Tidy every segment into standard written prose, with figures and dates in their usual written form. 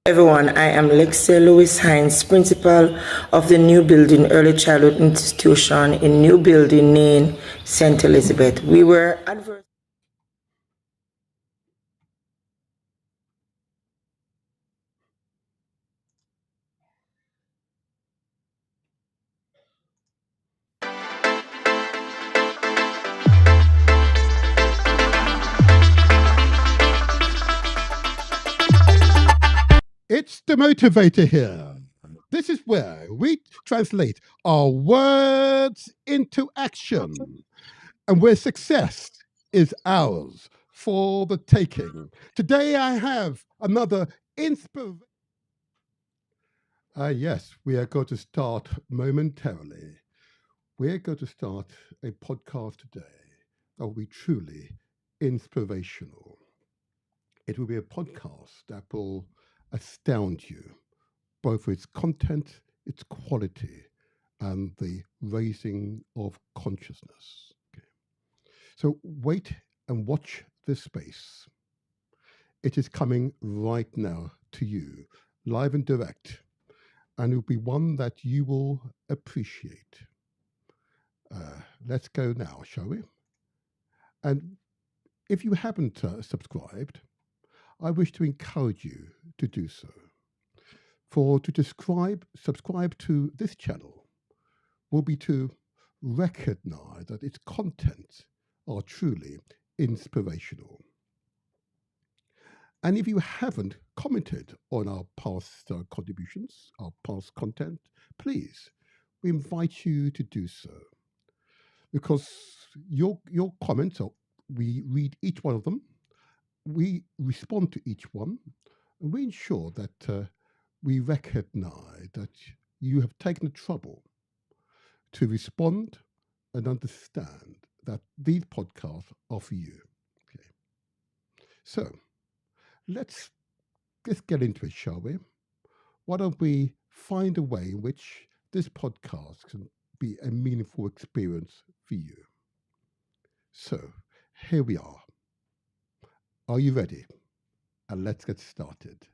Everyone, I am Lexi Lewis Hines, principal of the New Building Early Childhood Institution in New Building, Nain, St. Elizabeth. We were adverse. It's the Motivator here. This is where we translate our words into action and where success is ours for the taking. Today I have another inspiration. Yes, we are going to start momentarily. We're going to start a podcast today that will be truly inspirational. It will be a podcast that will astound you, both for its content, its quality, and the raising of consciousness. Okay. So wait and watch this space. It is coming right now to you, live and direct, and it will be one that you will appreciate. Let's go now, shall we? And if you haven't subscribed, I wish to encourage you to do so. For to subscribe to this channel will be to recognize that its contents are truly inspirational. And if you haven't commented on our past contributions, our past content, please, we invite you to do so. Because your comments, we read each one of them, we respond to each one, and we ensure that we recognize that you have taken the trouble to respond and understand that these podcasts are for you. Okay. So let's get into it, shall we? Why don't we find a way in which this podcast can be a meaningful experience for you? So here we are. Are you ready? And let's get started.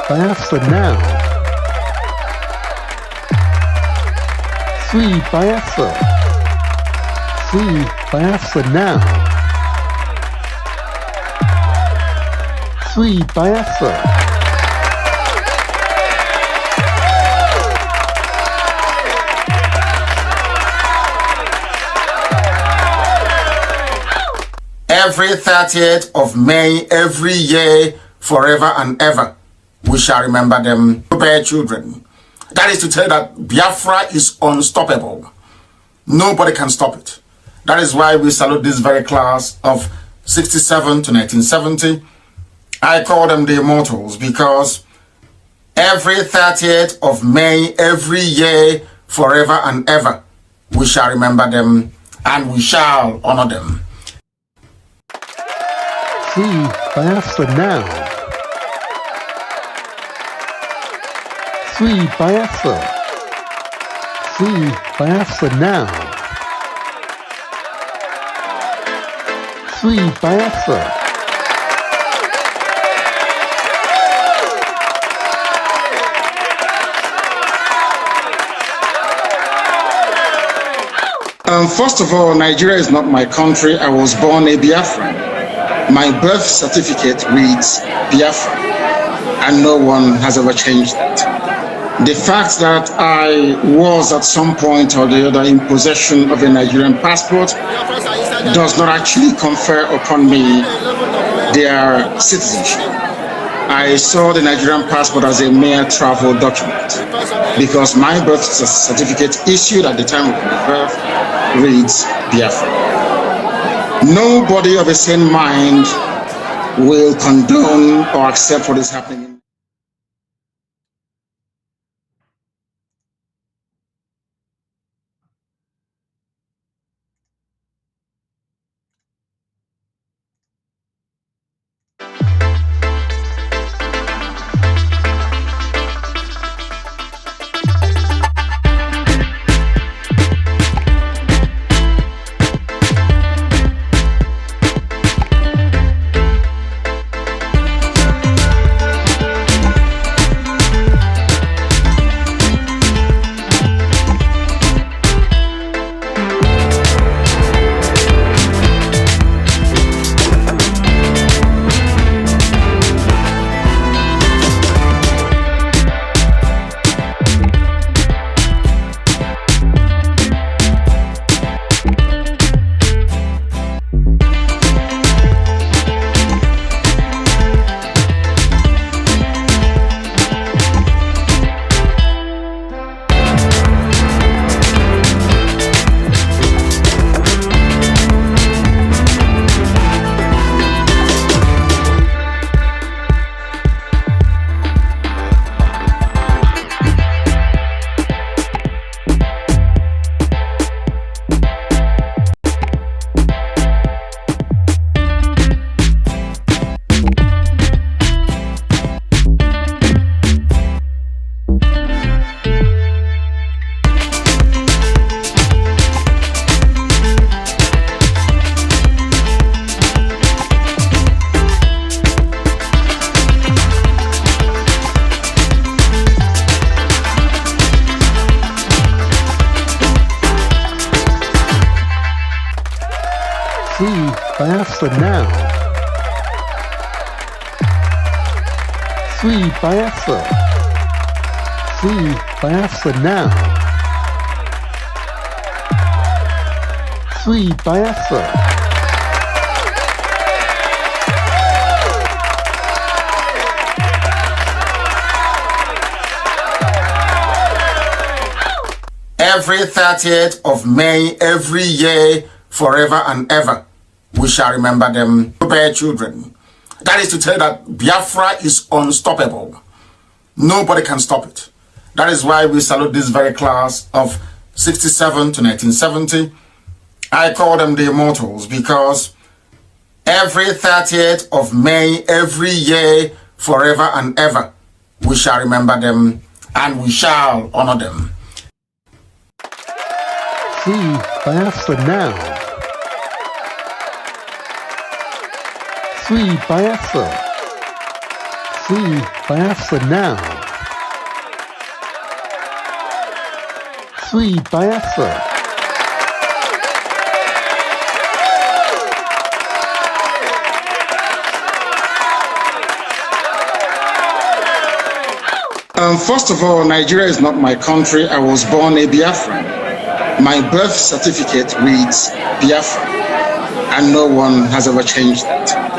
Biafra Now. Free Biafra. Free Biafra Now. Free Biafra. Every 30th of May, every year, forever and ever, we shall remember them, prepare children. That is to tell that Biafra is unstoppable. Nobody can stop it. That is why we salute this very class of 67 to 1970. I call them the immortals because Every 30th of May, every year, forever and ever, we shall remember them and we shall honor them. Free Biafra Now. Free Biafra. Free Biafra Now. Free Biafra. First of all, Nigeria is not my country. I was born a Biafran. My birth certificate reads Biafra, and no one has ever changed that. The fact that I was at some point or the other in possession of a Nigerian passport does not actually confer upon me their citizenship. I saw the Nigerian passport as a mere travel document because my birth certificate issued at the time of my birth reads Biafra. Nobody of a sane mind will condone or accept what is happening. Free Biafra Now. Free Biafra. Free Biafra Now. Free Biafra. Every 30th of May, every year, forever and ever, we shall remember them, bear children. That is to tell that Biafra is unstoppable. Nobody can stop it. That is why we salute this very class of 67 to 1970. I call them the immortals because every 30th of May, every year, forever and ever, we shall remember them and we shall honor them. Free Biafra Now. Free Biafra. Free Biafra Now. Free Biafra. First of all, Nigeria is not my country. I was born a Biafran. My birth certificate reads Biafra, and no one has ever changed that.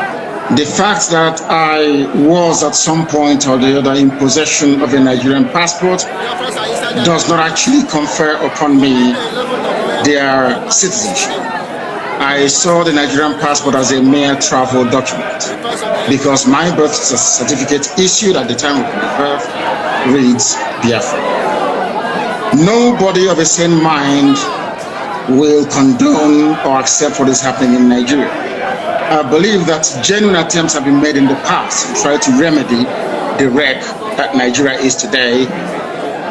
The fact that I was at some point or the other in possession of a Nigerian passport does not actually confer upon me their citizenship. I saw the Nigerian passport as a mere travel document because my birth certificate issued at the time of my birth reads Biafra. Nobody of a sane mind will condone or accept what is happening in Nigeria. I believe that genuine attempts have been made in the past to try to remedy the wreck that Nigeria is today,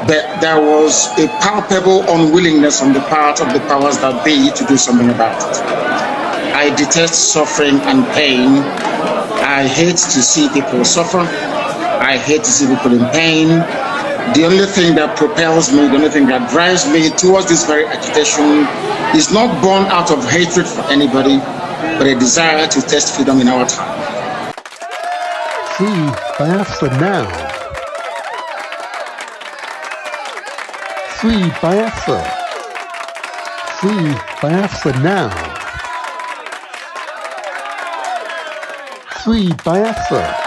but there was a palpable unwillingness on the part of the powers that be to do something about it. I detest suffering and pain. I hate to see people suffer. I hate to see people in pain. The only thing that propels me, the only thing that drives me towards this very agitation is not born out of hatred for anybody, but a desire to test freedom in our time. Free Biafra now. Free Biafra. Free Biafra now. Free Biafra.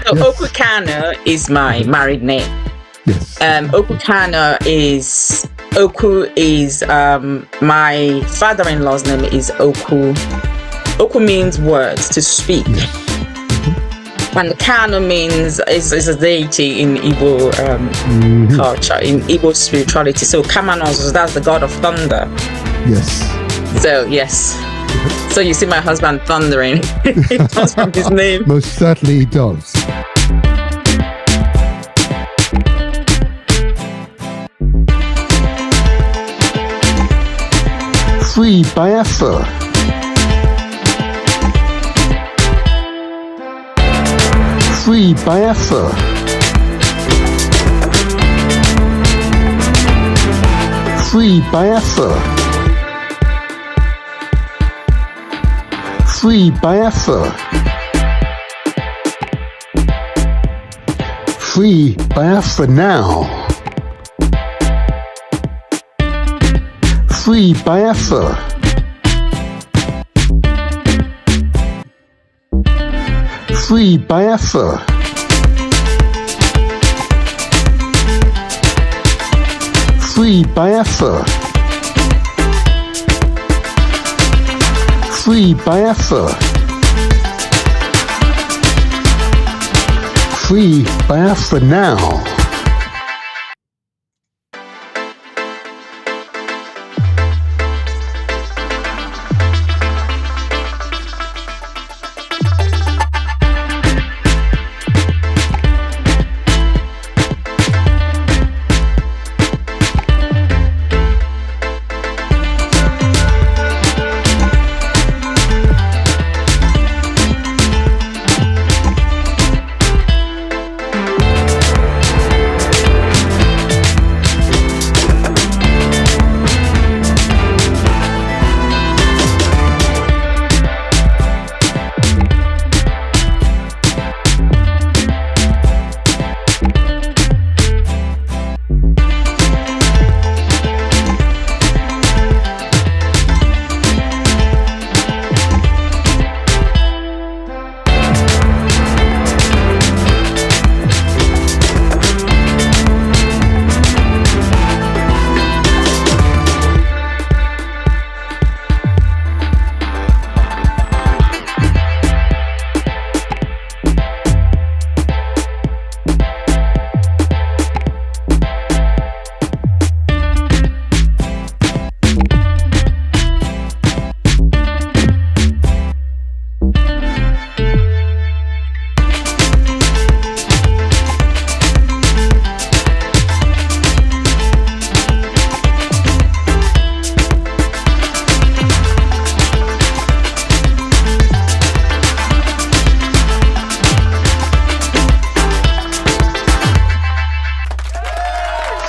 So Okwu-Kanu is my married name. Yes. Okwu-Kanu is my father-in-law's name is Okwu. Okwu means words, to speak. Yes. And Kanu means is a deity in Igbo culture, in Igbo spirituality. So Kamanos, that's the god of thunder. Yes. So yes. So you see my husband thundering. It comes from his name. Most certainly he does. Free Biafra. Free Biafra. Free Biafra. Free Biafra. Free Biafra now. Free Biafra. Free Biafra. Free Biafra. Free Biafra. Free Biafra now.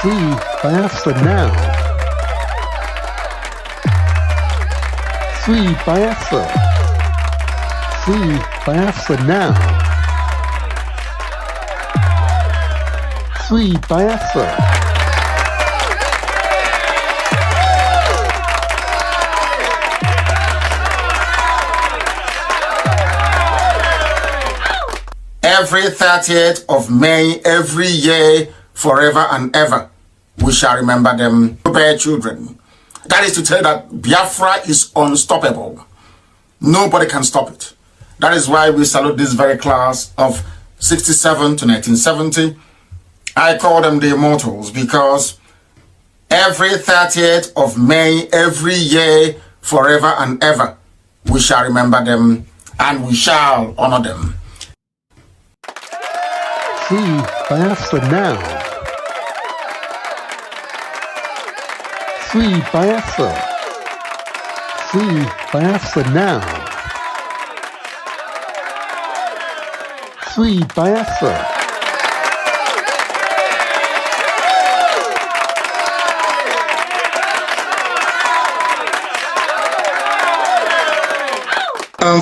Free Biafra now. Free Biafra. Free Biafra now. Free Biafra. Every 30th of May, every year, forever and ever, we shall remember them, bear children. That is to tell that Biafra is unstoppable. Nobody can stop it. That is why we salute this very class of 67 to 1970. I call them the immortals because every 30th of May, every year, forever and ever, we shall remember them and we shall honor them. Free Biafra now. Free Biafra. Free Biafra now. Free Biafra.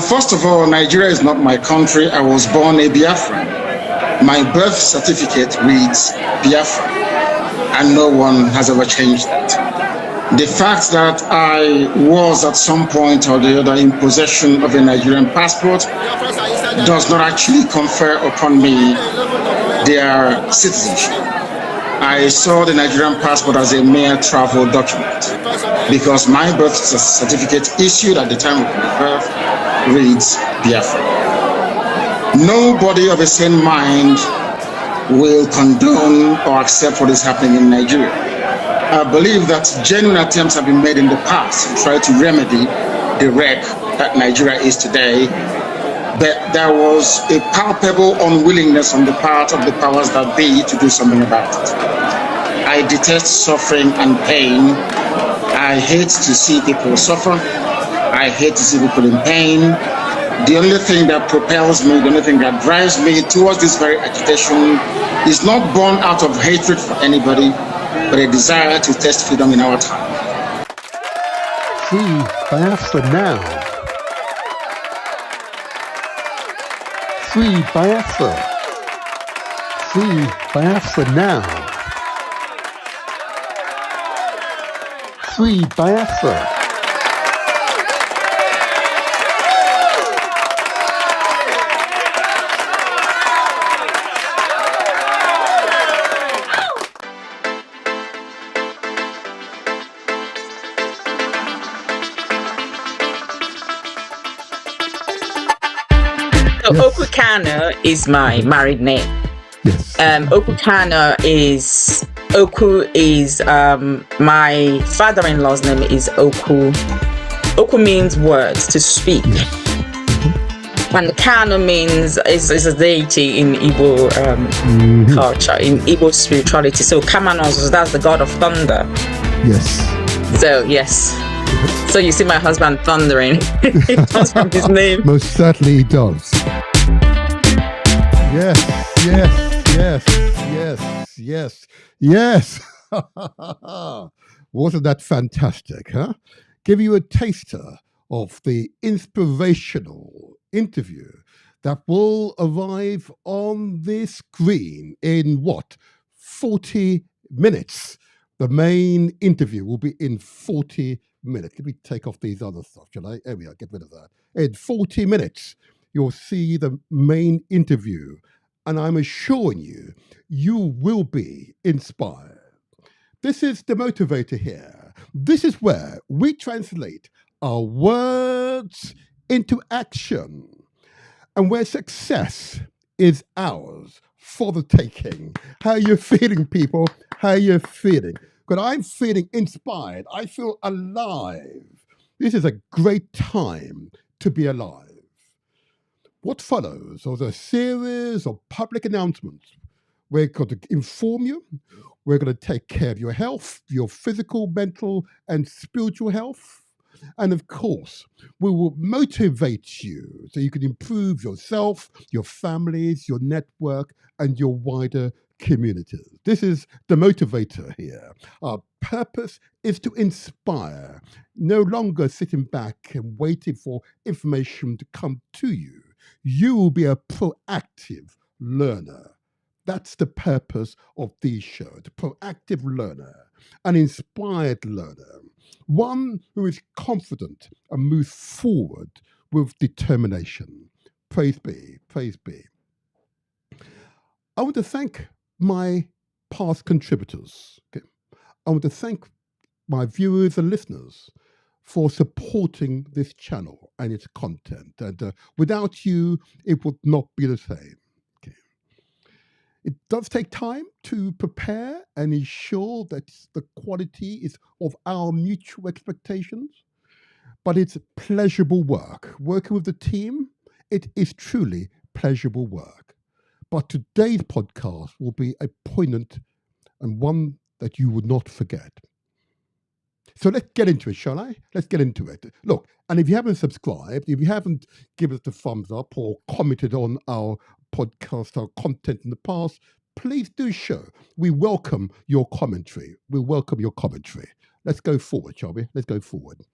First of all, Nigeria is not my country. I was born a Biafran. My birth certificate reads Biafra, and no one has ever changed that. The fact that I was at some point or the other in possession of a Nigerian passport does not actually confer upon me their citizenship. I saw the Nigerian passport as a mere travel document because my birth certificate issued at the time of my birth reads Biafra. Nobody of a sane mind will condone or accept what is happening in Nigeria. I believe that genuine attempts have been made in the past to try to remedy the wreck that Nigeria is today, but there was a palpable unwillingness on the part of the powers that be to do something about it. I detest suffering and pain. I hate to see people suffer. I hate to see people in pain. The only thing that propels me, the only thing that drives me towards this very agitation is not born out of hatred for anybody, but a desire to test freedom in our time. Free Biafra now. Free Biafra. Free Biafra now. Free Biafra. So Okwu-Kanu is my married name. Yes. Okwu-Kanu is my father-in-law's name is Okwu. Okwu means words, to speak. And Kanu means is a deity in Igbo culture, in Igbo spirituality. So Kamanos, that's the god of thunder. Yes. So yes. So you see my husband thundering. It comes from his name. Most certainly he does. Yes, yes, yes, yes, yes, yes. Wasn't that fantastic, huh? Give you a taster of the inspirational interview that will arrive on the screen in what? 40 minutes. The main interview will be in 40 minutes. Let me take off these other stuff, shall I? There we are, get rid of that. In 40 minutes, you'll see the main interview. And I'm assuring you, you will be inspired. This is the motivator here. This is where we translate our words into action. And where success is ours for the taking. How you feeling, people? How you feeling? Because I'm feeling inspired. I feel alive. This is a great time to be alive. What follows is a series of public announcements. We're going to inform you. We're going to take care of your health, your physical, mental, and spiritual health. And of course, we will motivate you so you can improve yourself, your families, your network, and your wider communities. This is the motivator here. Our purpose is to inspire, no longer sitting back and waiting for information to come to you. You will be a proactive learner. That's the purpose of these shows, the proactive learner, an inspired learner, one who is confident and moves forward with determination. Praise be, praise be. I want to thank my past contributors. Okay? I want to thank my viewers and listeners for supporting this channel and its content. And without you, it would not be the same. Okay. It does take time to prepare and ensure that the quality is of our mutual expectations, but it's pleasurable work. Working with the team, it is truly pleasurable work. But today's podcast will be a poignant and one that you would not forget. So let's get into it, shall I? Let's get into it. Look, and if you haven't subscribed, if you haven't given us the thumbs up or commented on our podcast, our content in the past, please do so. We welcome your commentary. We welcome your commentary. Let's go forward, shall we? Let's go forward.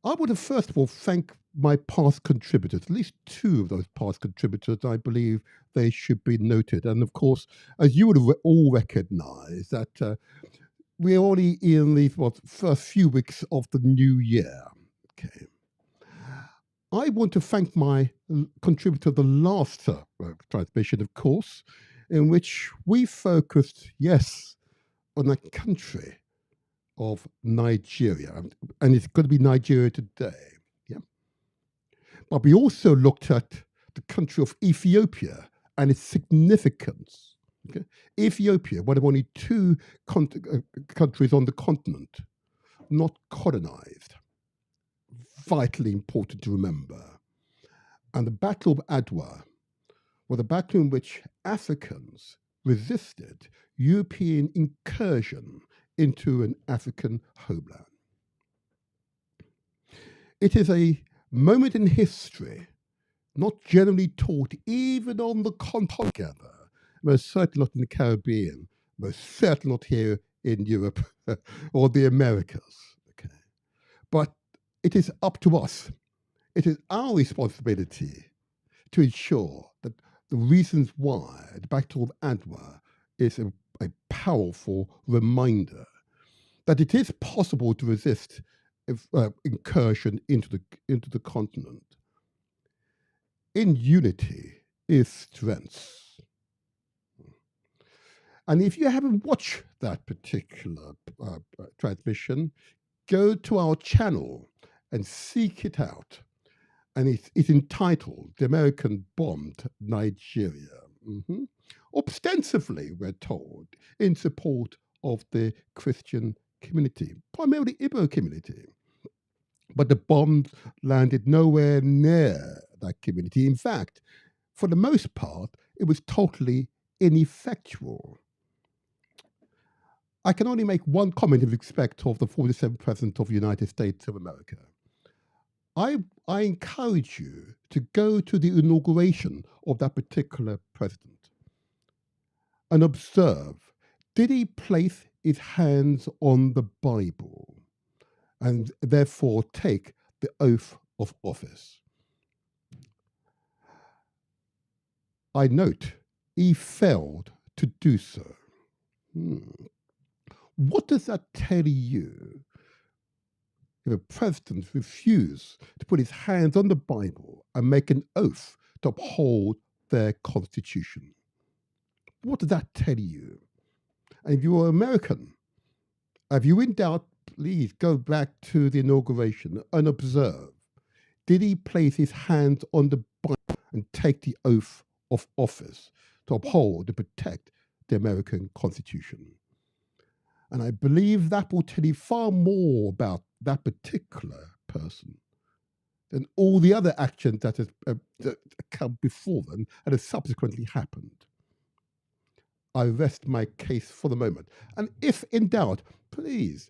I want to first of all thank my past contributors, at least two of those past contributors. I believe they should be noted. And of course, as you would have all recognized, that we're only in the first few weeks of the new year. Okay. I want to thank my contributor of the last transmission, of course, in which we focused, yes, on a country of Nigeria, and it's going to be Nigeria today. Yeah, but we also looked at the country of Ethiopia and its significance. Okay? Ethiopia, one of only two countries on the continent not colonized. Vitally important to remember. And the Battle of Adwa was a battle in which Africans resisted European incursion into an African homeland. It is a moment in history not generally taught even on the continent together, most certainly not in the Caribbean, most certainly not here in Europe or the Americas. Okay. But it is up to us. It is our responsibility to ensure that the reasons why the Battle of Adwa is a powerful reminder that it is possible to resist incursion into the continent. In unity is strength. And if you haven't watched that particular transmission, go to our channel and seek it out. And it's entitled The American Bombed Nigeria. Mm-hmm. Ostensibly, we're told, in support of the Christian community, primarily Igbo community. But the bombs landed nowhere near that community. In fact, for the most part, it was totally ineffectual. I can only make one comment in respect of the 47th President of the United States of America. I encourage you to go to the inauguration of that particular president and observe, did he place his hands on the Bible and therefore take the oath of office? I note he failed to do so. What does that tell you? If a president refused to put his hands on the Bible and make an oath to uphold their constitution, what does that tell you? And if you are American, if you in doubt, please go back to the inauguration and observe. Did he place his hands on the Bible and take the oath of office to uphold and protect the American Constitution? And I believe that will tell you far more about that particular person than all the other actions that have come before them and have subsequently happened. I rest my case for the moment. And if in doubt, please,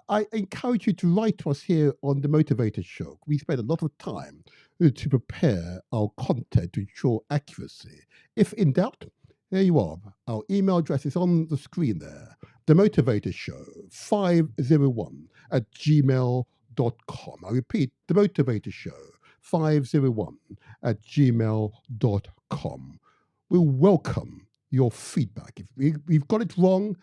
I encourage you to write to us here on the Motivator Show. We spend a lot of time to prepare our content to ensure accuracy. If in doubt, there you are. Our email address is on the screen there. The Motivator Show 501 at gmail.com. I repeat, The Motivator Show 501 at gmail.com. We'll welcome your feedback. If we've got it wrong,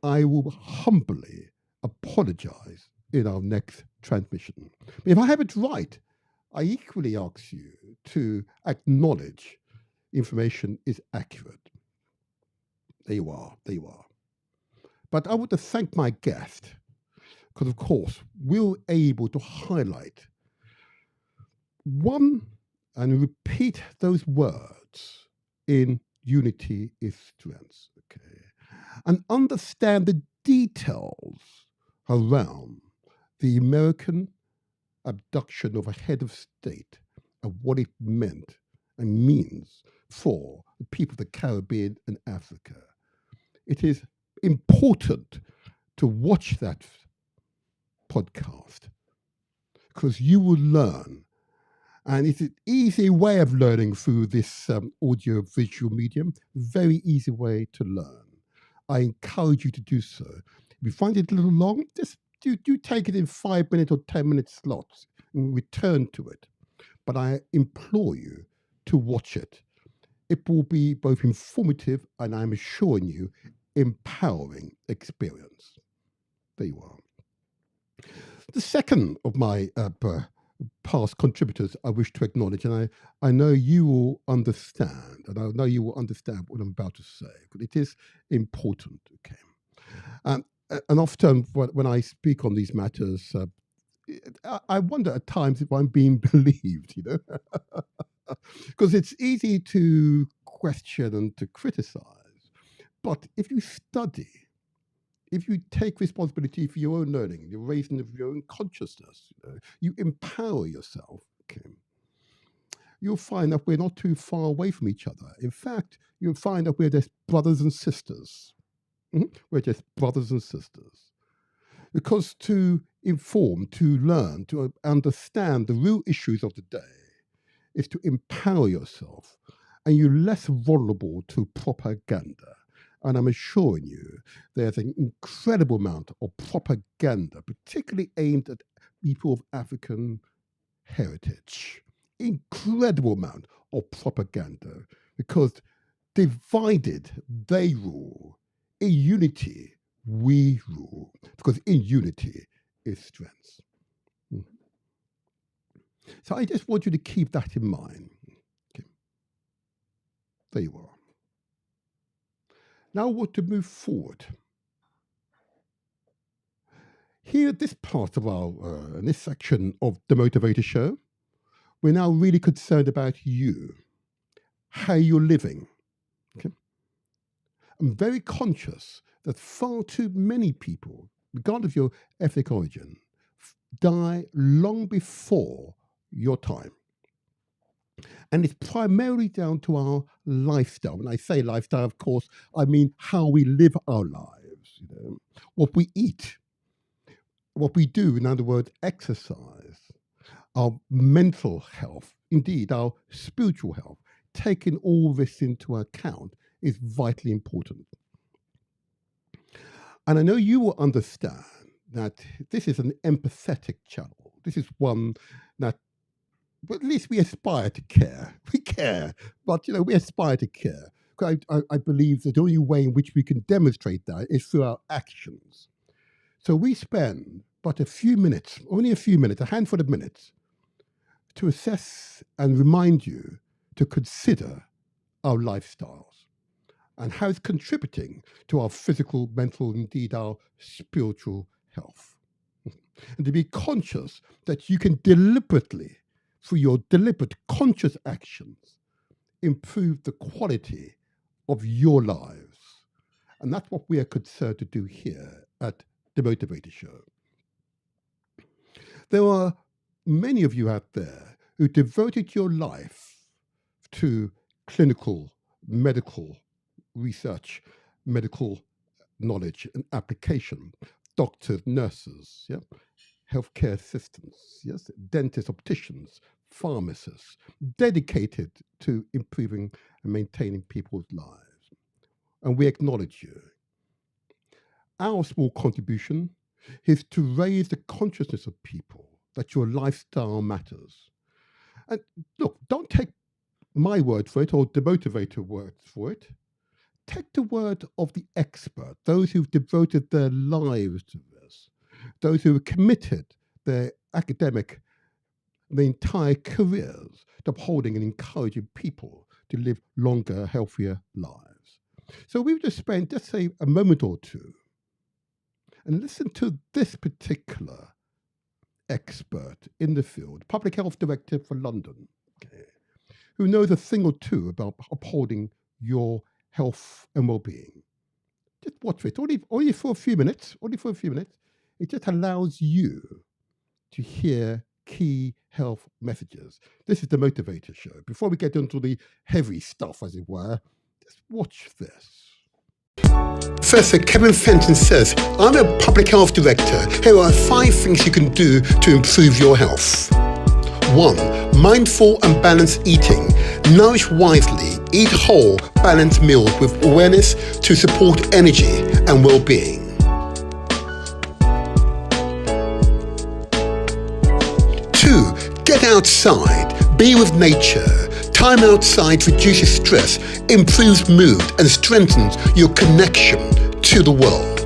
I will humbly apologize in our next transmission. If I have it right, I equally ask you to acknowledge information is accurate. There you are. There you are. But I want to thank my guest because, of course, we were able to highlight one and repeat those words in unity is strength, okay? And understand the details around the American abduction of a head of state and what it meant and means for the people of the Caribbean and Africa. It is important to watch that podcast because you will learn. And it's an easy way of learning through this audio visual medium, very easy way to learn. I encourage you to do so. If you find it a little long, just do take it in 5 minute or 10-minute slots and return to it. But I implore you to watch it. It will be both informative and, I'm assuring you, empowering experience. There you are. The second of my past contributors I wish to acknowledge, and I know you will understand, and I know you will understand what I'm about to say, but it is important, okay? And often when I speak on these matters, I wonder at times if I'm being believed, you know? Because it's easy to question and to criticize, but if you study, if you take responsibility for your own learning, the raising of your own consciousness, you empower yourself, okay, you'll find that we're not too far away from each other. In fact, you'll find that we're just brothers and sisters. We're just brothers and sisters. Because to inform, to learn, to understand the real issues of the day is to empower yourself, and you're less vulnerable to propaganda. And I'm assuring you, there's an incredible amount of propaganda, particularly aimed at people of African heritage. Incredible amount of propaganda, because divided they rule, in unity we rule, because in unity is strength. So I just want you to keep that in mind. Okay. There you are. Now I want to move forward. Here at this part of our, in this section of the Motivator Show, we're now really concerned about you, how you're living. Okay? I'm very conscious that far too many people, regardless of your ethnic origin, die long before your time. And it's primarily down to our lifestyle. When I say lifestyle, of course, I mean how we live our lives, you know, what we eat, what we do, in other words, exercise, our mental health, indeed our spiritual health. Taking all this into account is vitally important. And I know you will understand that this is an empathetic channel. This is one that, but at least we aspire to care. We care, but you know, we aspire to care. I believe that the only way in which we can demonstrate that is through our actions. So we spend but a few minutes, only a few minutes, a handful of minutes, to assess and remind you to consider our lifestyles and how it's contributing to our physical, mental, indeed our spiritual health. And to be conscious that you can deliberately, through your deliberate conscious actions, improve the quality of your lives. And that's what we are concerned to do here at the Motivator Show. There are many of you out there who devoted your life to clinical, medical research, medical knowledge and application, doctors, nurses, yeah, healthcare assistants, yes, dentists, opticians, pharmacists, dedicated to improving and maintaining people's lives. And we acknowledge you. Our small contribution is to raise the consciousness of people that your lifestyle matters. And look, don't take my word for it or the motivator word for it. Take the word of the expert, those who've devoted their lives to this, those who have committed their academic, their entire careers to upholding and encouraging people to live longer, healthier lives. So we've just spent, just say, a moment or two and listen to this particular expert in the field, public health director for London, okay, who knows a thing or two about upholding your health and well-being. Just watch it, only for a few minutes, It just allows you to hear key health messages. This is the Motivator Show. Before we get into the heavy stuff, as it were, just watch this. Professor Kevin Fenton says, I'm a public health director. Here are 5 things you can do to improve your health. 1. Mindful and balanced eating. Nourish wisely. Eat whole, balanced meals with awareness to support energy and well-being. 2. Get outside. Be with nature. Time outside reduces stress, improves mood, and strengthens your connection to the world.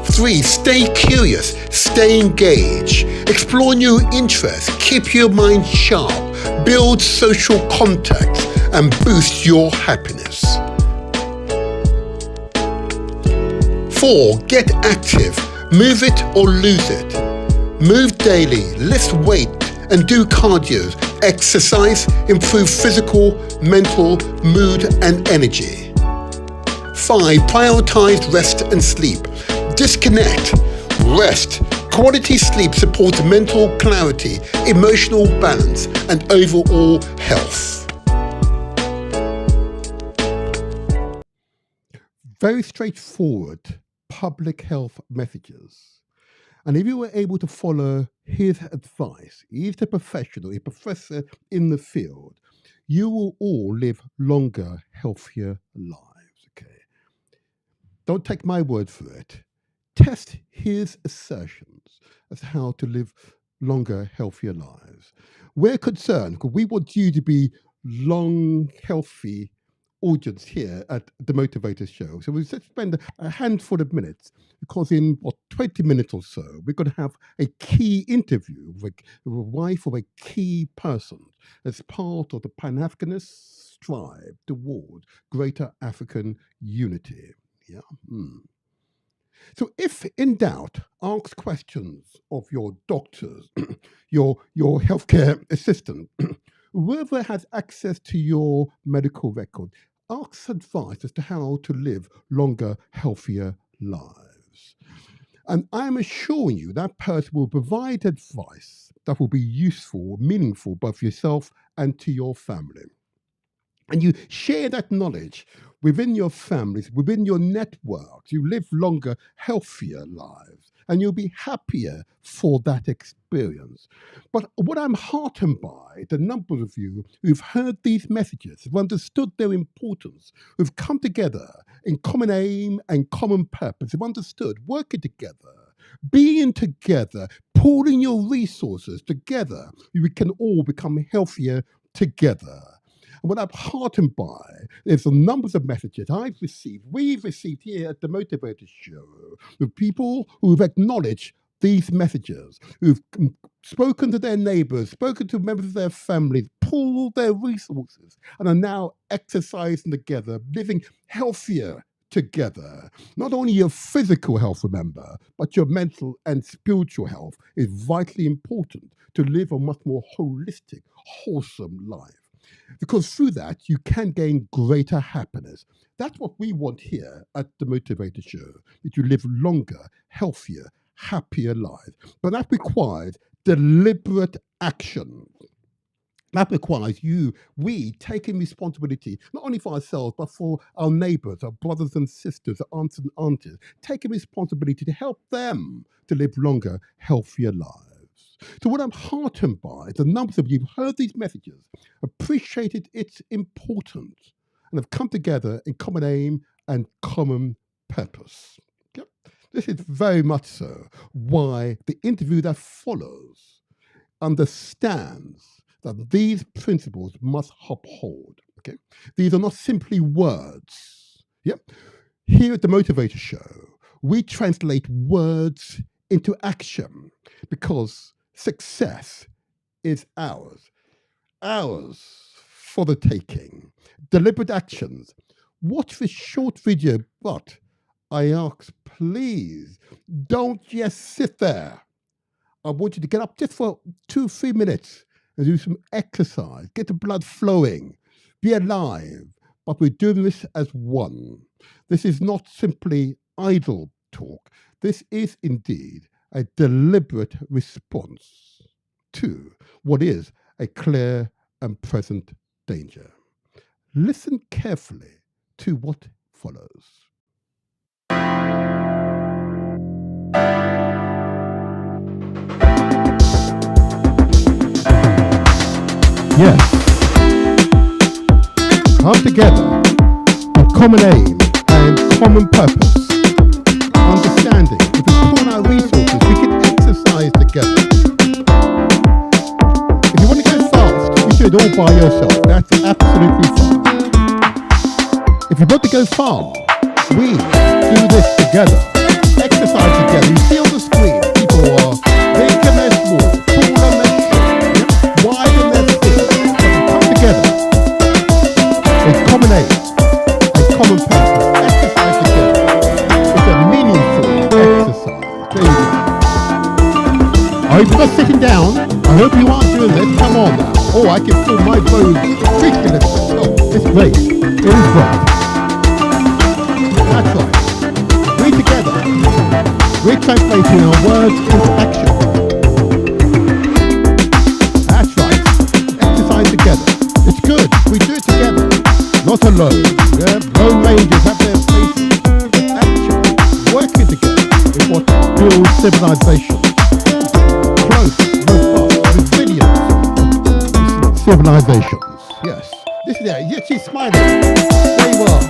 3. Stay curious, stay engaged, explore new interests, keep your mind sharp, build social contacts, and boost your happiness. 4. Get active, move it or lose it. Move daily, lift weight, and do cardio. Exercise, improve physical, mental, mood, and energy. 5. Prioritize rest and sleep. Disconnect, rest. Quality sleep supports mental clarity, emotional balance, and overall health. Very straightforward public health messages. And if you were able to follow his advice, he's a professional, a professor in the field, you will all live longer, healthier lives, okay? Don't take my word for it. Test his assertions as to how to live longer, healthier lives. We're concerned because we want you to be long, healthy audience here at the Motivator Show. So we'll just spend a handful of minutes because in 20 minutes or so, we're going to have a key interview with a wife of a key person as part of the Pan-Africanist strive toward greater African unity. Yeah. So if in doubt, ask questions of your doctors, your healthcare assistant, whoever has access to your medical record. Ask advice as to how to live longer, healthier lives. And I'm assuring you that person will provide advice that will be useful, meaningful, both for yourself and to your family. And you share that knowledge within your families, within your networks. You live longer, healthier lives, and you'll be happier for that experience. But what I'm heartened by, the number of you who've heard these messages, who've understood their importance, who've come together in common aim and common purpose, who've understood working together, being together, pooling your resources together, we can all become healthier together. And what I'm heartened by is the numbers of messages we've received here at the Motivator Show, with people who've acknowledged these messages, who've spoken to their neighbors, spoken to members of their families, pooled their resources, and are now exercising together, living healthier together. Not only your physical health, remember, but your mental and spiritual health is vitally important to live a much more holistic, wholesome life. Because through that, you can gain greater happiness. That's what we want here at the Motivator Show, that you live longer, healthier, happier lives. But that requires deliberate action. That requires we taking responsibility, not only for ourselves, but for our neighbors, our brothers and sisters, our aunts and aunties, taking responsibility to help them to live longer, healthier lives. So what I'm heartened by is the numbers of you who've heard these messages, appreciated its importance, and have come together in common aim and common purpose. Yep. This is very much so why the interview that follows understands that these principles must uphold. Okay? These are not simply words. Yep. Here at the Motivator Show, we translate words into action because success is ours. ours for the taking. Deliberate actions. Watch this short video, but I ask, please, don't just sit there. I want you to get up just for 2-3 minutes and do some exercise. Get the blood flowing. Be alive. But we're doing this as one. This is not simply idle talk. This is indeed a deliberate response to what is a clear and present danger. Listen carefully to what follows. Yes. Come together with common aim and common purpose. Understanding if we pool our resources, we can exercise together. If you want to go fast, you should all by yourself. That's absolutely fine. If you want to go far, we do this together. Exercise together. You see on the screen, people are big and they're small, tall and they're short, wide and they're thin. Come together with common aim and common purpose. Exercise together. It's a meaningful exercise. There you go. I hope you're not sitting down. I hope you aren't doing this. Come on now. Oh, I can feel my bones creaking. Oh, it's great. It is great. That's right. We together. We're translating our words into action. That's right. Exercise together. It's good. We do it together. Not alone. Yeah? Lone rangers have their places. Action. Working together is what builds civilization. Close, robust, resilient civilizations. Yes. This is it. Yes, she's smiling. There you are.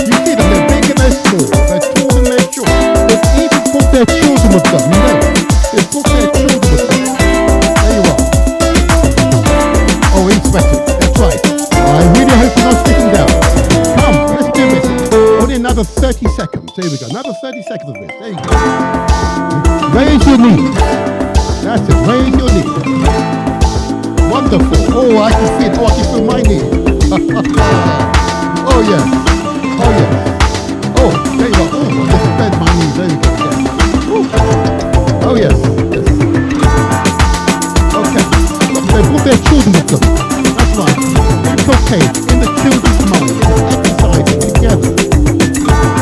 You see them. They're big and they're small. They're tall and they're short. They've even brought their children with them. You know. They've brought their children with them. There you are. Oh, he's sweating. That's right. I really hope you're not sitting down. Come, let's do this. Only another 30 seconds. There we go. Another 30 seconds of this. There you go. Raise your knees. That's it. Raise your knees. Wonderful. Oh, I can feel it. Oh, I can feel my knees. Oh, yes. Oh, yes. Oh, there you go. Oh, I just bend my knees. There you go. Yeah. Oh, yes. Yes. Okay. Look, they brought their children with them. That's right. It's okay. In the children's mind, exercising together.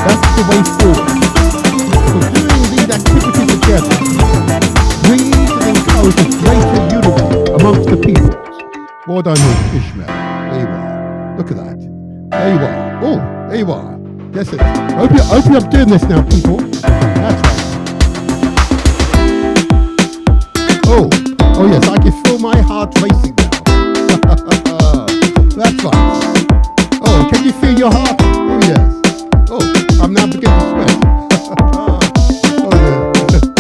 That's the way forward. So doing these activities together breeds and encourages greater unity amongst the people. Well done, Ishmael. There you are. Look at that. There you are. Oh, there you are. Yes, it is. I hope you're doing this now, people. That's right. Oh yes, I can feel my heart racing now. That's right. Oh, can you feel your heart? Oh yes. Oh, I'm now beginning to sweat. Oh yeah. That's right.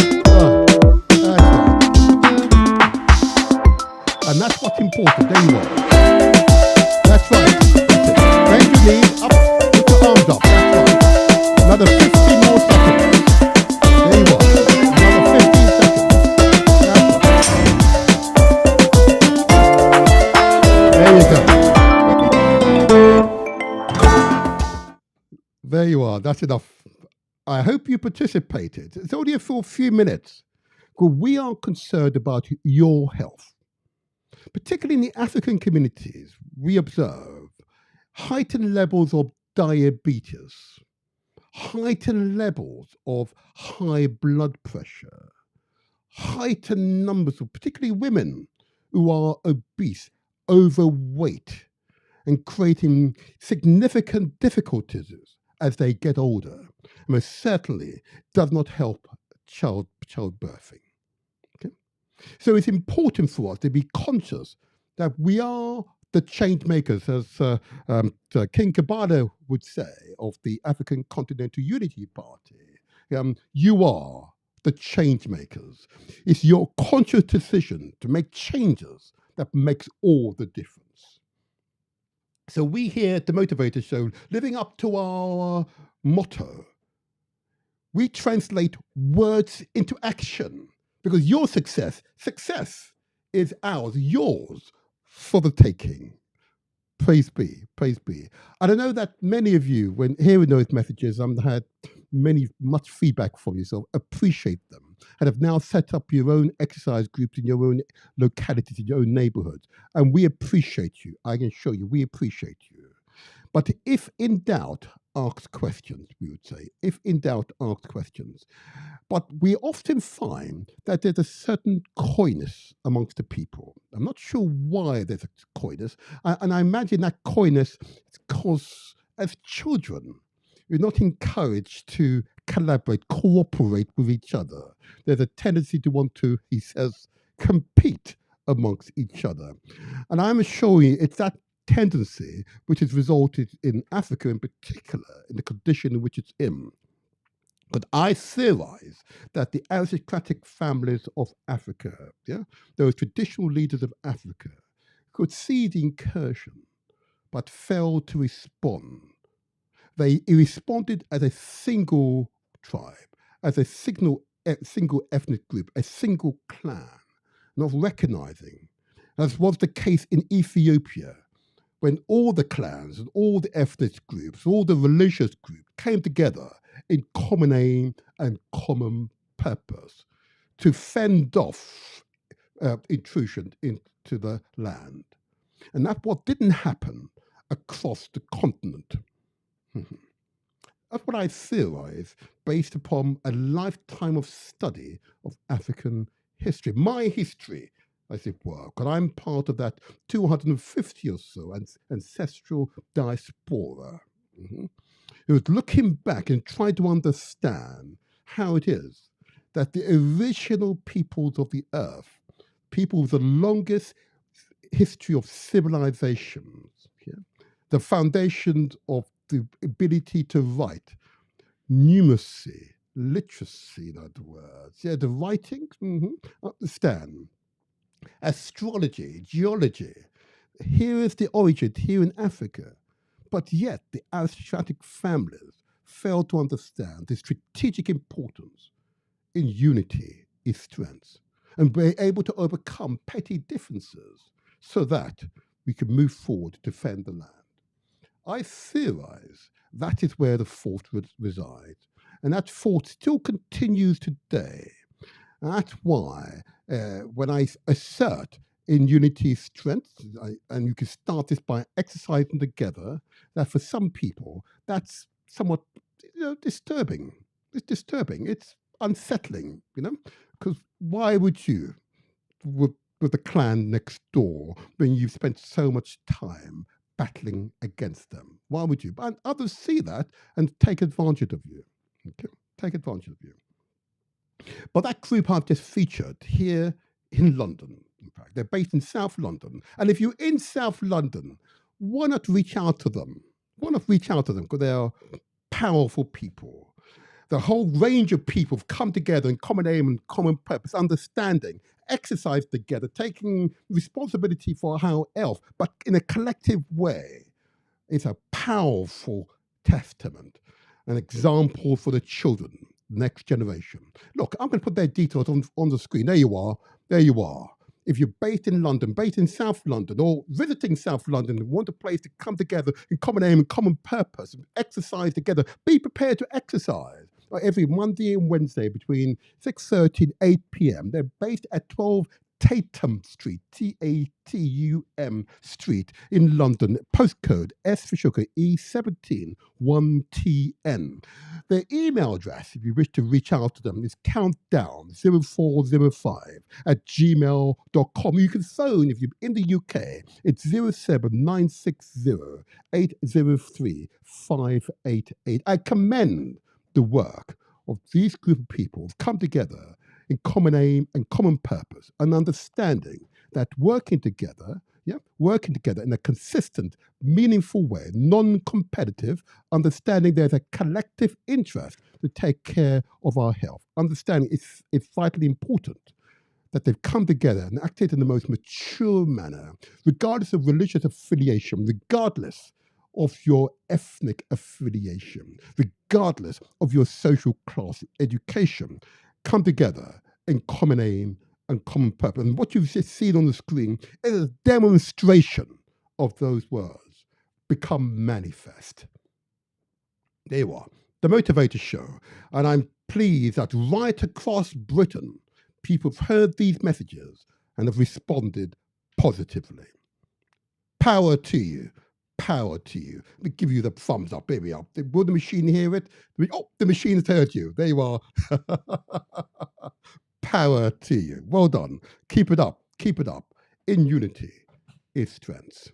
And that's what's important. There you are. That's right. That's it. Bend your knees up, put your arms up. That's right. Another 15 more seconds. There you are. Another 15 seconds. There you go. There you are. That's enough. I hope you participated. It's only for a few minutes. Because we are concerned about your health. Particularly in the African communities, we observe heightened levels of diabetes, heightened levels of high blood pressure, heightened numbers of particularly women who are obese, overweight, and creating significant difficulties as they get older. And most certainly does not help childbirthing. Okay? So it's important for us to be conscious that we are the change makers, as King Kabada would say, of the African Continental Unity Party. You are the change makers. It's your conscious decision to make changes that makes all the difference. So we here at the Motivator Show, living up to our motto, we translate words into action, because your success is ours, yours, for the taking. Praise be, praise be. And I know that many of you, when hearing those messages, had much feedback from you, so appreciate them, and have now set up your own exercise groups in your own localities, in your own neighborhoods. And we appreciate you. I can assure you, we appreciate you. But if in doubt, ask questions, we would say. If in doubt, ask questions. But we often find that there's a certain coyness amongst the people. I'm not sure why there's a coyness. And I imagine that coyness is because as children, we're not encouraged to collaborate, cooperate with each other. There's a tendency to want to, he says, compete amongst each other. And I'm assuring you, it's that tendency which has resulted in Africa in particular, in the condition in which it's in. But I theorize that the aristocratic families of Africa, those traditional leaders of Africa, could see the incursion, but failed to respond. They responded as a single tribe, as a single ethnic group, a single clan, not recognizing, as was the case in Ethiopia, when all the clans and all the ethnic groups, all the religious groups came together in common aim and common purpose to fend off intrusion into the land. And that's what didn't happen across the continent. That's what I theorize based upon a lifetime of study of African history, my history, as it were, because I'm part of that 250 or so ancestral diaspora. It was looking back and trying to understand how it is that the original peoples of the earth, people with the longest history of civilizations, the foundations of the ability to write, numeracy, literacy, in other words, the writings, understand, astrology, geology. Here is the origin, here in Africa. But yet the aristocratic families fail to understand the strategic importance in unity is strength, and be able to overcome petty differences so that we can move forward to defend the land. I theorize that is where the fault resides, and that fault still continues today. And that's why when I assert in unity strength, and you can start this by exercising together, that for some people, that's somewhat disturbing. It's disturbing. It's unsettling, because why would you, with the clan next door, when you've spent so much time battling against them? Why would you? And others see that and take advantage of you. Okay? Take advantage of you. But that group I've just featured here in London, in fact, they're based in South London. And if you're in South London, why not reach out to them? Why not reach out to them? Because they are powerful people. The whole range of people have come together in common aim and common purpose, understanding, exercise together, taking responsibility for our health, but in a collective way. It's a powerful testament, an example for the children, next generation. Look, I'm going to put their details on the screen. There you are. There you are. If you're based in London, based in South London, or visiting South London and want a place to come together in common aim and common purpose, and exercise together, be prepared to exercise. Every Monday and Wednesday between 6:30 and 8 p.m. They're based at 12 Tatum Street, Tatum Street in London, postcode S for sugar E17 1TN. Their email address, if you wish to reach out to them, is countdown0405@gmail.com. You can phone if you're in the UK. It's 07960 803 588. I commend the work of these group of people who've come together in common aim and common purpose, and understanding that working together in a consistent, meaningful way, non-competitive, understanding there's a collective interest to take care of our health. Understanding it's vitally important that they've come together and acted in the most mature manner, regardless of religious affiliation, regardless of your ethnic affiliation, regardless of your social class, education, come together in common aim and common purpose. And what you've just seen on the screen is a demonstration of those words become manifest. There you are, the Motivator Show. And I'm pleased that right across Britain, people have heard these messages and have responded positively. Power to you. Power to you. Let me give you the thumbs up. There we are. Will the machine hear it? Oh, the machine's heard you. There you are. Power to you. Well done. Keep it up. Keep it up. In unity is strength.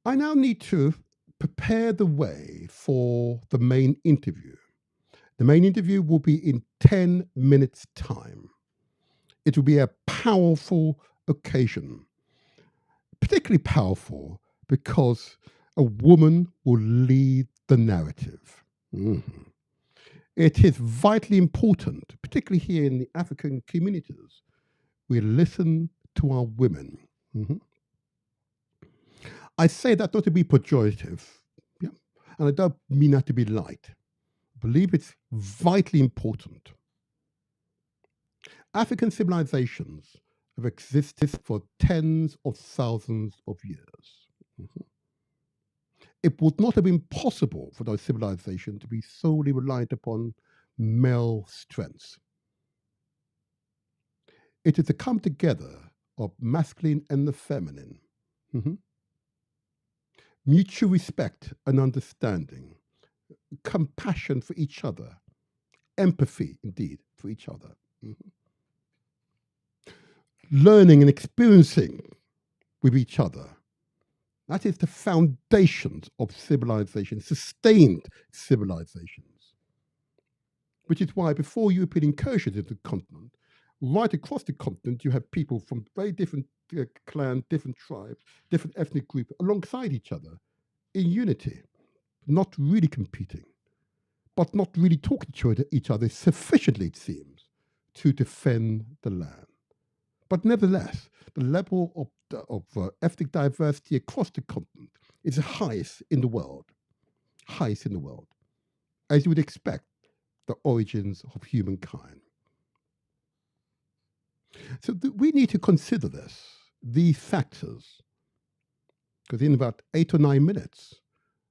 I now need to prepare the way for the main interview. The main interview will be in 10 minutes' time. It will be a powerful occasion. Particularly powerful because a woman will lead the narrative. It is vitally important, particularly here in the African communities, we listen to our women. I say that not to be pejorative, and I don't mean that to be light. I believe it's vitally important. African civilizations have existed for tens of thousands of years. It would not have been possible for those civilizations to be solely reliant upon male strengths. It is a come together of masculine and the feminine. Mutual respect and understanding, compassion for each other, empathy, indeed, for each other. Learning and experiencing with each other. That is the foundations of civilization, sustained civilizations. Which is why before European incursions into the continent, right across the continent, you have people from very different clans, different tribes, different ethnic groups alongside each other in unity, not really competing, but not really talking to each other sufficiently, it seems, to defend the land. But nevertheless, the level of ethnic diversity across the continent is the highest in the world. Highest in the world. As you would expect, the origins of humankind. So we need to consider these factors, because in about 8 or 9 minutes,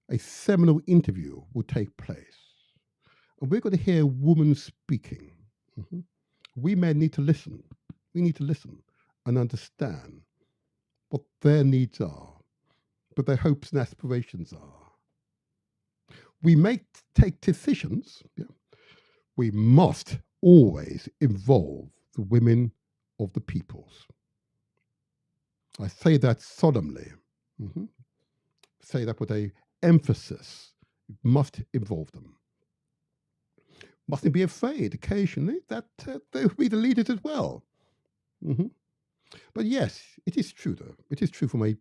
a seminal interview will take place. And we're going to hear a woman speaking. We men need to listen. We need to listen and understand what their needs are, what their hopes and aspirations are. We may take decisions. We must always involve the women of the peoples. I say that solemnly. Say that with an emphasis. You must involve them. Mustn't be afraid occasionally that they will be the leaders as well. But yes, it is true though. It is true from a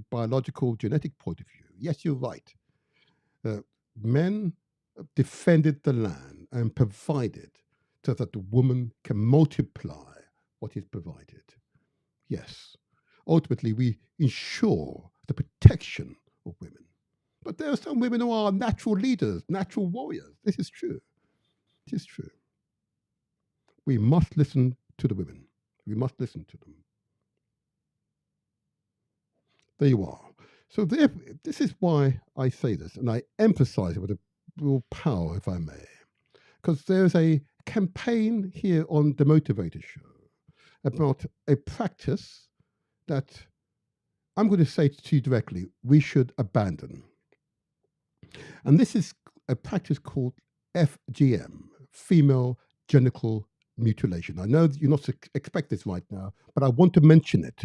biological, genetic point of view. Yes, you're right. Men defended the land and provided so that the woman can multiply what is provided. Yes. Ultimately, we ensure the protection of women. But there are some women who are natural leaders, natural warriors. This is true. It is true. We must listen to the women. We must listen to them. There you are. So this is why I say this, and I emphasize it with a real power, if I may, because there's a campaign here on the Motivator Show about a practice that I'm going to say to you directly, we should abandon. And this is a practice called FGM, female genital mutilation. I know that you're not expect this right now, but I want to mention it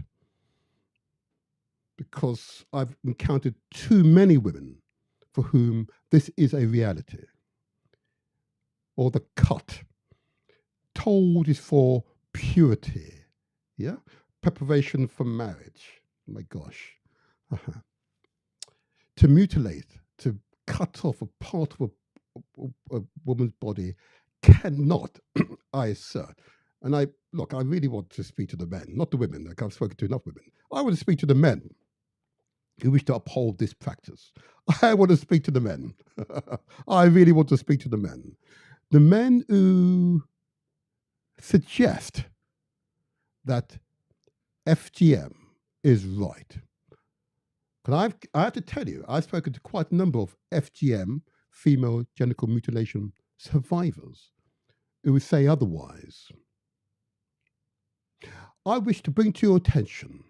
because I've encountered too many women for whom this is a reality. Or the cut. Told is for purity, preparation for marriage. Oh my gosh. To mutilate, to cut off a part of a woman's body cannot, I assert. And I really want to speak to the men, not the women. Like I've spoken to enough women. I want to speak to the men who wish to uphold this practice. I want to speak to the men. I really want to speak to the men. The men who suggest that FGM is right. But I have to tell you, I've spoken to quite a number of FGM, female genital mutilation survivors, who would say otherwise. I wish to bring to your attention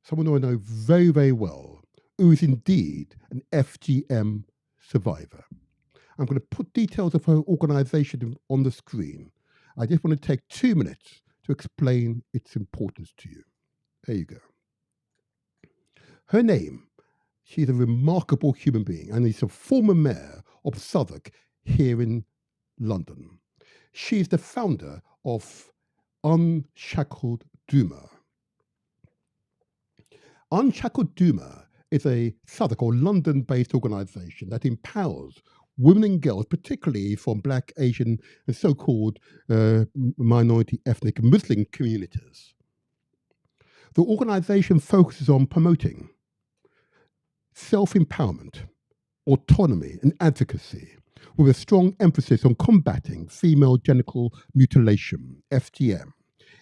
someone who I know very, very well, who is indeed an FGM survivor. I'm going to put details of her organization on the screen. I just want to take 2 minutes to explain its importance to you. There you go. Her name, she's a remarkable human being, and is a former mayor of Southwark here in London. She's the founder of Unshackled Duma. Unshackled Duma is a Southwark or London-based organisation that empowers women and girls, particularly from Black, Asian, and so-called minority ethnic Muslim communities. The organisation focuses on promoting self-empowerment, autonomy, and advocacy, with a strong emphasis on combating female genital mutilation, FGM.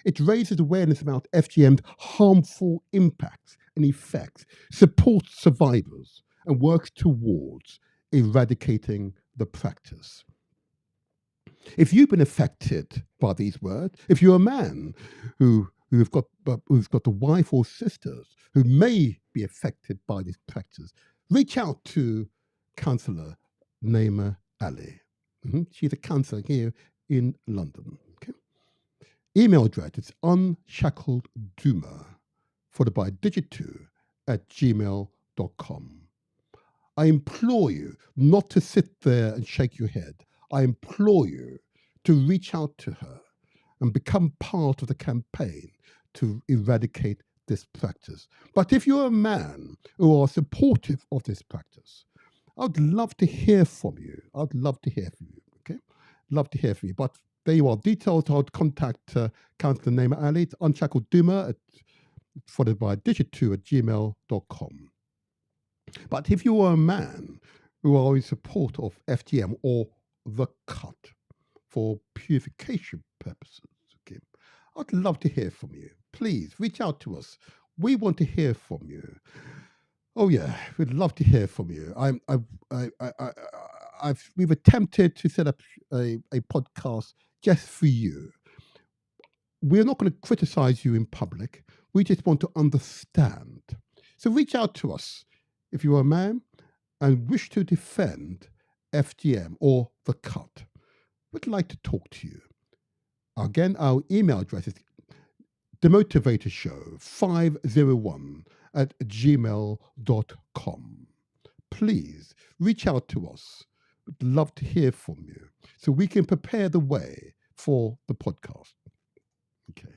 It raises awareness about FGM's harmful impacts and effects, supports survivors, and works towards eradicating the practice. If you've been affected by these words, if you're a man who's got a wife or sisters who may be affected by this practice, reach out to Councillor Naima Ali. She's a councillor here in London. Okay? Email address is unshackledduma, followed by digit2@gmail.com. I implore you not to sit there and shake your head. I implore you to reach out to her and become part of the campaign to eradicate this practice. But if you're a man who are supportive of this practice, I'd love to hear from you. I'd love to hear from you, okay? Love to hear from you. But there you are. Details, I would contact Councillor Naima Ali, Unshackled Duma, followed by digit2@gmail.com. But if you are a man who are in support of FGM or the cut for purification purposes, okay, I'd love to hear from you. Please reach out to us. We want to hear from you. Oh yeah, we'd love to hear from you. We've attempted to set up a podcast just for you. We're not going to criticize you in public. We just want to understand. So reach out to us if you are a man and wish to defend FGM or the cut. We'd like to talk to you. Again, our email address is themotivatorShow501@gmail.com. Please reach out to us. We'd love to hear from you so we can prepare the way for the podcast. Okay.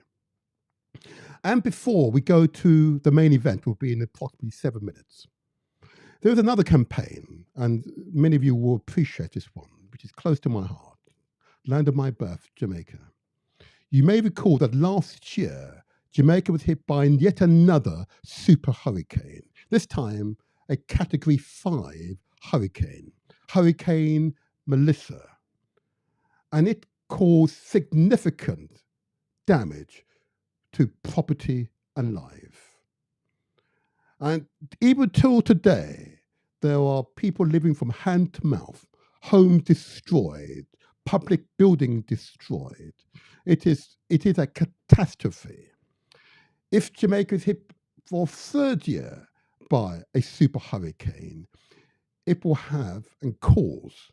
And before we go to the main event, will be in approximately 7 minutes. There is another campaign, and many of you will appreciate this one, which is close to my heart. Land of my birth, Jamaica. You may recall that last year, Jamaica was hit by yet another super hurricane, this time a Category 5 hurricane, Hurricane Melissa. And it caused significant damage to property and life. And even till today, there are people living from hand to mouth, homes destroyed, public buildings destroyed. It is a catastrophe. If Jamaica is hit for a third year by a super hurricane, it will have and cause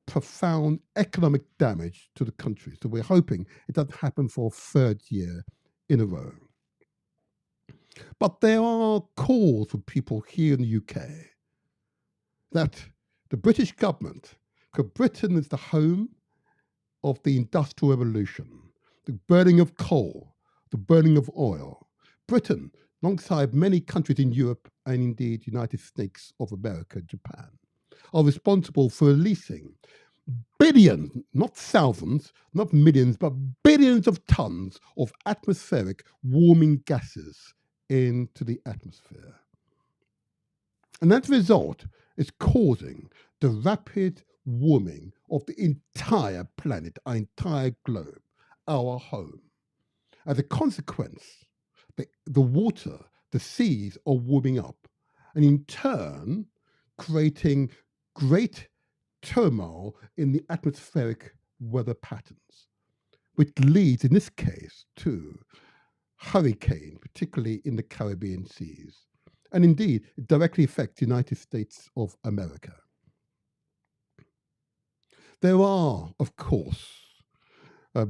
profound economic damage to the country. So we're hoping it doesn't happen for a third year in a row. But there are calls from people here in the UK that the British government, because Britain is the home of the Industrial Revolution, the burning of coal, the burning of oil. Britain, alongside many countries in Europe and indeed United States of America and Japan, are responsible for releasing billions, not thousands, not millions, but billions of tons of atmospheric warming gases into the atmosphere. And as a result, it's causing the rapid warming of the entire planet, our entire globe. our home. As a consequence, the water, the seas are warming up, and in turn, creating great turmoil in the atmospheric weather patterns, which leads, in this case, to hurricane, particularly in the Caribbean seas. And indeed, it directly affects the United States of America. There are, of course,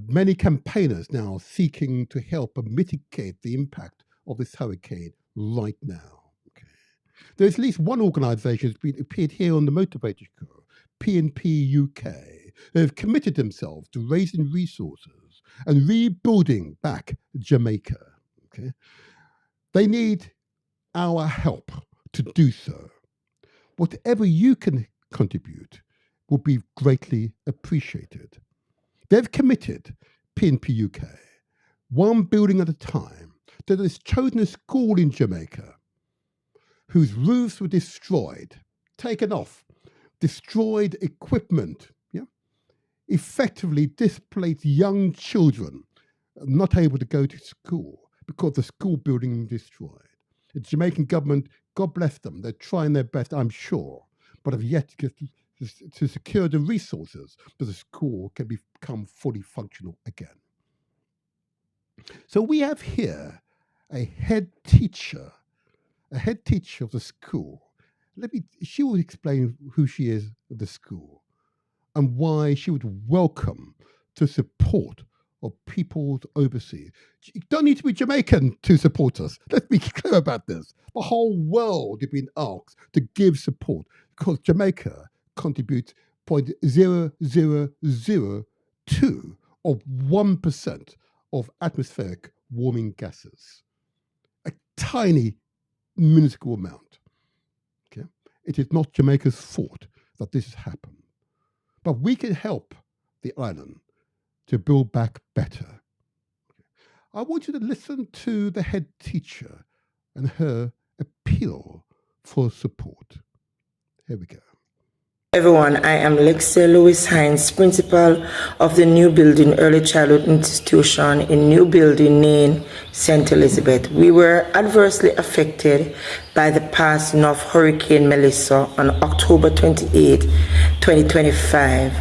many campaigners now seeking to help mitigate the impact of this hurricane right now. Okay. There's at least one organisation that's been appeared here on the Motivator Show, PNP UK, who have committed themselves to raising resources and rebuilding back Jamaica. Okay. They need our help to do so. Whatever you can contribute will be greatly appreciated. They've committed, PNP UK, one building at a time, that has chosen a school in Jamaica whose roofs were destroyed, taken off, destroyed equipment, effectively displaced young children not able to go to school because the school building was destroyed. The Jamaican government, God bless them, they're trying their best, I'm sure, but have yet to secure the resources that the school can become fully functional again. So we have here a head teacher of the school. She will explain who she is at the school and why she would welcome the support of peoples overseas. You don't need to be Jamaican to support us. Let's be clear about this. The whole world is being asked to give support because Jamaica contributes 0.0002 of 1% of atmospheric warming gases. A tiny, minuscule amount. Okay? It is not Jamaica's fault that this has happened. But we can help the island to build back better. I want you to listen to the head teacher and her appeal for support. Here we go. Everyone, I am Lexia Lewis Hines, principal of the New Building Early Childhood Institution in New Building, Nain, St. Elizabeth. We were adversely affected by the passing of Hurricane Melissa on October 28, 2025.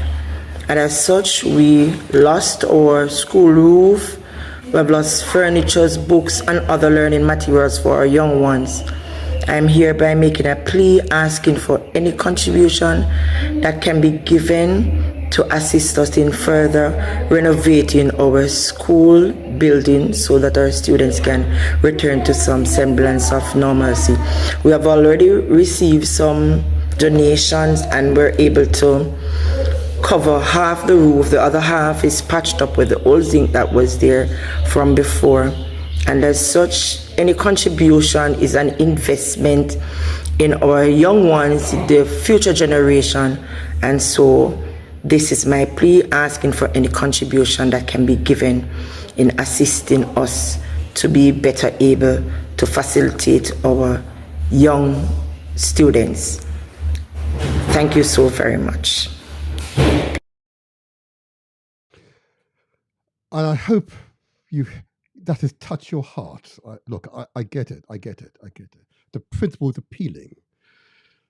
And as such, we lost our school roof, we have lost furniture, books, and other learning materials for our young ones. I am hereby making a plea asking for any contribution that can be given to assist us in further renovating our school building so that our students can return to some semblance of normalcy. We have already received some donations and we're able to cover half the roof. The other half is patched up with the old zinc that was there from before. And as such, any contribution is an investment in our young ones, the future generation. And so this is my plea, asking for any contribution that can be given in assisting us to be better able to facilitate our young students. Thank you so very much. And I hope that has touched your heart. I get it. The principle is appealing.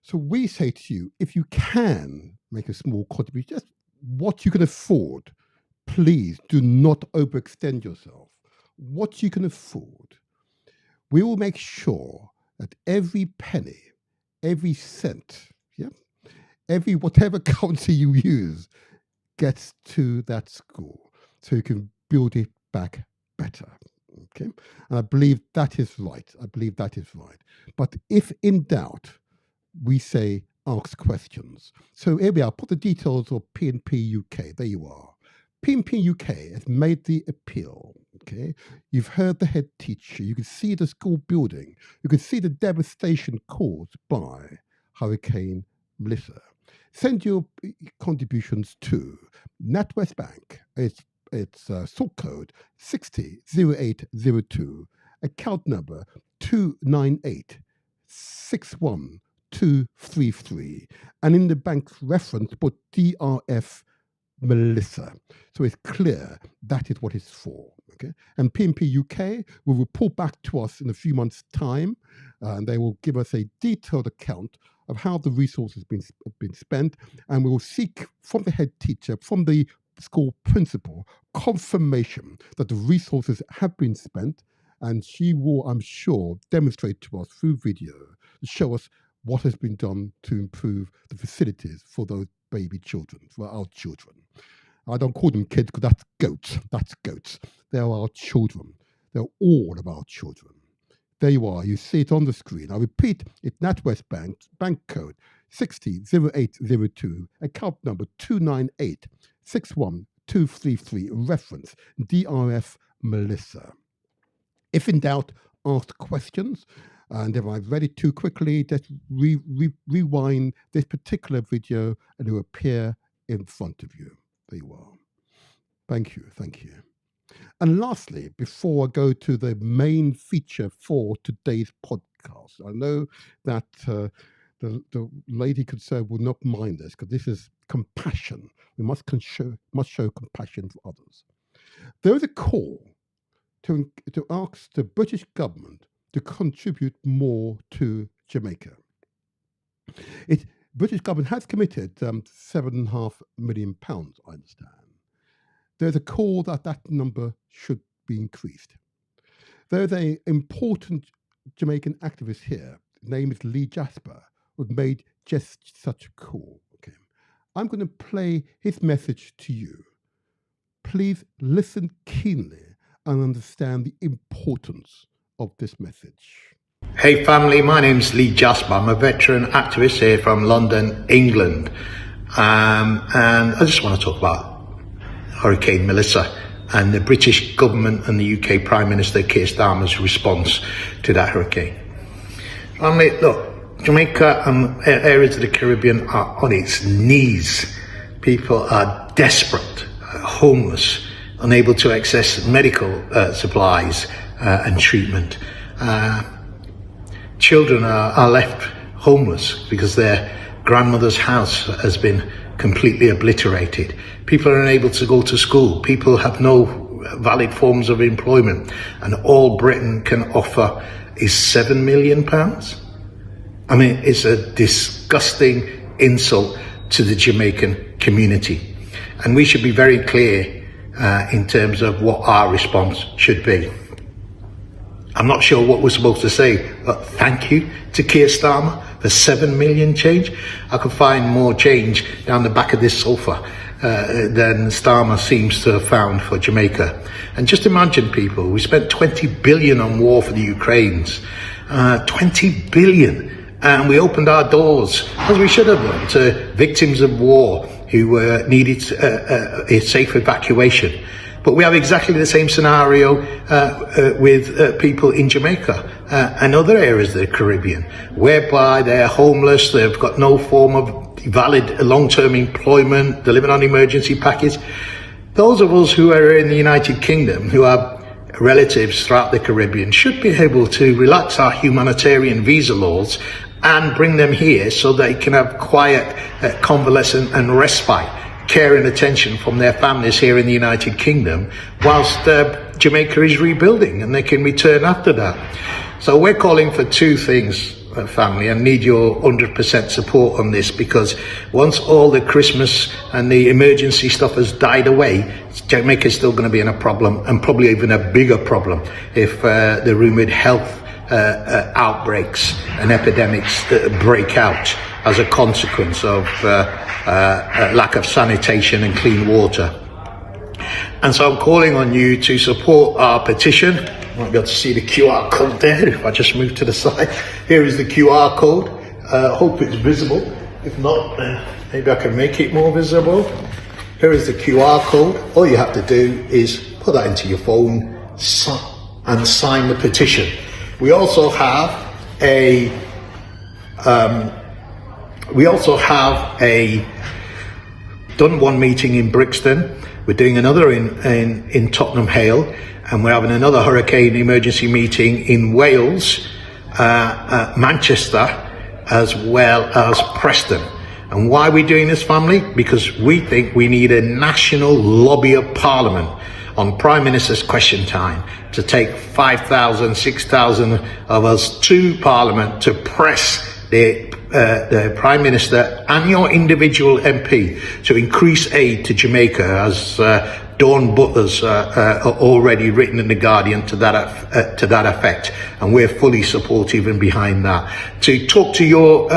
So we say to you, if you can make a small contribution, just what you can afford, please do not overextend yourself. What you can afford. We will make sure that every penny, every cent, every whatever currency you use gets to that school so you can build it back better. Okay, and I believe that is right. But if in doubt, we say ask questions. So here we are. Put the details of PNP UK. There you are. PNP UK has made the appeal. Okay, you've heard the head teacher. You can see the school building. You can see the devastation caused by Hurricane Melissa. Send your contributions to NatWest Bank. It's sort code 600802, account number 29861233, and in the bank's reference put DRF Melissa. So it's clear that is what it's for. Okay, and PNP UK will report back to us in a few months' time, and they will give us a detailed account of how the resources have been spent, and we will seek from the head teacher, from the school principal, confirmation that the resources have been spent, and she will, I'm sure, demonstrate to us through video to show us what has been done to improve the facilities for those baby children, for our children. I don't call them kids because that's goats. That's goats. They are our children. They're all of our children. There you are. You see it on the screen. I repeat, it's NatWest Bank, bank code 600802, account number 298-61233, reference DRF Melissa. If in doubt, ask questions. And if I've read it too quickly, just rewind this particular video and it will appear in front of you. There you are. Thank you. Thank you. And lastly, before I go to the main feature for today's podcast, I know that the lady concerned will not mind this because this is compassion. We must show compassion for others. There is a call to ask the British government to contribute more to Jamaica. British government has committed £7.5 million, I understand. There's a call that number should be increased. There's an important Jamaican activist here, his name is Lee Jasper, who made just such a call. Okay, I'm going to play his message to you. Please listen keenly and understand the importance of this message. Hey family, my name's Lee Jasper. I'm a veteran activist here from London, England. And I just want to talk about Hurricane Melissa and the British government and the UK Prime Minister Keir Starmer's response to that hurricane. Family, look, Jamaica and areas of the Caribbean are on its knees. People are desperate, homeless, unable to access medical supplies and treatment. Children are left homeless because their grandmother's house has been completely obliterated. People are unable to go to school. People have no valid forms of employment. And all Britain can offer is £7 million. I mean, it's a disgusting insult to the Jamaican community. And we should be very clear in terms of what our response should be. I'm not sure what we're supposed to say, but thank you to Keir Starmer for 7 million change. I could find more change down the back of this sofa than Starmer seems to have found for Jamaica. And just imagine, people, we spent 20 billion on war for the Ukrainians, 20 billion. And we opened our doors, as we should have done, to victims of war who needed a safe evacuation. But we have exactly the same scenario with people in Jamaica and other areas of the Caribbean, whereby they're homeless, they've got no form of valid long-term employment, they're living on emergency package. Those of us who are in the United Kingdom, who have relatives throughout the Caribbean, should be able to relax our humanitarian visa laws and bring them here so they can have quiet, convalescent and respite, care and attention from their families here in the United Kingdom, whilst Jamaica is rebuilding and they can return after that. So we're calling for two things, family, and need your 100% support on this, because once all the Christmas and the emergency stuff has died away, Jamaica is still going to be in a problem, and probably even a bigger problem if the rumoured health outbreaks and epidemics break out as a consequence of lack of sanitation and clean water. And so I'm calling on you to support our petition. You might be able to see the QR code there if I just move to the side. Here is the QR code. Hope it's visible. If not, maybe I can make it more visible. Here is the QR code. All you have to do is put that into your phone and sign the petition. We also have a done one meeting in Brixton. We're doing another in Tottenham Hale, and we're having another hurricane emergency meeting in Wales, Manchester, as well as Preston. And why are we doing this, family? Because we think we need a national lobby of Parliament on Prime Minister's question time to take 5,000, 6,000 of us to Parliament to press the Prime Minister and your individual MP to increase aid to Jamaica, as Dawn Butler's already written in The Guardian to that effect, and we're fully supportive and behind that. To talk to your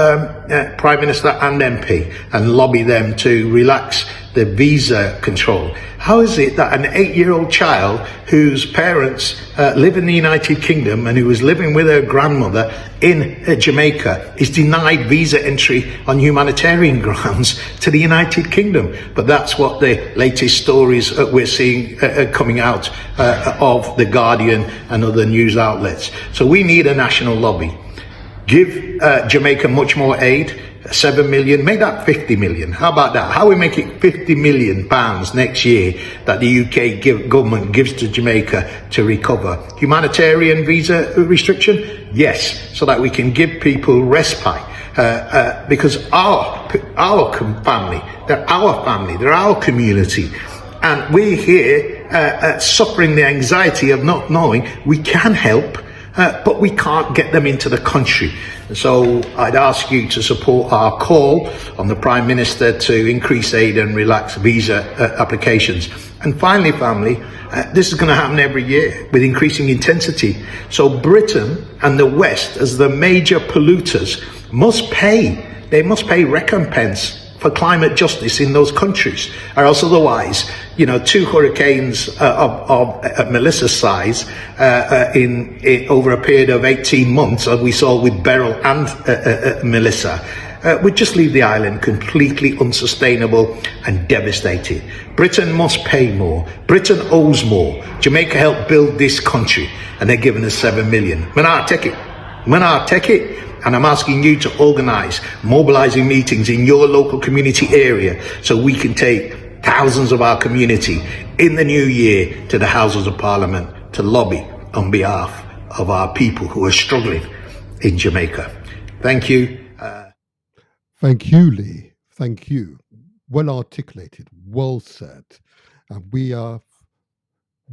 Prime Minister and MP and lobby them to relax the visa control. How is it that an 8-year-old child whose parents live in the United Kingdom and who was living with her grandmother in Jamaica is denied visa entry on humanitarian grounds to the United Kingdom? But that's what the latest stories we're seeing coming out of The Guardian and other news outlets. So we need a national lobby. Give Jamaica much more aid. 7 million, make that 50 million. How about that? How we make it 50 million pounds next year that the UK government gives to Jamaica to recover. Humanitarian visa restriction? Yes, so that we can give people respite. Because our family, they're our community. And we're here suffering the anxiety of not knowing we can help, but we can't get them into the country. So I'd ask you to support our call on the Prime Minister to increase aid and relax visa applications. And finally, family, this is going to happen every year with increasing intensity. So Britain and the West, as the major polluters, must pay recompense for climate justice in those countries, or else otherwise, 2 hurricanes of Melissa's size in over a period of 18 months, as we saw with Beryl and Melissa, would just leave the island completely unsustainable and devastated. Britain must pay more. Britain owes more. Jamaica helped build this country, and they're giving us 7 million. When I take it. And I'm asking you to organise mobilising meetings in your local community area so we can take thousands of our community in the new year to the Houses of Parliament to lobby on behalf of our people who are struggling in Jamaica. Thank you. Thank you, Lee. Thank you. Well articulated, well said. And we are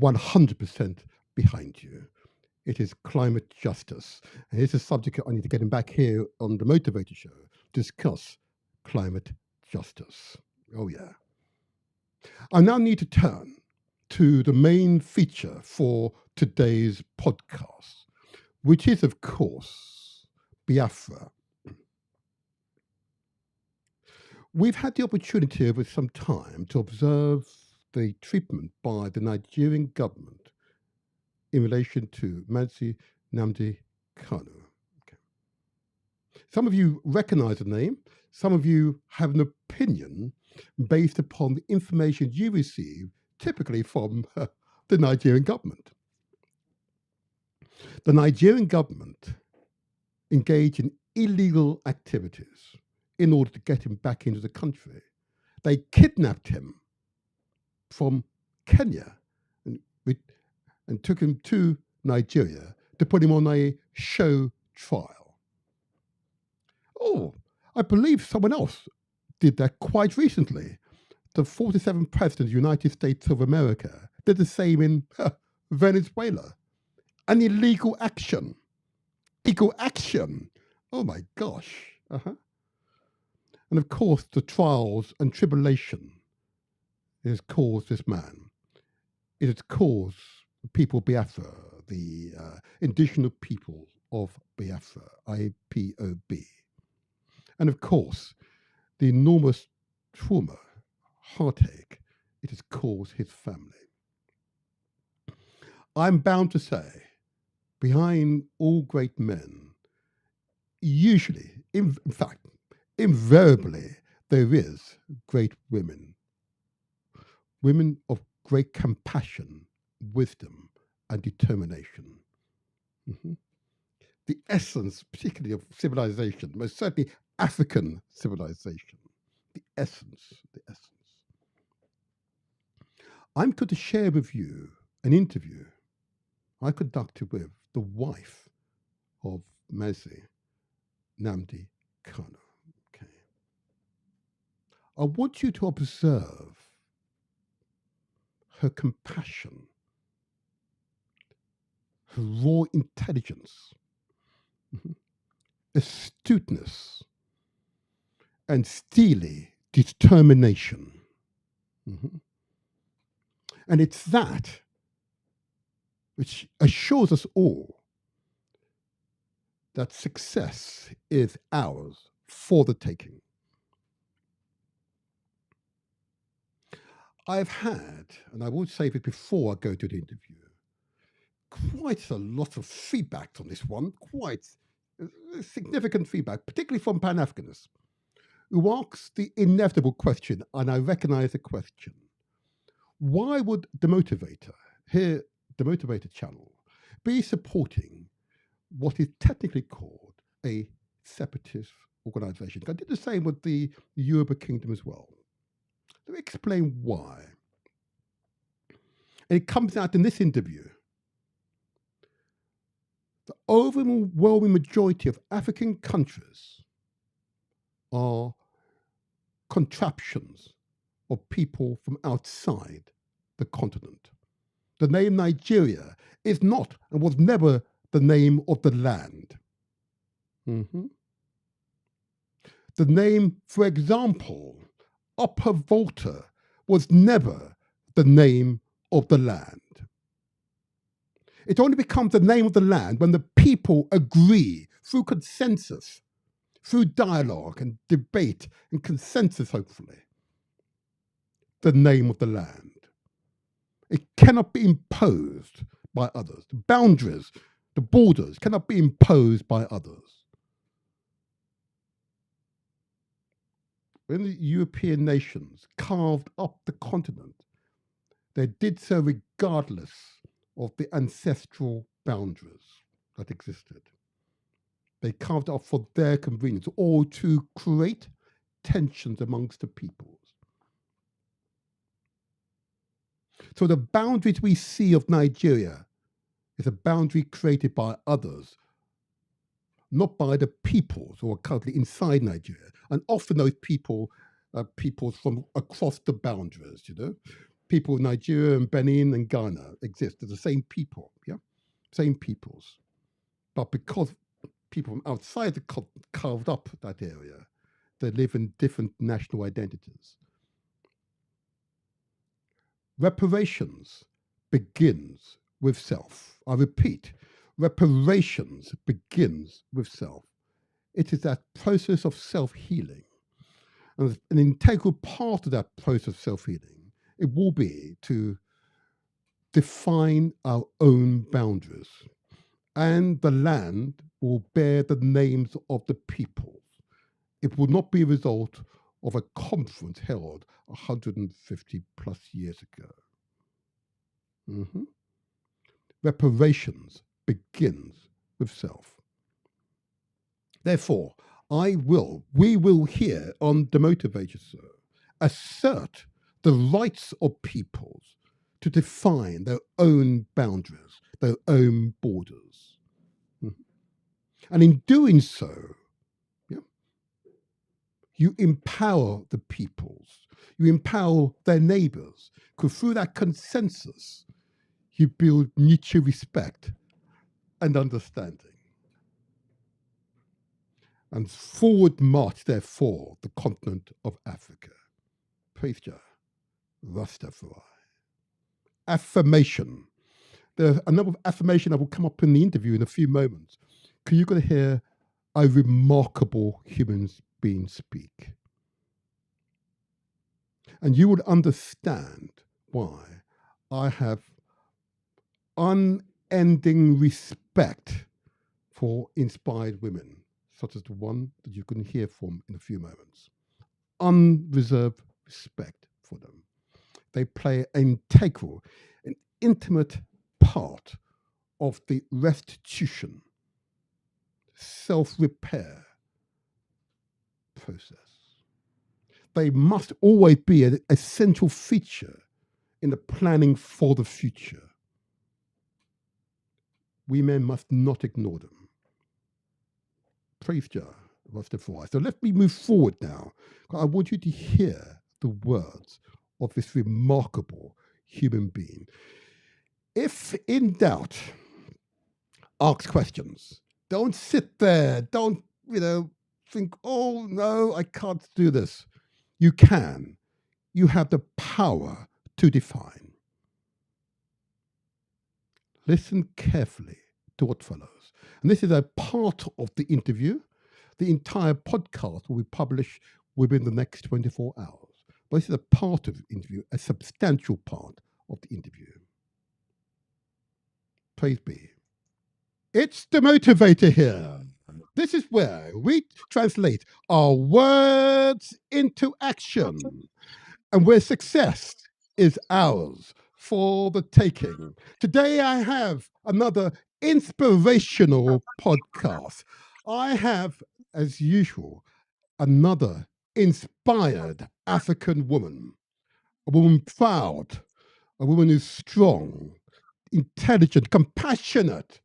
100% behind you. It is climate justice. And it's a subject I need to get him back here on the Motivator Show to discuss climate justice. Oh, yeah. I now need to turn to the main feature for today's podcast, which is, of course, Biafra. We've had the opportunity over some time to observe the treatment by the Nigerian government in relation to Mazi Nnamdi Kanu. Okay. Some of you recognize the name. Some of you have an opinion based upon the information you receive, typically from the Nigerian government. The Nigerian government engaged in illegal activities in order to get him back into the country. They kidnapped him from Kenya and took him to Nigeria to put him on a show trial. Oh, I believe someone else did that quite recently. The 47th President of the United States of America did the same in Venezuela. An illegal action. Illegal action. Oh my gosh. And of course, the trials and tribulation has caused this man. It has caused the people of Biafra, the indigenous people of Biafra, IPOB. And of course, the enormous trauma, heartache it has caused his family. I'm bound to say, behind all great men, usually, in fact, invariably, there is great women. Women of great compassion, wisdom, and determination. The essence, particularly of civilization, most certainly African civilization. The essence. I'm going to share with you an interview I conducted with the wife of Mazi Nnamdi Kanu. Okay. I want you to observe her compassion, her raw intelligence, astuteness, and steely determination. And it's that which assures us all that success is ours for the taking. I've had, and I will save it before I go to the interview, quite a lot of feedback on this one, quite significant feedback, particularly from Pan-Africanists, who asks the inevitable question, and I recognize the question: why would the Motivator, here, the Motivator channel, be supporting what is technically called a separatist organization? I did the same with the Yoruba Kingdom as well. Let me explain why. And it comes out in this interview. The overwhelming majority of African countries are contraptions of people from outside the continent. The name Nigeria is not and was never the name of the land. The name, for example, Upper Volta was never the name of the land. It only becomes the name of the land when the people agree through consensus, through dialogue and debate and consensus, hopefully, the name of the land. It cannot be imposed by others. The boundaries, the borders cannot be imposed by others. When the European nations carved up the continent, they did so regardless of the ancestral boundaries that existed. They carved it up for their convenience, or to create tensions amongst the peoples. So the boundaries we see of Nigeria is a boundary created by others, not by the peoples who are currently inside Nigeria. And often those people are peoples from across the boundaries, you know. People in Nigeria and Benin and Ghana exist. They're the same people, yeah? Same peoples. But because people from outside the continent carved up that area, they live in different national identities. Reparations begins with self. I repeat, reparations begins with self. It is that process of self-healing. And an integral part of that process of self-healing, it will be to define our own boundaries. And the land will bear the names of the people. It will not be a result of a conference held 150 plus years ago. Reparations begins with self. Therefore, we will here on the Motivator Show assert the rights of peoples to define their own boundaries, their own borders. And in doing so, you empower the peoples, you empower their neighbors, because through that consensus, you build mutual respect and understanding. And forward march, therefore, the continent of Africa. Praise Jah, Rastafari. Affirmation. There are a number of affirmations that will come up in the interview in a few moments. Because you're going to hear a remarkable human being speak. And you would understand why I have unending respect for inspired women, such as the one that you can hear from in a few moments. Unreserved respect for them. They play an integral, an intimate part of the restitution, self-repair process. They must always be an essential feature in the planning for the future. We men must not ignore them. Praise Jah, That's the voice. So let me move forward now. I want you to hear the words of this remarkable human being. If in doubt, ask questions. Don't sit there. Don't, think, oh no, I can't do this. You can. You have the power to define. Listen carefully to what follows. And this is a part of the interview. The entire podcast will be published within the next 24 hours. But this is a part of the interview, a substantial part of the interview. Praise be. It's the Motivator here. This is where we translate our words into action and where success is ours for the taking. Today I have another inspirational podcast. I have, as usual, another inspired African woman, a woman proud, a woman who's strong, intelligent, compassionate,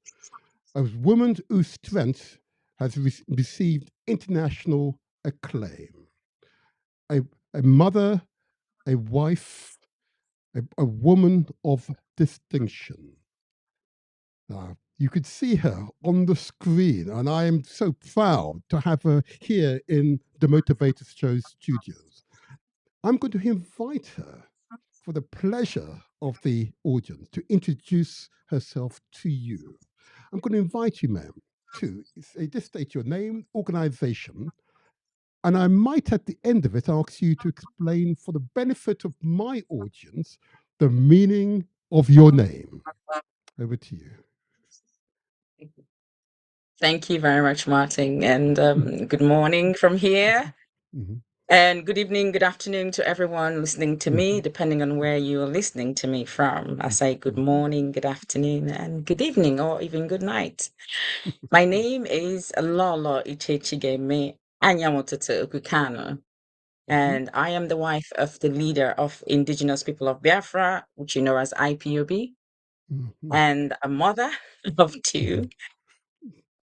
a woman whose strength has received international acclaim, a mother, a wife, a woman of distinction. Now, you could see her on the screen, and I am so proud to have her here in the Motivator Show studios. I'm going to invite her for the pleasure of the audience to introduce herself to you. I'm going to invite you, ma'am, to just state your name, organization, and I might at the end of it ask you to explain for the benefit of my audience the meaning of your name. Over to you. Thank you very much, Martin, and good morning from here. Mhm. And good evening, good afternoon to everyone listening to me, depending on where you're listening to me from. I say good morning, good afternoon, and good evening, or even good night. My name is Loolo Uchechi Okwu-Kanu, and I am the wife of the leader of Indigenous People of Biafra, which you know as IPOB, and a mother of two,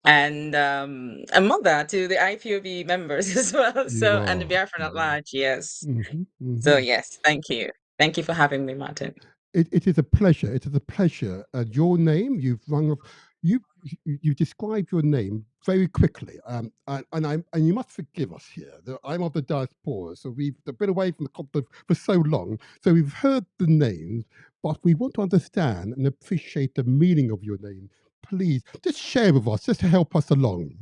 and a mother to the IPOB members as well. You And the are. Biafran at large, yes. Mhm, So mhm. yes, thank you. Thank you for having me, Martin. It is a pleasure. It is a pleasure. Your name, you've rung up. You described your name very quickly, and you must forgive us here. I'm of the diaspora, so we've been away from the continent for so long. So we've heard the names, but we want to understand and appreciate the meaning of your name. Please, just share with us, just to help us along.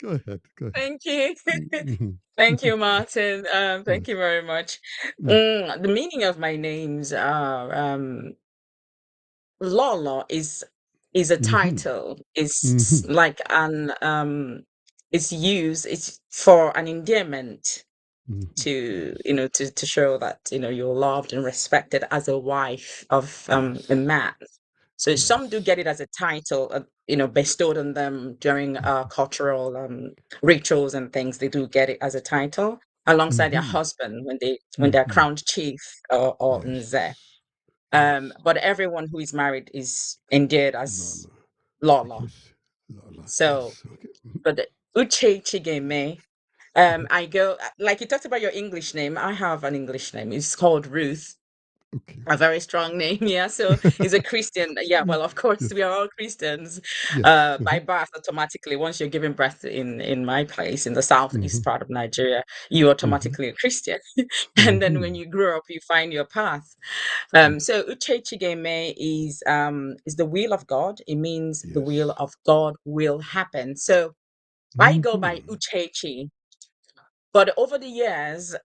Go ahead. Go ahead. Thank you. Mhm, Thank you, Martin. Thank yes. you very much. The meaning of my names are Loolo is a Mhm, title. It's mhm. like an it's used, it's for an endearment to Yes. to show that you're loved and respected as a wife of Yes. a man. So some do Yes. get it as a title, bestowed on them during cultural rituals and things. They do get it as a title alongside their Mhm, husband when they're mhm. crowned chief or Yes. nze. Yes. But everyone who is married is endeared as Lala. Lala. Yes. Lala. So, Yes. Okay. but Uche Chigeme, I go like you talked about your English name. I have an English name. It's called Ruth. Okay. A very strong name, yeah. So he's a Christian. Yeah, well, of course, Yes. we are all Christians Yes. by birth automatically. Once you're giving birth in my place in the southeast Mhm, part of Nigeria, you mhm, automatically a Christian. And then when mhm. you grow up, you find your path. So Uche Chigeme is the will of God. It means the will Yes. of God will happen. So I go by Mhm, Uchechi, but over the years,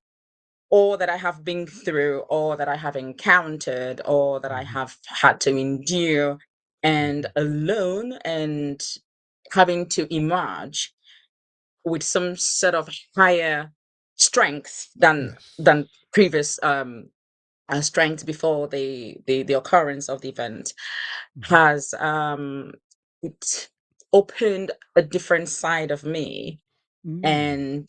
all that I have been through, all that I have encountered, all that I mhm, have had to endure, and mhm. alone, and having to emerge with some sort of higher strength Yes. than previous strength before the occurrence of the event Mhm, has it opened a different side of me, mm, and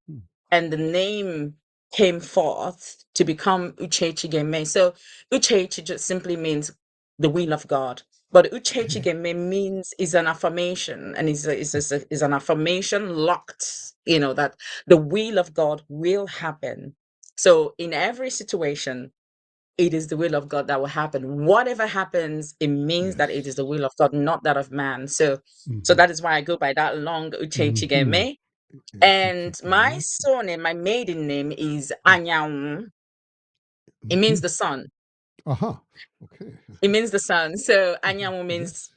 mhm. the name came forth to become Uchechi Geme. So Uchechi just simply means the will of God. But Uchechi Okay. means is an affirmation, and is an affirmation locked, that the will of God will happen. So in every situation, it is the will of God that will happen. Whatever happens, it means that it is the Yes. will of God, not that of man. So Mm-hmm. that is why I go by that long Uchechi Mm-hmm. And my Okay. surname, my maiden name is Mm. Anyanwu. It Mm-hmm. means the sun. Aha. Okay. It means the sun. So Anyanwu means Yes.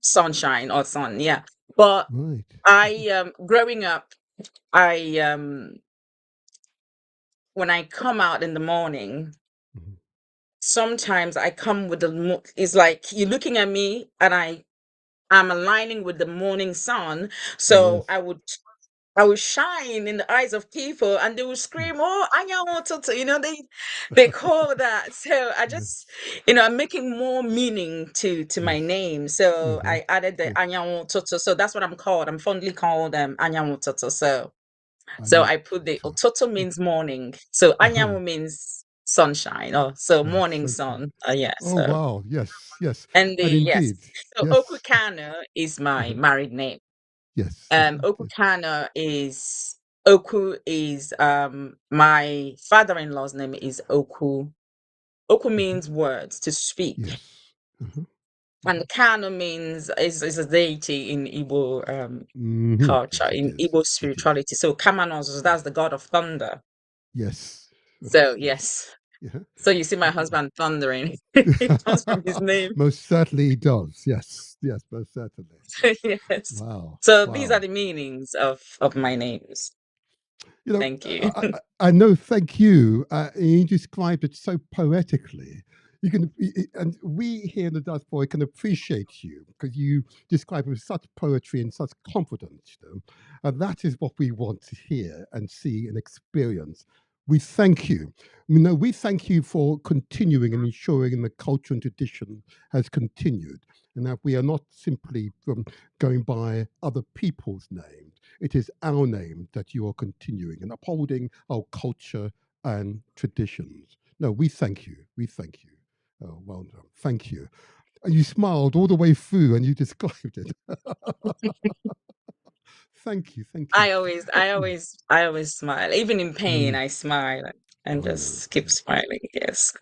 sunshine or sun, yeah. But Right. I growing up, I when I come out in the morning, Mhm. sometimes I come with it's like you're looking at me and I'm aligning with the morning sun. So Yes. I would shine in the eyes of people and they would Mm. scream, "Oh, Anyanwu Toto," they call that. So I Yes. just, I'm making more meaning to my Yes. name. So Uh-huh. I added the Yes. Anyanwu Toto. So that's what I'm called. I'm fondly called Anyanwu Toto. So Anya I put the Toto. Toto means morning. So Aha. Anyanwu means sunshine. Oh, so morning Sunshine. sun. Yeah. Oh wow. Yes. Yes. And And yes. indeed. So Yes. Okwu-Kanu is my Uh-huh. married name. Yes. Uh-huh. Yes. Oku is my father-in-law's name is Oku. Oku Mm-hmm. means words to speak. Yes. Uh-huh. And Kanu means is a deity in Igbo Mm-hmm. culture, Yes, it in is. Igbo It is. spirituality. So Kamanos, that's the god of thunder. Yes. So Yes. yes. Yeah. So you see my husband thundering. It comes from his name. Most certainly he does. Yes. Yes. Most certainly. Yes. Wow. So these are Wow. the meanings of my names. You know, Thank you. I know. Thank you. You described it so poetically. You can, and we here in the diaspora can appreciate you because you describe it with such poetry and such confidence. And that is what we want to hear and see and experience. We thank you. We thank you for continuing and ensuring the culture and tradition has continued, and that we are not simply going by other people's names. It is our name that you are continuing and upholding our culture and traditions. No, we thank you. We thank you. Oh, well done. Thank you. And you smiled all the way through and you described it. Thank you. Thank you. I always smile. Even in pain, Mm, I smile and I know. just keep smiling. Yes.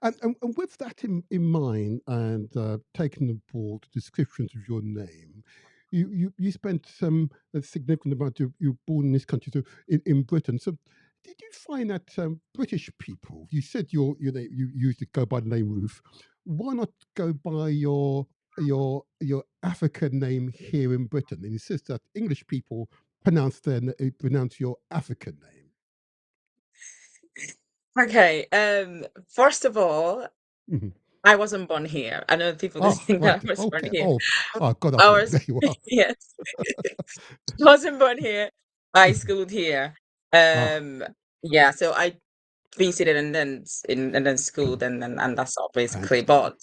And with that in mind and taking on board descriptions of your name, you spent a significant amount of you were born in this country, so in Britain. So did you find that British people, you said you used to go by the name Ruth, why not go by your African name here in Britain? And insist that English people pronounce your African name. Okay. First of all, Mhm. I wasn't born here. I know people they Oh, think that right. I was born Okay. here. Oh, I got up I there. was There you are. yes. Wasn't born here. I schooled here. Ah, Um yeah, so I visited and then schooled and that's all I basically. understand. But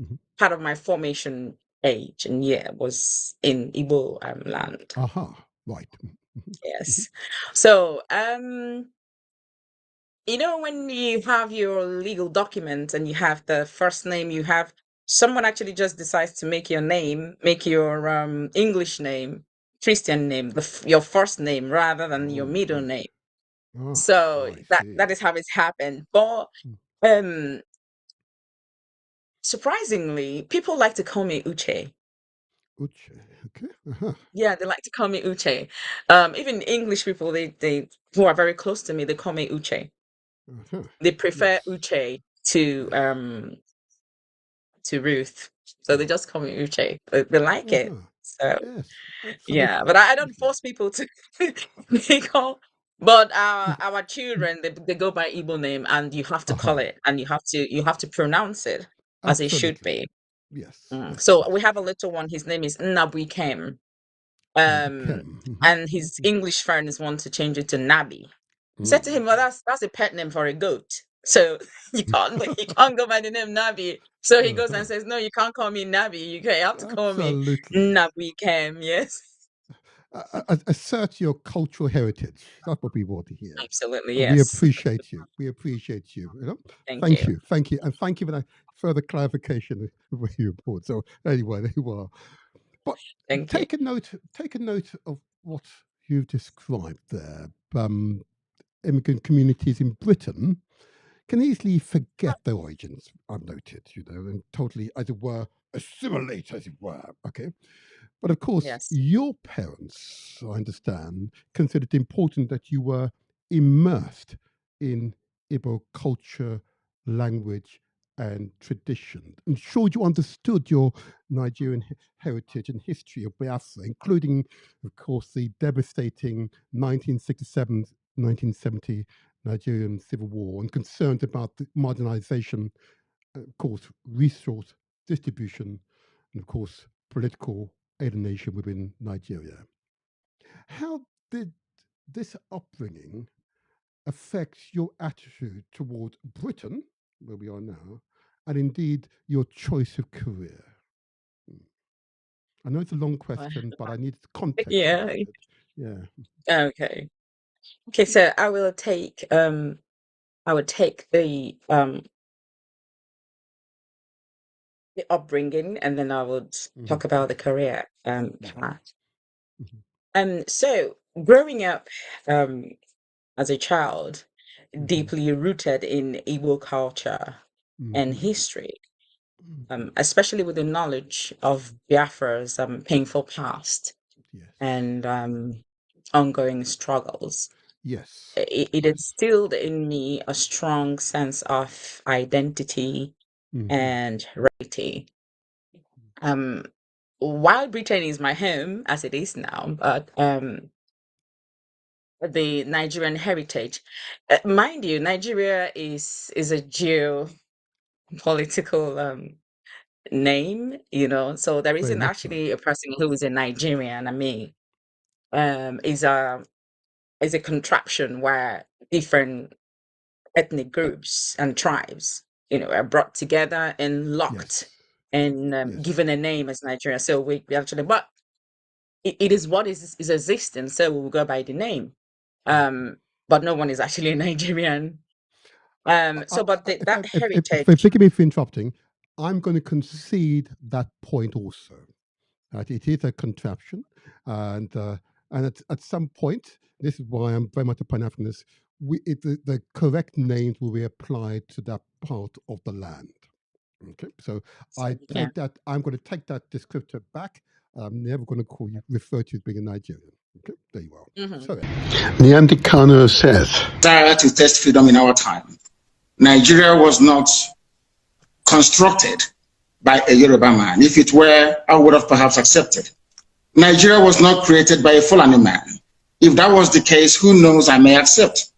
Mhm. part of my formation age and year was in Igbo land. Aha, right. Mhm. Yes. So, when you have your legal document and you have the first name, you have someone actually just decides to make your English name, Christian name, your first name rather than your Oh, middle right. name. Ah, So I that see. is how it's happened. But Mm. um, surprisingly, people like to call me Uche. Uche. Okay. Uh-huh. Yeah, they like to call me Uche. Even English people, they who are very close to me, they call me Uche. Uh-huh. They prefer Yes. Uche Yes. to Ruth. So they just call me Uche. They like it. Uh-huh. So Yes. yeah, Absolutely. but I don't Absolutely. force people to they call. But our children they go by Igbo name, and you have to call Aha. it, and you have to pronounce it as it should Absolutely. be. Yes. Yes. So Yes. we have a little one. His name is Nnabuikem. Nabikem. And his English friends want to change it to Nabi. I said to him, "Well, that's a pet name for a goat. So you can't go by the name Nabi." So he goes Uh-huh. and says, "No, you can't call me Nabi. You have to call me Absolutely. Nabi Kem." Yes. assert your cultural heritage. That's what we want to hear. Absolutely, And we yes. appreciate you. We appreciate you. You know? Thank you. Thank you. And thank you for that further clarification of what you report. So anyway, there you are. But Thank you. take a note of what you've described there. Immigrant communities in Britain can easily forget their origins, I've noted, you know, and totally, as it were, assimilate, as it were. Okay. But of course, Yes. your parents, I understand, considered it important that you were immersed in Igbo culture, language, and tradition. I'm sure you understood your Nigerian heritage and history of Biafra, including, of course, the devastating 1967-1970 Nigerian Civil War, and concerned about the modernization, of course, resource distribution, and of course, political alienation within Nigeria. How did this upbringing affect your attitude toward Britain, where we are now, and indeed your choice of career? I know it's a long question, but I need context. Yeah. Yeah. Okay. Okay, so I would take the upbringing, and then I would talk about the career part. So growing up as a child, deeply rooted in Igbo culture and history, especially with the knowledge of Biafra's painful past and ongoing struggles. Yes. It instilled in me a strong sense of identity and reality. While Britain is my home, as it is now, but the Nigerian heritage, mind you, Nigeria is a geopolitical name, you know, so there Very isn't much so. actually a person who is a Nigerian. I mean, is a contraption where different ethnic groups and tribes, you know, are brought together and locked and given a name as Nigeria. So we actually, but it is what is existing. So we will go by the name. But no one is actually a Nigerian. So, but that heritage. Forgive me for interrupting. I'm going to concede that point also. Right? It is a contraption, and at some point, this is why I'm very much a Pan-Africanist. The correct names will be applied to that part of the land. Okay, so I take that. I'm going to take that descriptor back. I'm never going to refer to you as being a Nigerian. Okay, there you are. Sorry. Nnamdi Kanu says, desire to test freedom in our time. Nigeria was not constructed by a Yoruba man. If it were, I would have perhaps accepted. Nigeria was not created by a Fulani man. If that was the case, who knows, I may accept.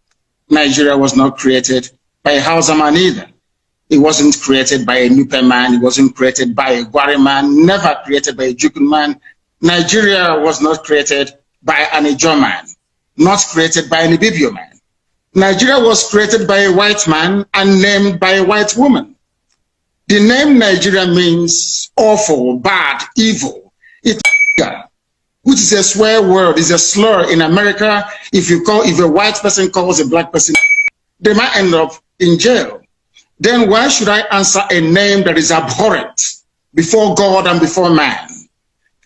Nigeria was not created by a Hausa man either. It wasn't created by a Nupe man. It wasn't created by a Gwari man, never created by a Jukun man. Nigeria was not created by an Ijo man, not created by an Ibibio man. Nigeria was created by a white man and named by a white woman. The name Nigeria means awful, bad, evil. It, which is a swear word, is a slur in America. If a white person calls a black person, they might end up in jail. Then why should I answer a name that is abhorrent before God and before man?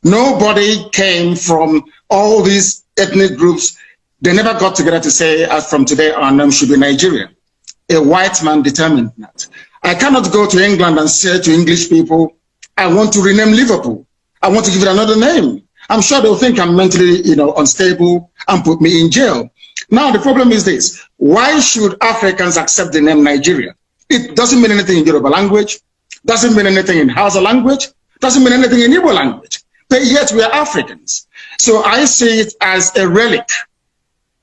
Nobody came from all these ethnic groups. They never got together to say, as from today our name should be Nigeria. A white man determined that. I cannot go to England and say to English people, I want to rename Liverpool. I want to give it another name. I'm sure they'll think I'm mentally, unstable and put me in jail. Now, the problem is this. Why should Africans accept the name Nigeria? It doesn't mean anything in Yoruba language, doesn't mean anything in Hausa language, doesn't mean anything in Igbo language, but yet we are Africans. So I see it as a relic,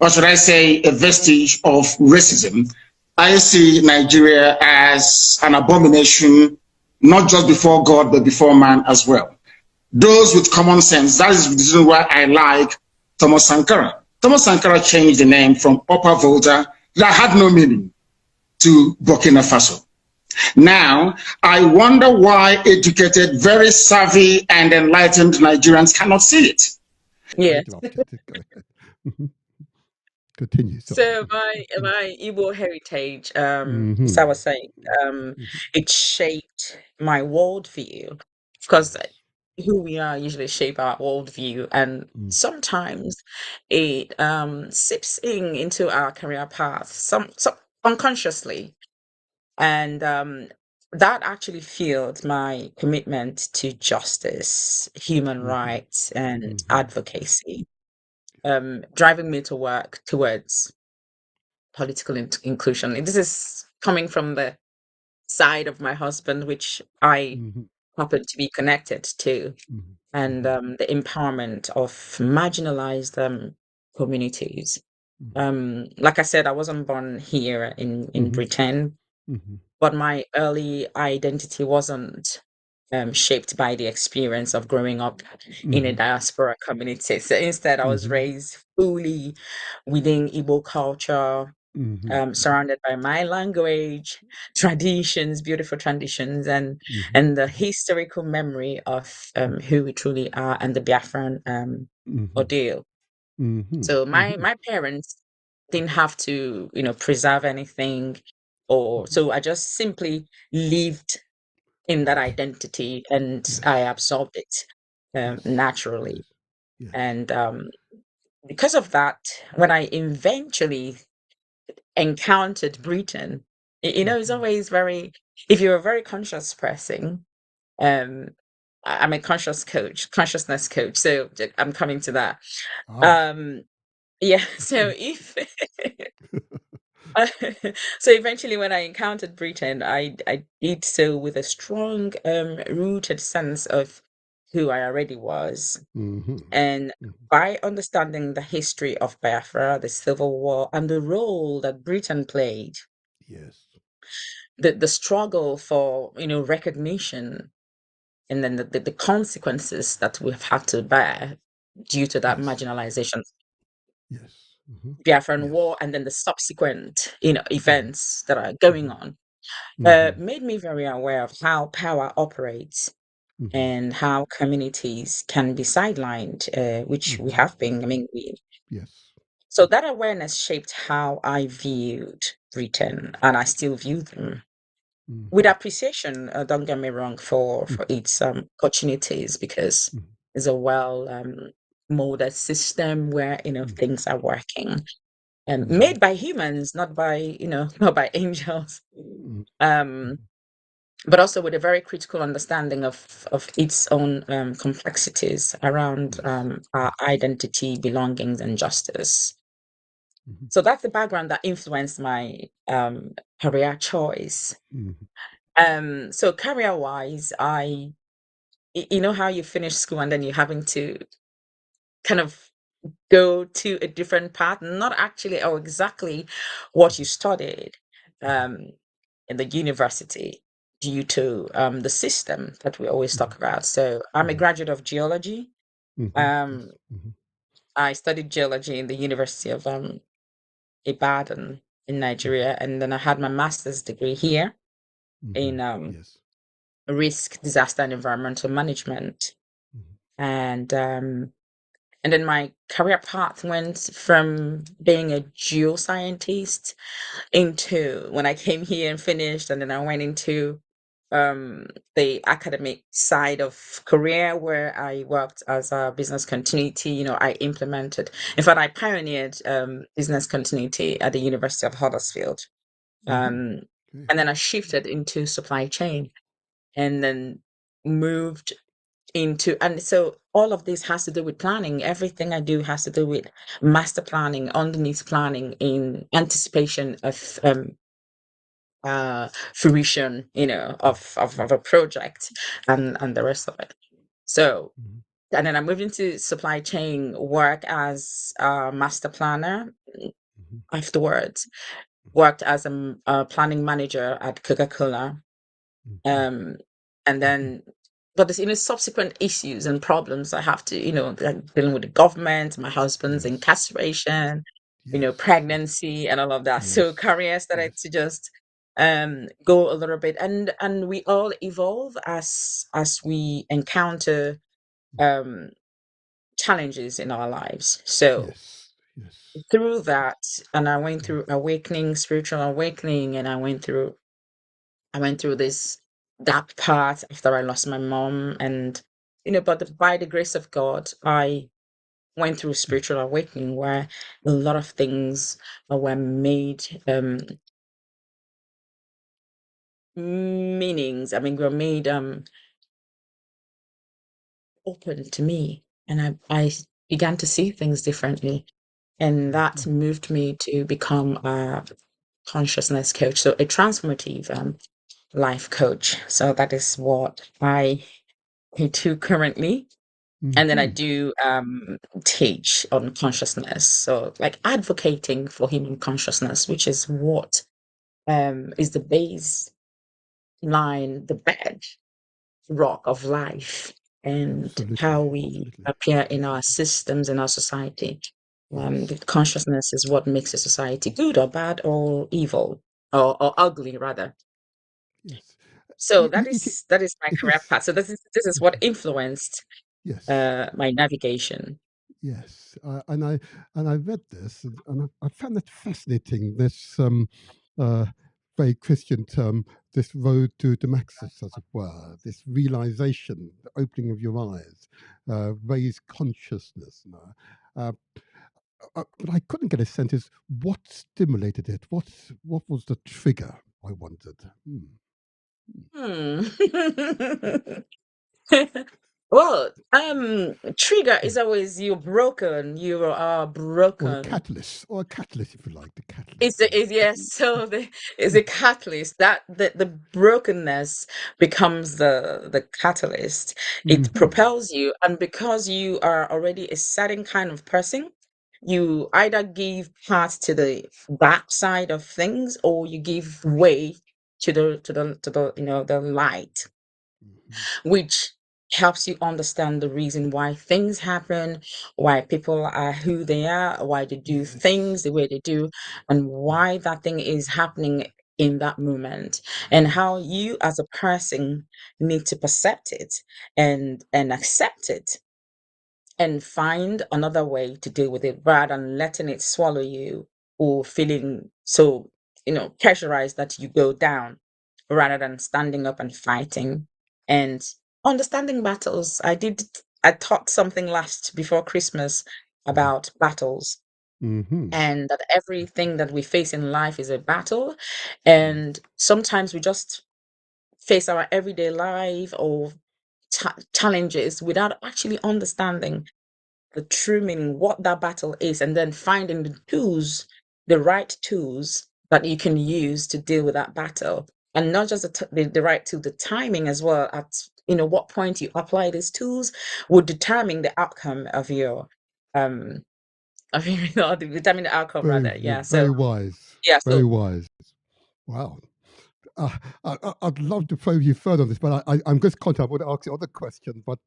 or should I say a vestige of racism. I see Nigeria as an abomination, not just before God, but before man as well. Those with common sense, that is the reason why I like Thomas Sankara. Thomas Sankara changed the name from Upper Volta, that had no meaning, to Burkina Faso. Now, I wonder why educated, very savvy and enlightened Nigerians cannot see it. I Yes. interrupted. Go ahead. Mhm. Continue. Sorry. So my Igbo heritage, as Mm-hmm. I was saying, it shaped my worldview because Yes. who we are usually shape our worldview, and Mm. sometimes it seeps in into our career path, some unconsciously, and that actually fueled my commitment to justice, human Mm-hmm. rights, and Mm-hmm. advocacy, driving me to work towards political inclusion. This is coming from the side of my husband, which I Mm-hmm. happen to be connected to, Mm-hmm. and the empowerment of marginalized communities. Like I said, I wasn't born here in Mm-hmm. Britain, Mm-hmm. but my early identity wasn't shaped by the experience of growing up in a Mm-hmm. diaspora community. So instead, I was Mm-hmm. raised fully within Igbo culture, Mm-hmm. surrounded by my language, traditions, beautiful traditions, Mm-hmm. and the historical memory of who we truly are and the Biafran Mm-hmm. ordeal. Mm-hmm. So my Mm-hmm. my parents didn't have to, preserve anything, or so I just simply lived in that Right. identity and I Yes. absorbed it Yes. naturally. Yes. Yes. And because of that, when I eventually encountered Britain, it's Mm-hmm. always very, if you're a very conscious person, um, I'm a consciousness coach. So I'm coming to that. Ah. Um, yeah. So if so eventually when I encountered Britain, I did so with a strong rooted sense of who I already was. Mm-hmm. And Mm-hmm. by understanding the history of Biafra, the Civil War, and the role that Britain played, Yes. the struggle for recognition, and then the consequences that we've had to bear due to that Yes. marginalization, Yes. Mm-hmm. Biafran Yes. War, and then the subsequent Mm-hmm. events that are going Mm-hmm. on, Mm-hmm. made me very aware of how power operates Mm-hmm. and how communities can be sidelined, which we Mm-hmm. have been. I mean, Yes. so that awareness shaped how I viewed Britain, and I still view them with Mm-hmm. appreciation. Don't get me wrong, for its opportunities, because Mm-hmm. it's a well molded system where things are working, Mm-hmm. made by humans, not by not by angels. Mm-hmm. Um, but also with a very critical understanding of its own complexities around Yes. our identity, belongings, and justice. Mm-hmm. So that's the background that influenced my career choice. Mm-hmm. So career wise, you know how you finish school and then you're having to kind of go to a different path, not actually or exactly what you studied um, in the university, due to the system that we always Mm-hmm. talk about. So I'm a Mm-hmm. graduate of geology. Mm-hmm. Yes. Um, Mm-hmm. I studied geology in the University of Ibadan in Mm-hmm. Nigeria, and then I had my master's degree here Mm-hmm. in Yes. risk, disaster, and environmental management. Mm-hmm. And then my career path went from being a geoscientist into, when I came here and finished, and then I went into the academic side of career, where I worked as a business continuity. I implemented, in fact, I pioneered business continuity at the University of Huddersfield. Mm-hmm. Um, Okay. and then I shifted into supply chain, and then moved into, and so all of this has to do with planning. Everything I do has to do with master planning, underneath planning, in anticipation of fruition, of a project, and the rest of it. So, Mm-hmm. and then I moved into supply chain work as a master planner. Mm-hmm. Afterwards, worked as a planning manager at Coca-Cola. Mm-hmm. um and then, but there's subsequent issues and problems I have to, like dealing with the government, my husband's Yes. incarceration, Yes. Yes. pregnancy, and all of that. So Yes. career started Yes. to just go a little bit, and we all evolve as we encounter um challenges in our lives. So Yes. Yes. through that, and I went through awakening, spiritual awakening, and I went through this dark part after I lost my mom, and but by the grace of God, I went through spiritual awakening where a lot of things were made meanings. I mean, were made open to me, and I began to see things differently, and that moved me to become a consciousness coach, so a transformative life coach. So that is what I do currently. And then I Mm-hmm. do teach on consciousness, so like advocating for human consciousness, which is what is the base line, the bed rock of life, and Absolutely. how we Absolutely. appear in our Absolutely. systems, in our society. Yes. The consciousness is what makes a society good or bad or evil or ugly rather. Yes. So It, that is my it career is. path. So this is what Okay. influenced Yes. my navigation. Yes, and I read this, and I found it fascinating. This uh, very Christian term, this road to Damascus, as it were, this realization, the opening of your eyes, raise consciousness. Uh, but I couldn't get a sense is what stimulated it. What was the trigger? I wondered. Hmm. Well, trigger is always you're broken. You are broken. Or a catalyst, if you like, the It's catalyst. the it's, yes, so it's a catalyst that the brokenness becomes the catalyst. It Mm-hmm. propels you, and because you are already a certain kind of person, you either give part to the dark side of things, or you give way to the the light, Mm-hmm. which helps you understand the reason why things happen, why people are who they are, why they do Yes. things the way they do, and why Yes. that thing is happening in that moment, and how Yes. you as a person need to percept it and accept it and find another way to deal with it rather than letting it swallow you or feeling so pressurized that you go down rather than standing up and fighting and understanding battles. I taught something last before Christmas about battles, Mm-hmm. and that everything that we face in life is a battle, Yes. and sometimes we just face our everyday life or challenges without actually understanding the true meaning, what that battle is, and then finding the tools, the right tools that you can use to deal with that battle. And not just the right tool, the timing as well. At what point you apply these tools will determine the outcome of your determine the outcome Very, rather. Yeah. So very wise. yeah. Very So wise. Wow. I'd love to probe you further on this, but I'm just conscious. I want to ask you other question, but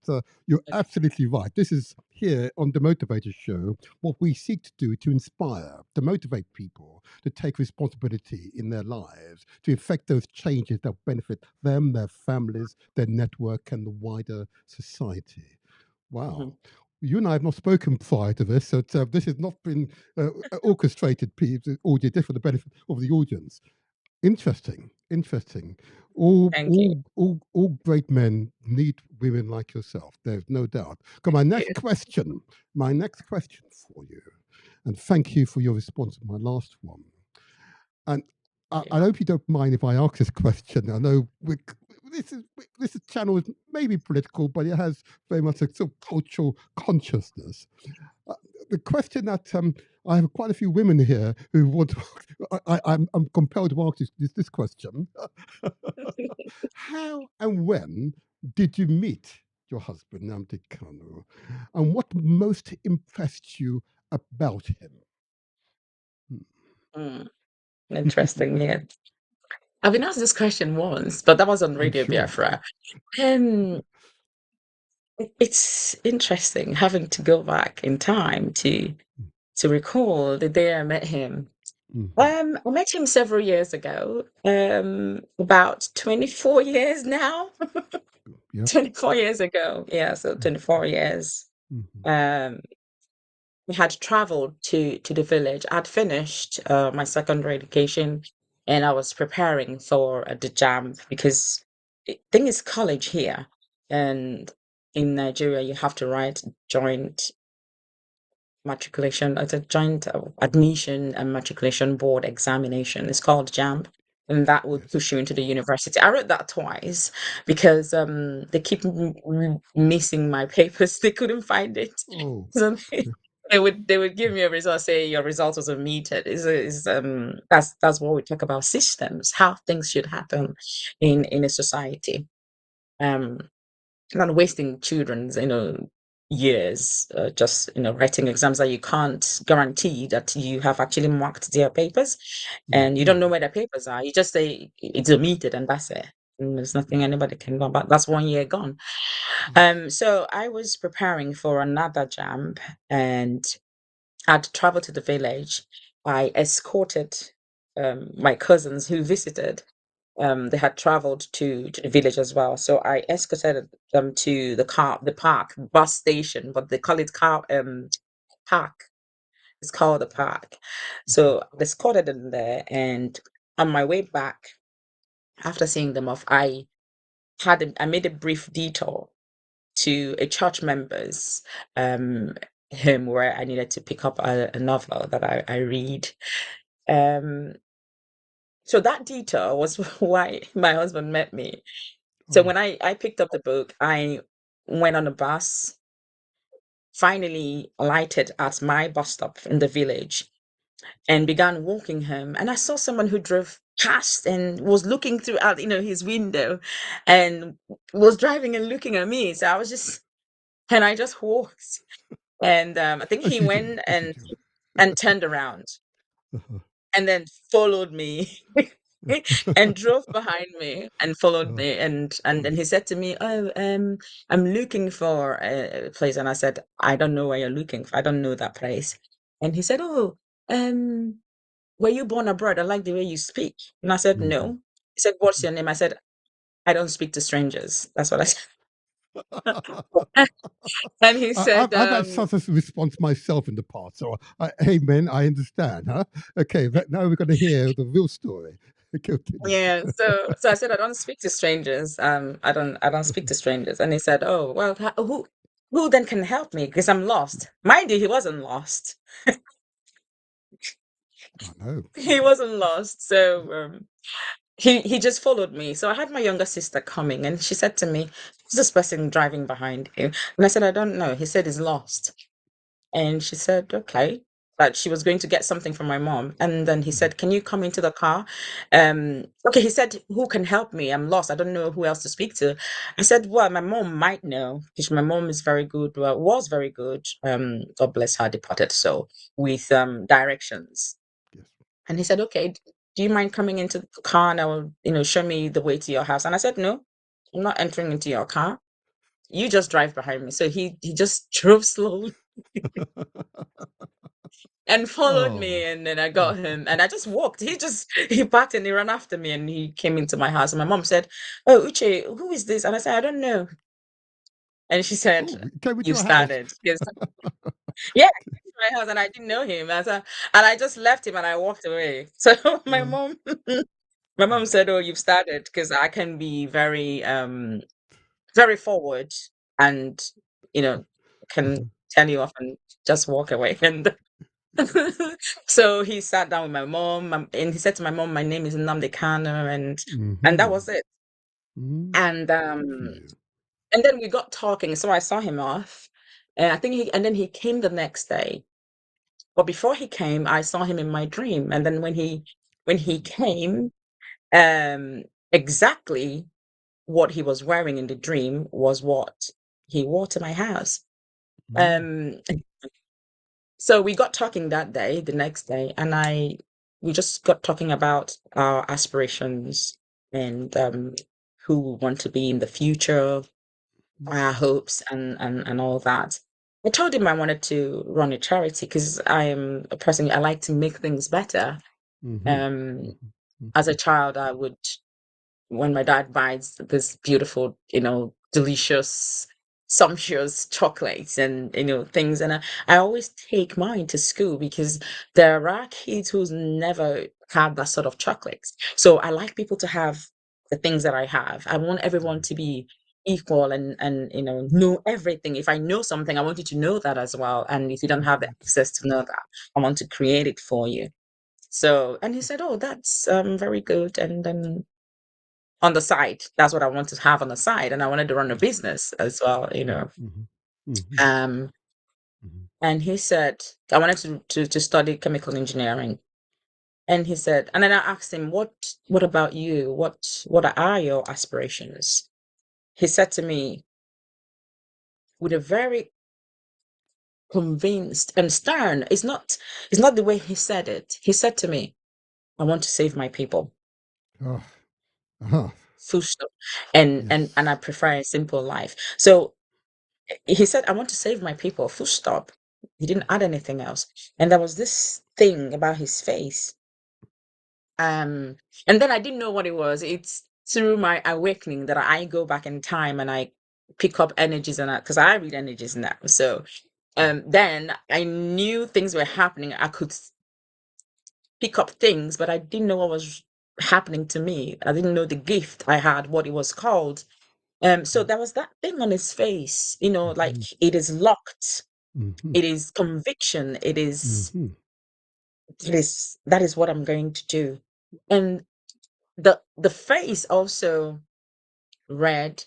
you're absolutely right. This is here on the Motivator Show, what we seek to do to inspire, to motivate people to take responsibility in their lives, to effect those changes that benefit them, their families, their network, and the wider society. mhm. Wow. You and I have not spoken prior to this, so this has not been orchestrated audio just for the benefit of the audience. Interesting, interesting. Thank you. All great men need women like yourself. There's no doubt. So my next question for you, and thank you for your response to my last one. And I hope you don't mind if I ask this question. I know this channel is maybe political, but it has very much a sort of cultural consciousness. Uh, the question that I have quite a few women here who want to. I'm compelled to ask this question. How and when did you meet your husband, Nnamdi Kanu, and what most impressed you about him? Mm, interesting. Yeah. I've been asked this question once, but that was on I'm Radio sure. Biafra. Um, it's interesting having to go back in time to recall the day I met him. Mhm. I met him several years ago, about 24 years now. Yep. 24 years ago. Yeah, so 24 years. Mhm. We had traveled to the village. I'd finished my secondary education, and I was preparing for the jam because thing is college here, and in Nigeria you have to write joint matriculation. It's a joint admission and matriculation board examination. It's called JAMB. And that would Yes. push you into the university. I wrote that twice because they keep missing my papers. They couldn't find it. Oh. So Okay. they would give me a result, say your result was omitted. That's what we talk about, systems, how things should happen in a society. Um not wasting children's years just writing exams that you can't guarantee that you have actually marked their papers, and you don't know Mhm. where the papers are. You just say it's omitted and that's it, and there's nothing anybody can do about. That's 1 year gone. Yes. So I was preparing for another jam, and I'd traveled to the village. I escorted my cousins who visited. They had traveled to the village as well. So I escorted them to the park, bus station, but they call it park. It's called the park. Mhm. So I escorted them there, and on my way back, after seeing them off, I made a brief detour to a church member's um home where I needed to pick up a novel that I read. Um, so that detour was why my husband met me. So Oh. when I picked up the book, I went on a bus, finally alighted at my bus stop in the village, and began walking home. And I saw someone who drove past and was looking through out, his window, and was driving and looking at me. So I just walked. And I think As he you do. went As you and do. turned around Uh-huh. and then followed me. And drove behind me and followed Uh, me, and then he said to me, "Oh, I'm looking for a place." And I said, "I don't know where you're looking for. I don't know that place." And he said, "Oh, um, were you born abroad? I like the way you speak." And I said, mhm. "No." He said, "What's your name?" I said, "I don't speak to strangers." That's what I said. And he said, I've had such a response myself in the past. So, hey, man, I understand, huh? Okay, but now we're going to hear the real story. Continue. yeah. So I said, "I don't speak to strangers. I don't speak to strangers." And he said, "Oh, well, who then can help me? Because I'm lost." Mind you, he wasn't lost. I know. He wasn't lost. So he just followed me. So I had my younger sister coming, and she said to me, "Who's this person driving behind you?" And I said, "I don't know." He said he's lost. And she said, "Okay." That she was going to get something from my mom. And then he Mhm. said, "Can you come into the car?" Okay, he said, "Who can help me? I'm lost. I don't know who else to speak to." I said, "Well, my mom might know, because my mom is very good, well, was very good. God bless her, departed. So with directions." Yes. And he said, "Okay, do you mind coming into the car and I will, show me the way to your house?" And I said, "No, I'm not entering into your car. You just drive behind me." So he just drove slowly and followed me, Oh. and then I Oh. got him and I just walked. He parked and he ran after me and he came into my house, and my mom said, "Oh, Uche, who is this?" And I said, "I don't know." And she said, Oh, he came into "You've your house. started." Yes. Yeah, he came to my house and I didn't know him. And I just left him and I walked away. So my Uh, mom my uh, mom said, "Oh, you've started," because I can be very very forward, and can tell you off and just walk away. And so he sat down with my mom, and he said to my mom, "My name is Nnamdi Kanu," and that mm-hmm. was it. Mm-hmm. And Good for you. and then we got talking, so I saw him off. And I think and then he came the next day. But before he came, I saw him in my dream. And then when he came, um exactly what he was wearing in the dream was what he wore to my house. Mm. Um so we got talking that day, the next day, and we just got talking about our aspirations, and who we want to be in the future, our hopes, and all that. I told him I wanted to run a charity because I am a person, I like to make things better. Mm-hmm. Um as Mm-hmm. a child, I would, when my dad buys this beautiful, delicious sumptuous chocolates and things, and I always take mine to school because there are kids who's never had that sort of chocolates. So I like people to have the things that I have. I want everyone to be equal and know everything. If I know something, I want you to know that as well. And if you don't have the access to know that, I want to create it for you. So, and he said, "Oh, that's very good." And then on the side, that's what I want to have on the side, and I wanted to run a business as well. Um, and he said I wanted to study chemical engineering. And he said, and then I asked him, what about you? What are your aspirations? He said to me with a very convinced and stern, it's not the way he said it. He said to me, "I want to save my people." Oh, uh-huh. Full stop. And Yes. I prefer a simple life. So he said, "I want to save my people." Full stop. He didn't add anything else. And there was this thing about his face. And then I didn't know what it was. It's through my awakening that I go back in time and I pick up energies, and because I read energies now. So then I knew things were happening. I could pick up things, but I didn't know what was happening to me. I didn't know the gift I had, what it was called. So there was that thing on his face, like it is locked. It is conviction. It is that is what I'm going to do. And the face also read,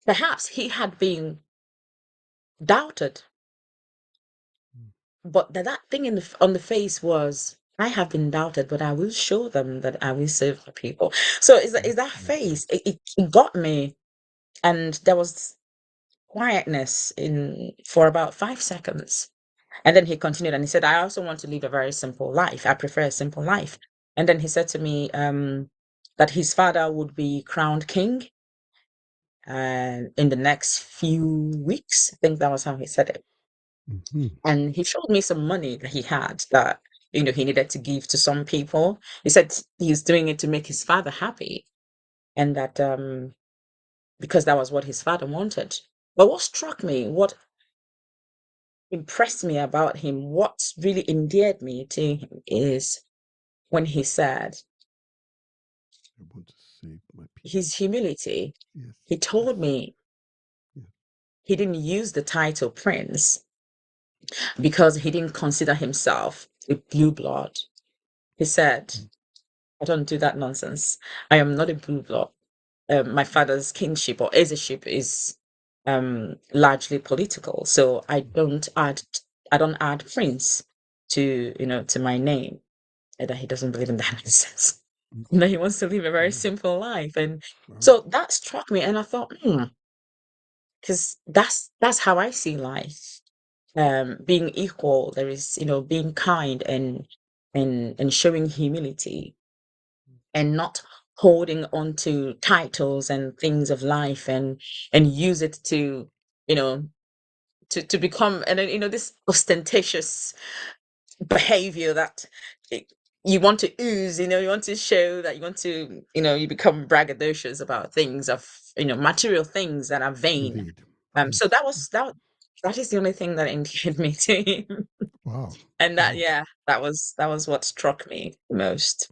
perhaps he had been doubted, but that thing on the face was, "I have been doubted, but I will show them that I will save the people." So is that face? It got me, and there was quietness in for about 5 seconds. And then he continued and he said, "I also want to live a very simple life. I prefer a simple life." And then he said to me that his father would be crowned king in the next few weeks. I think that was how he said it. And he showed me some money that he had that he needed to give to some people. He said he's doing it to make his father happy, and that because that was what his father wanted. But what struck me, what impressed me about him, what really endeared me to him is when he said I want to save my people. his humility. Yes. He told me he didn't use the title prince because he didn't consider himself a blue blood. He said, "I don't do that nonsense. I am not a blue blood. My father's kingship or heirship is largely political, so I don't add prince to to my name." And that he doesn't believe in that nonsense. No, he wants to live a very simple life, and so that struck me, and I thought, because that's how I see life. Being equal, there is being kind and showing humility, and not holding on to titles and things of life and use it to to become, and then this ostentatious behavior that it- you want to ooze, you want to show that you want to, you become braggadocious about things of material things that are vain. Indeed. So that is the only thing that endeared me to him. Wow. And that, Wow. yeah, that was what struck me the most.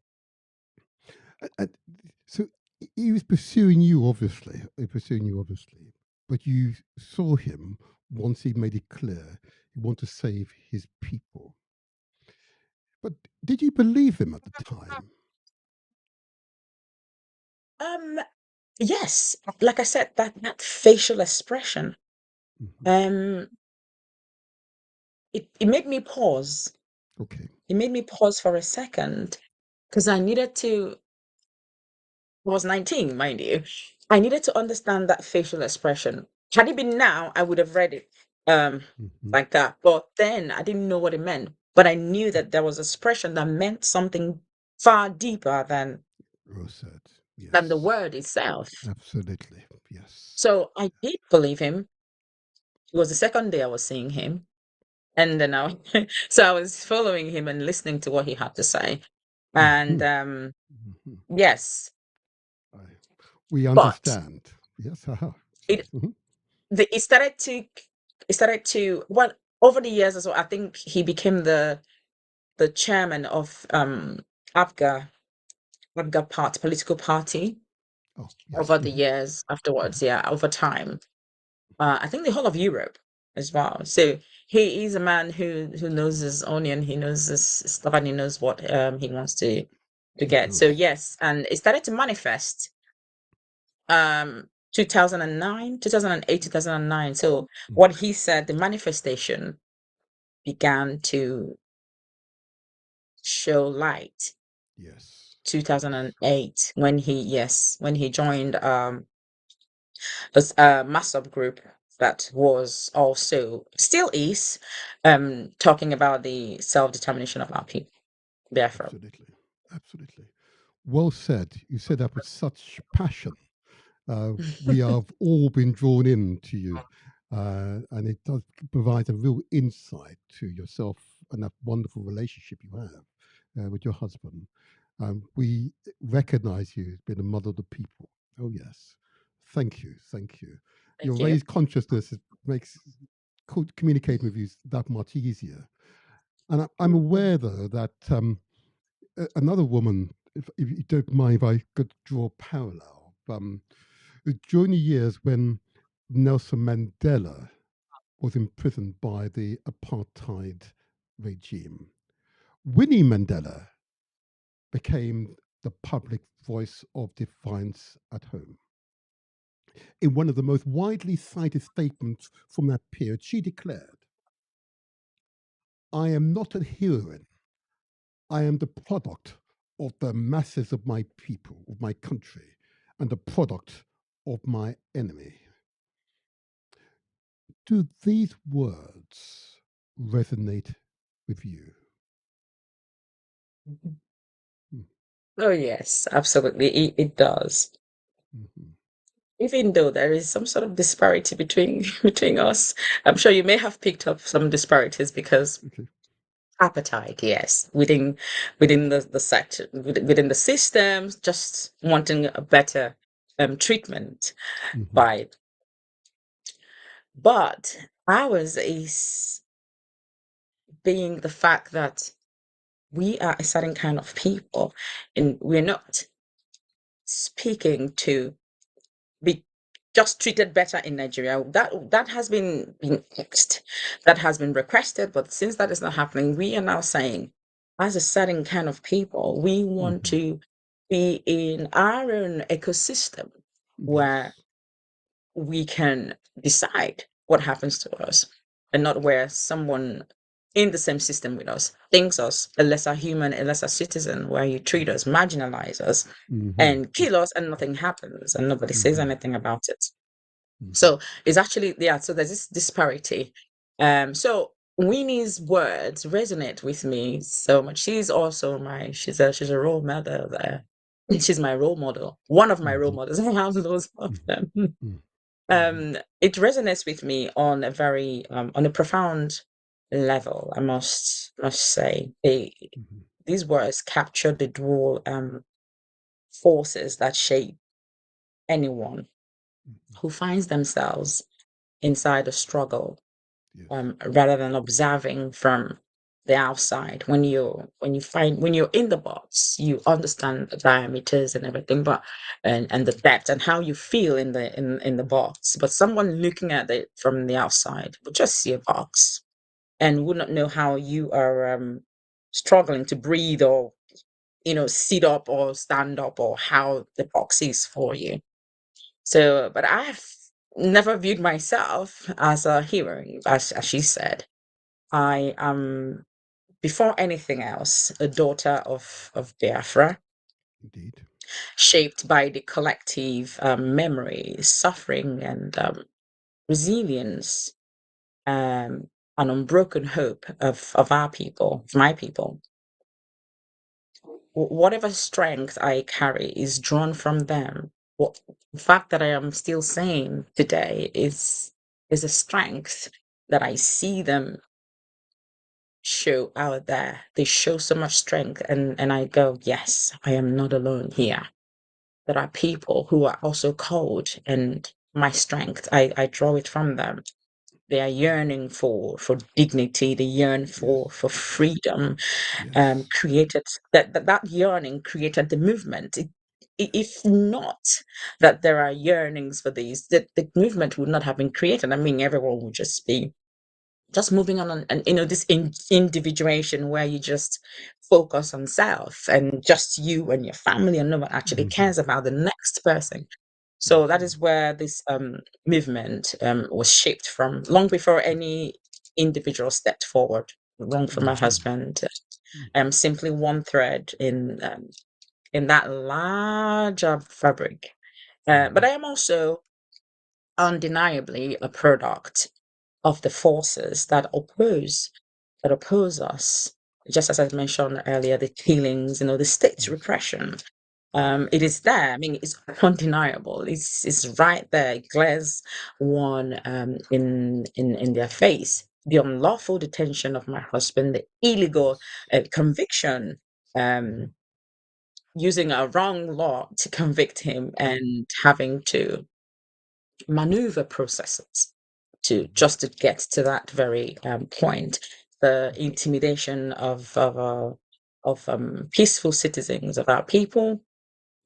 So he was pursuing you, obviously. But you saw him once he made it clear he wanted to save his people. But did you believe him at the time? Yes, like I said, that facial expression, um, it made me pause. Okay. It made me pause for a second because I needed to. I was 19, mind you. I needed to understand that facial expression. Had it been now, I would have read it like that. But then I didn't know what it meant. But I knew that there was expression that meant something far deeper than Rosette. Yes. the word itself. Absolutely. Yes. So I did believe him. It was the second day I was seeing him. And then so I was following him and listening to what he had to say. And yes, We but understand. Yes. it it started to well over the years as well. I think he became the chairman of APGA political party Oh, yes. over the years afterwards. Yeah, over time. I think the whole of Europe as well. So he's a man who knows his onion, he knows his stuff, and he knows what he wants to get. So Does. yes, and it started to manifest 2009, 2008, 2009. So what he said, the manifestation began to show light Yes. 2008 when he joined a massive group that was also still is talking about the self-determination of our people, Biafra. Absolutely. Absolutely. Well said. You said that with such passion. We have all been drawn in to you, and it does provide a real insight to yourself and that wonderful relationship you have with your husband. We recognize you as being a mother of the people. Oh, yes. Thank you. Thank you. Your Thank you. raised consciousness makes communicating with you that much easier. And I'm aware, though, that another woman, if you don't mind if I could draw a parallel, during the years when Nelson Mandela was imprisoned by the apartheid regime, Winnie Mandela became the public voice of defiance at home. In one of the most widely cited statements from that period, she declared, "I am not a heroine. I am the product of the masses of my people, of my country, and the product of my enemy." Do these words resonate with you? Mm, Oh yes, absolutely, it does. mhm. Even though there is some sort of disparity between between us, I'm sure you may have picked up some disparities because Okay. appetite, yes, within the sector, within the systems, just wanting a better treatment Mhm. by. But ours is being the fact that we are a certain kind of people, and we're not speaking to be just treated better in Nigeria. That has been asked, that has been requested, but since that is not happening, we are now saying, as a certain kind of people, we want Mhm. to be in our own ecosystem where Yes. we can decide what happens to us, and not where someone in the same system with us thinks us a lesser human, a lesser citizen, where you treat us, marginalize us, Mhm. and kill us, and nothing happens, and nobody says Mhm. anything about it. Mhm. So it's actually, yeah, so there's this disparity. So Winnie's words resonate with me so much. She's also she's a role model there. She's my role model, one of my role Mhm. models. I have loads of Mhm. them. Mhm. Mhm. It resonates with me on a very on a profound level, I must say. Mhm. These words capture the dual forces that shape anyone Mhm. who finds themselves inside a struggle, Yes. rather than observing from the outside. When you're in the box, you understand the diameters and everything, but and the depth and how you feel in the box. But someone looking at it from the outside would just see a box and would not know how you are struggling to breathe, or sit up or stand up, or how the box is for you. So, but I've never viewed myself as a hero, as she said. I am, before anything else, a daughter of Biafra, Indeed. shaped by the collective memory, suffering, and resilience, and unbroken hope of our people, of my people. Whatever strength I carry is drawn from them. What the fact that I am still sane today is a strength that I see them show out there. They show so much strength, and I go, yes, I am not alone here. There are people who are also called and my strength. I draw it from them. They are yearning for dignity. They yearn for freedom. Yes. Created that yearning created the movement. If not that there are yearnings for these, the movement would not have been created. I mean, everyone would just be just moving on, and this individuation where you just focus on self and just you and your family, and no one actually cares about the next person. So that is where this movement was shaped from, long before any individual stepped forward. Long for my husband, simply one thread in that larger fabric. But I am also undeniably a product of the forces that oppose us. Just as I mentioned earlier, the killings, the state repression. It is there. I mean, it's undeniable. It's right there. It glares one in their face. The unlawful detention of my husband, the illegal conviction, using a wrong law to convict him, and having to maneuver processes to get to that very point. The intimidation of peaceful citizens, of our people,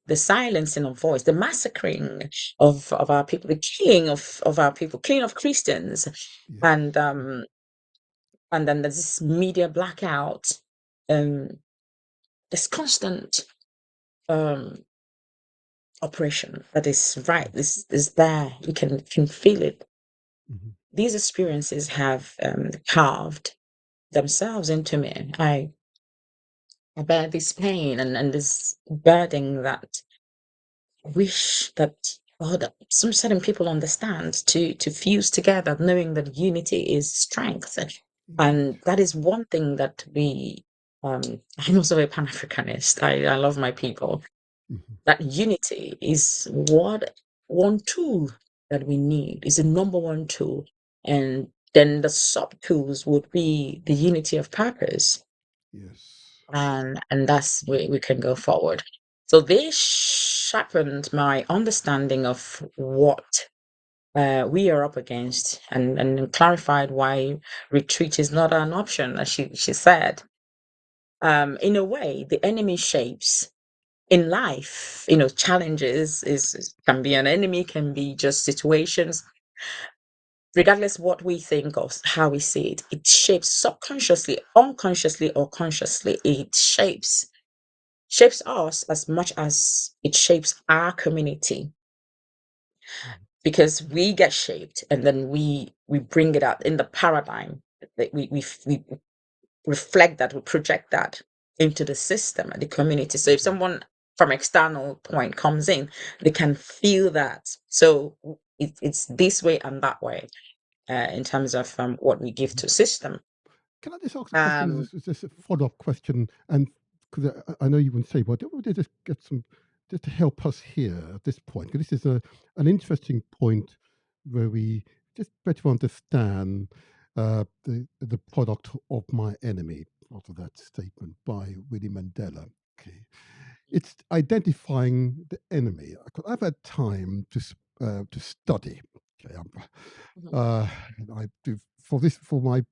the silencing of voice, the massacring of our people, the killing of our people, killing of Christians, and then there's this media blackout. This constant operation that is right. This is there. You can feel it. These experiences have carved themselves into me. I bear this pain and this burden that I wish that that some certain people understand, to fuse together, knowing that unity is strength. And that is one thing that I'm also a Pan-Africanist. I love my people. That unity is one tool that we need, is the number one tool. And then the sub tools would be the unity of purpose. Yes. And that's where we can go forward. So this sharpened my understanding of what we are up against, and clarified why retreat is not an option, as she said. In a way, the enemy shapes in life, challenges can be an enemy, can be just situations. Regardless what we think of, how we see it, it shapes subconsciously, unconsciously, or consciously. It shapes us as much as it shapes our community, because we get shaped, and then we bring it out in the paradigm. We reflect that, we project that into the system and the community. So if someone from external point comes in, they can feel that. So it's this way and that way, in terms of what we give to system. Can I just ask a question? Just a follow-up question, and because I know you wouldn't say, but would they just get some, just to help us here at this point? Because this is an interesting point where we just better understand the product of my enemy, part of that statement by Winnie Mandela. Okay, it's identifying the enemy. I've had time to study. Okay, I do for my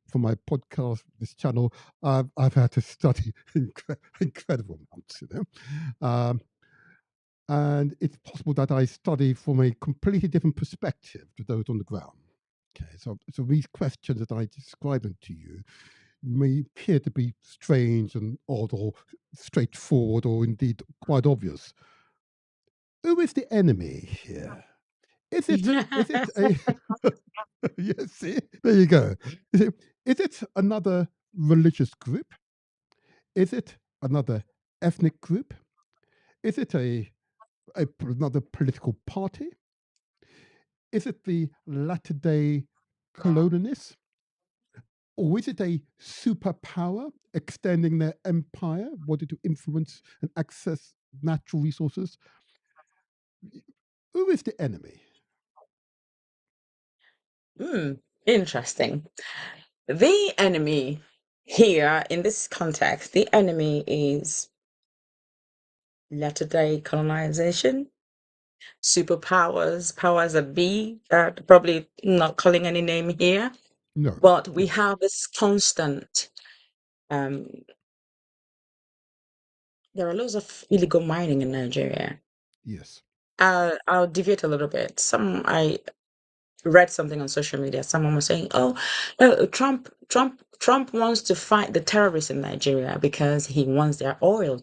podcast, this channel. I've had to study incredible amounts, and it's possible that I study from a completely different perspective to those on the ground. Okay, so these questions that I describe them to you may appear to be strange and odd, or straightforward, or indeed quite obvious. Who is the enemy here? Is it a yes, see? There you go. Is it another religious group? Is it another ethnic group? Is it another political party? Is it the latter day colonialists? Or is it a superpower extending their empire, wanting to influence and access natural resources? Who is the enemy? Interesting. The enemy here, in this context, the enemy is latter-day colonization, superpowers, powers that be, probably not calling any name here, No. but we have this constant, there are loads of illegal mining in Nigeria. Yes. I'll deviate a little bit. I read something on social media. Someone was saying, "Oh, Trump wants to fight the terrorists in Nigeria because he wants their oil."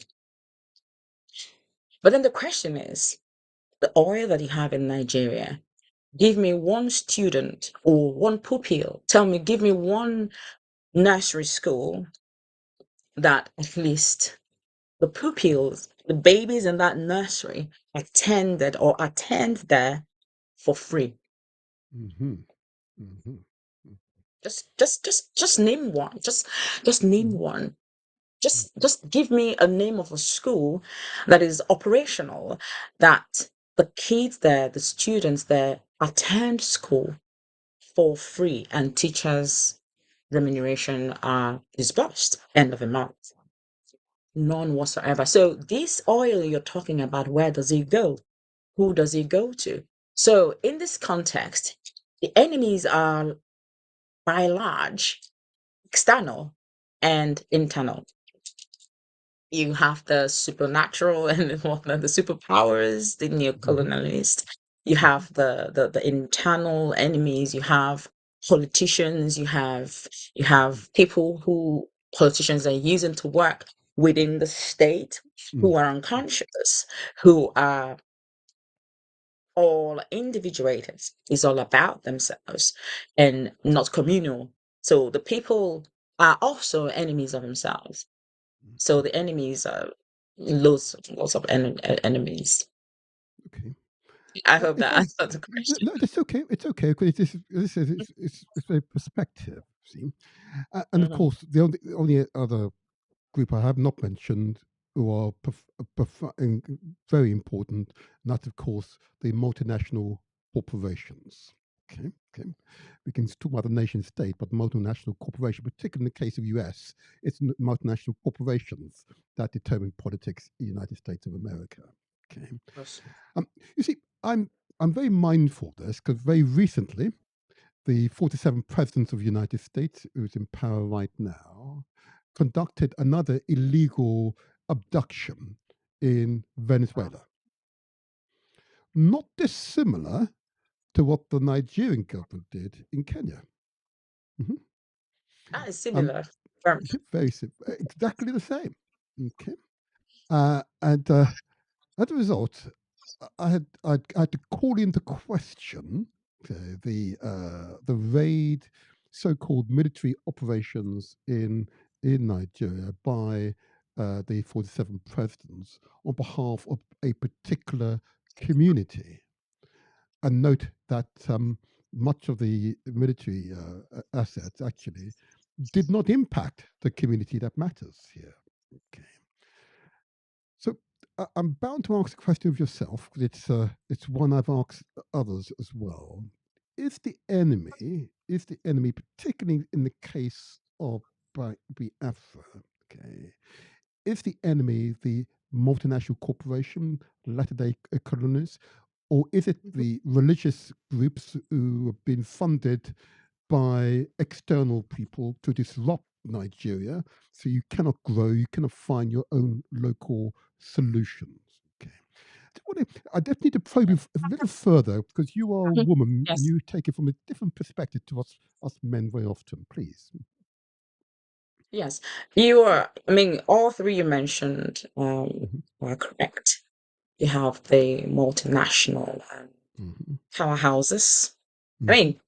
But then the question is, the oil that you have in Nigeria, give me one student or one pupil. Give me one nursery school that at least the pupils, the babies in that nursery attend there for free. Mm-hmm. Mm-hmm. Just name one. Just name one. Just give me a name of a school that is operational, that the kids there, the students there attend school for free and teachers' remuneration are disbursed end of the month. None whatsoever. So this oil you're talking about, where does it go? Who does it go to? So in this context, the enemies are by and large external and internal. You have the supernatural and the superpowers, the neo-colonialist. You have the internal enemies. You have politicians. You have politicians are using to work within the state, who are unconscious, who are all individuated. It's all about themselves and not communal. So the people are also enemies of themselves. So the enemies are lots of enemies. Okay. I hope If that I answers the question. no, that's okay. It's okay because it's a perspective. See, and of Mhm. course the only other group I have not mentioned who are very important, and that's of course the multinational corporations. Okay, okay. We can talk about the nation state, but multinational corporation, particularly in the case of US, it's multinational corporations that determine politics in the United States of America. Okay. Yes. You see, I'm very mindful of this because very recently, the 47 presidents of the United States, who's in power right now, conducted another illegal abduction in Venezuela. Not dissimilar to what the Nigerian government did in Kenya. Mhm. That is Um, similar. very simple, exactly the same. Okay, and as a result, I had to call into question the raid, so-called military operations in Nigeria by the 47 presidents on behalf of a particular community. And note that much of the military assets actually did not impact the community that matters here. Okay. So I'm bound to ask a question of yourself because it's one I've asked others as well. Is the enemy, particularly in the case of Biafra, okay, is the enemy the multinational corporation, latter-day colonists, or is it the religious groups who have been funded by external people to disrupt Nigeria, so you cannot grow, you cannot find your own local solutions? Okay. I definitely need to probe you a little further because you are a Mhm. woman and Yes. you take it from a different perspective to us men very often. Please. Yes. All three you mentioned Mhm, are correct. You have the multinational mhm, powerhouses. I mhm. mean,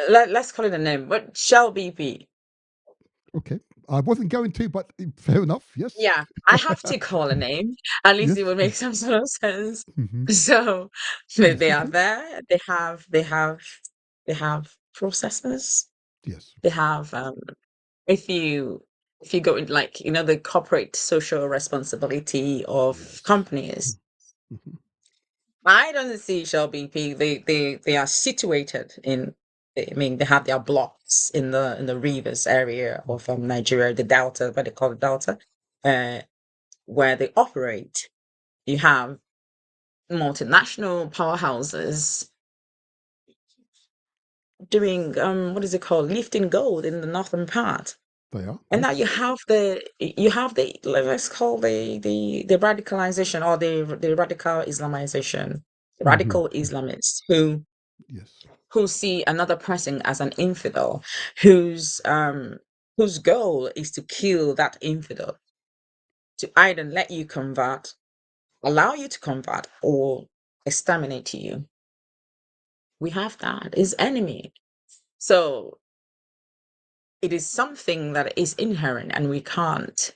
let's call it a name, but Shell BP. Okay. I wasn't going to, but fair enough. Yes. Yeah, I have to call a name. At least Yes. it would make some sort of sense. Mhm. So they, Yes. they are Okay. there. They have processes. Yes. They have if you go in, like, the corporate social responsibility of Yes. companies. Mhm. I don't see Shell BP. They are situated in. They have their blocks in the rivers area of Nigeria, the Delta, what they call the Delta, uh, where they operate. You have multinational powerhouses doing what is it called, lifting gold in the northern part. They are. And now Yes. you have the, let's call the radicalization, or the radical Islamization, radical Islamists Yes. who see another person as an infidel, whose goal is to kill that infidel, to either let you convert, allow you to convert, or exterminate you. We have that is enemy. So it is something that is inherent, and we can't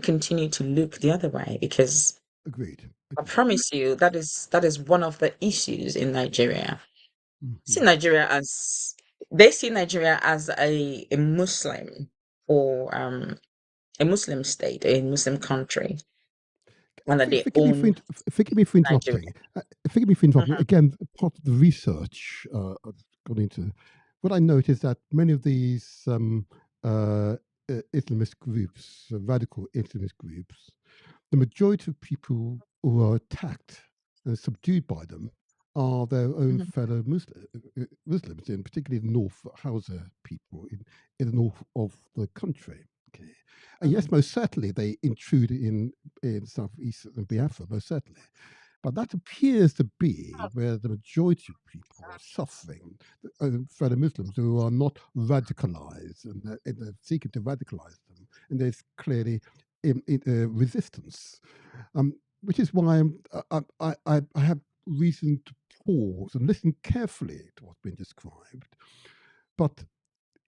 continue to look the other way, because Agreed. I promise you that is one of the issues in Nigeria. See Mhm. Nigeria as They see Nigeria as a Muslim, or a Muslim state, a Muslim country, and that they Forgive me for own forgive me for Nigeria. interrupting. Forgive me for interrupting. Mhm, Again, part of the research I've gone into, what I noticed that many of these Islamist groups, radical Islamist groups, the majority of people who are attacked and subdued by them are their own mhm, fellow Muslims, in particularly the North Hausa people in the north of the country. Okay. And yes, mhm. most certainly they intrude in southeast Biafra, most certainly. But that appears to be where the majority of people are suffering, fellow Muslims who are not radicalized, and they're seeking to radicalize them. And there's clearly resistance, which is why I have reason to pause and listen carefully to what's been described. But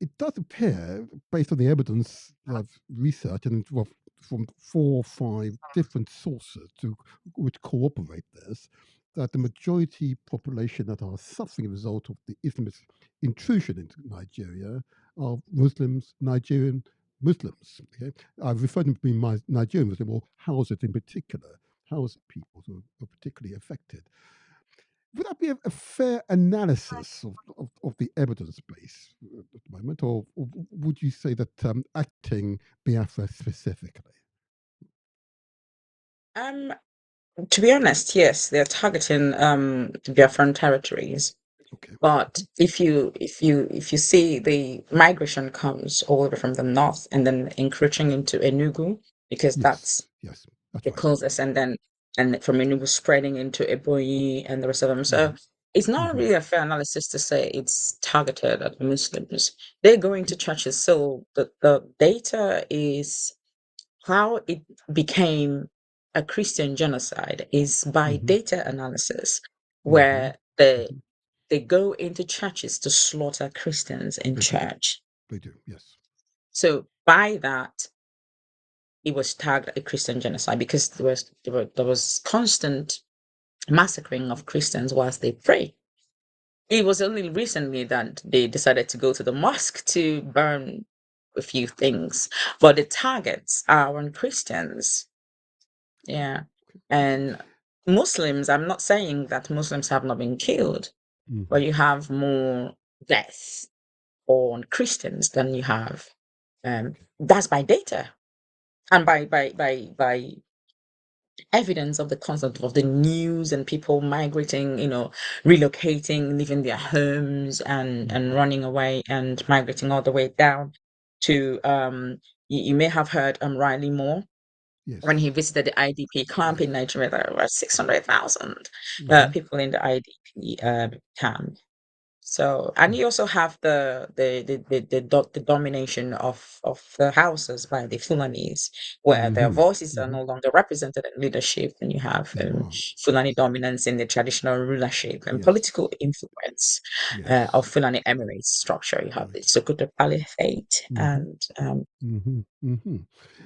it does appear, based on the evidence I've researched and from 4 or 5 different sources which corroborate this, that the majority population that are suffering as a result of the Islamist intrusion into Nigeria are Muslims, Nigerian Muslims. Okay? I've referred to them being Nigerian Muslim, or Hausa in particular, Hausa people who are particularly affected. Would that be a fair analysis of the evidence base at the moment, or would you say that acting Biafra specifically? Um, to be honest, yes, they're targeting the Biafran territories. Okay. But if you see the migration comes all the way from the north and then encroaching into Enugu, because Yes, that's yes, that's the right. closest, and then from Enugu spreading into Ebonyi and the rest of them. So it's not Hmm. really a fair analysis to say it's targeted at Muslims. They're going Okay. to churches. So the data is how it became a Christian genocide is by Hmm. data analysis, Hmm. where they go into churches to slaughter Christians in They do. church. They do. Yes. So by that, it was tagged a Christian genocide, because there was constant massacring of Christians whilst they pray. It was only recently that they decided to go to the mosque to burn a few things, but the targets are on Christians. Okay. Yeah. Okay. Okay. And Muslims, I'm not saying that Muslims have not been killed, but Hmm. you have more deaths on Christians than you have. Okay. That's by data, and by evidence of the concept of the news, and people migrating, relocating, leaving their homes, and Hmm. running away, and migrating all the way down to you may have heard Riley Moore Yes. when he visited the IDP camp Yes. in Nigeria. There were 600,000 Hmm. people in the IDP camp. So, and you also have the domination of the houses by the Fulanis, where their Hmm. voices are Hmm. no longer represented in leadership, and you have They are. Fulani dominance in the traditional rulership and Yes. political influence Yes. of Fulani Emirates structure. You have the Right. Sokoto Caliphate, Hmm. and Hmm. Hmm.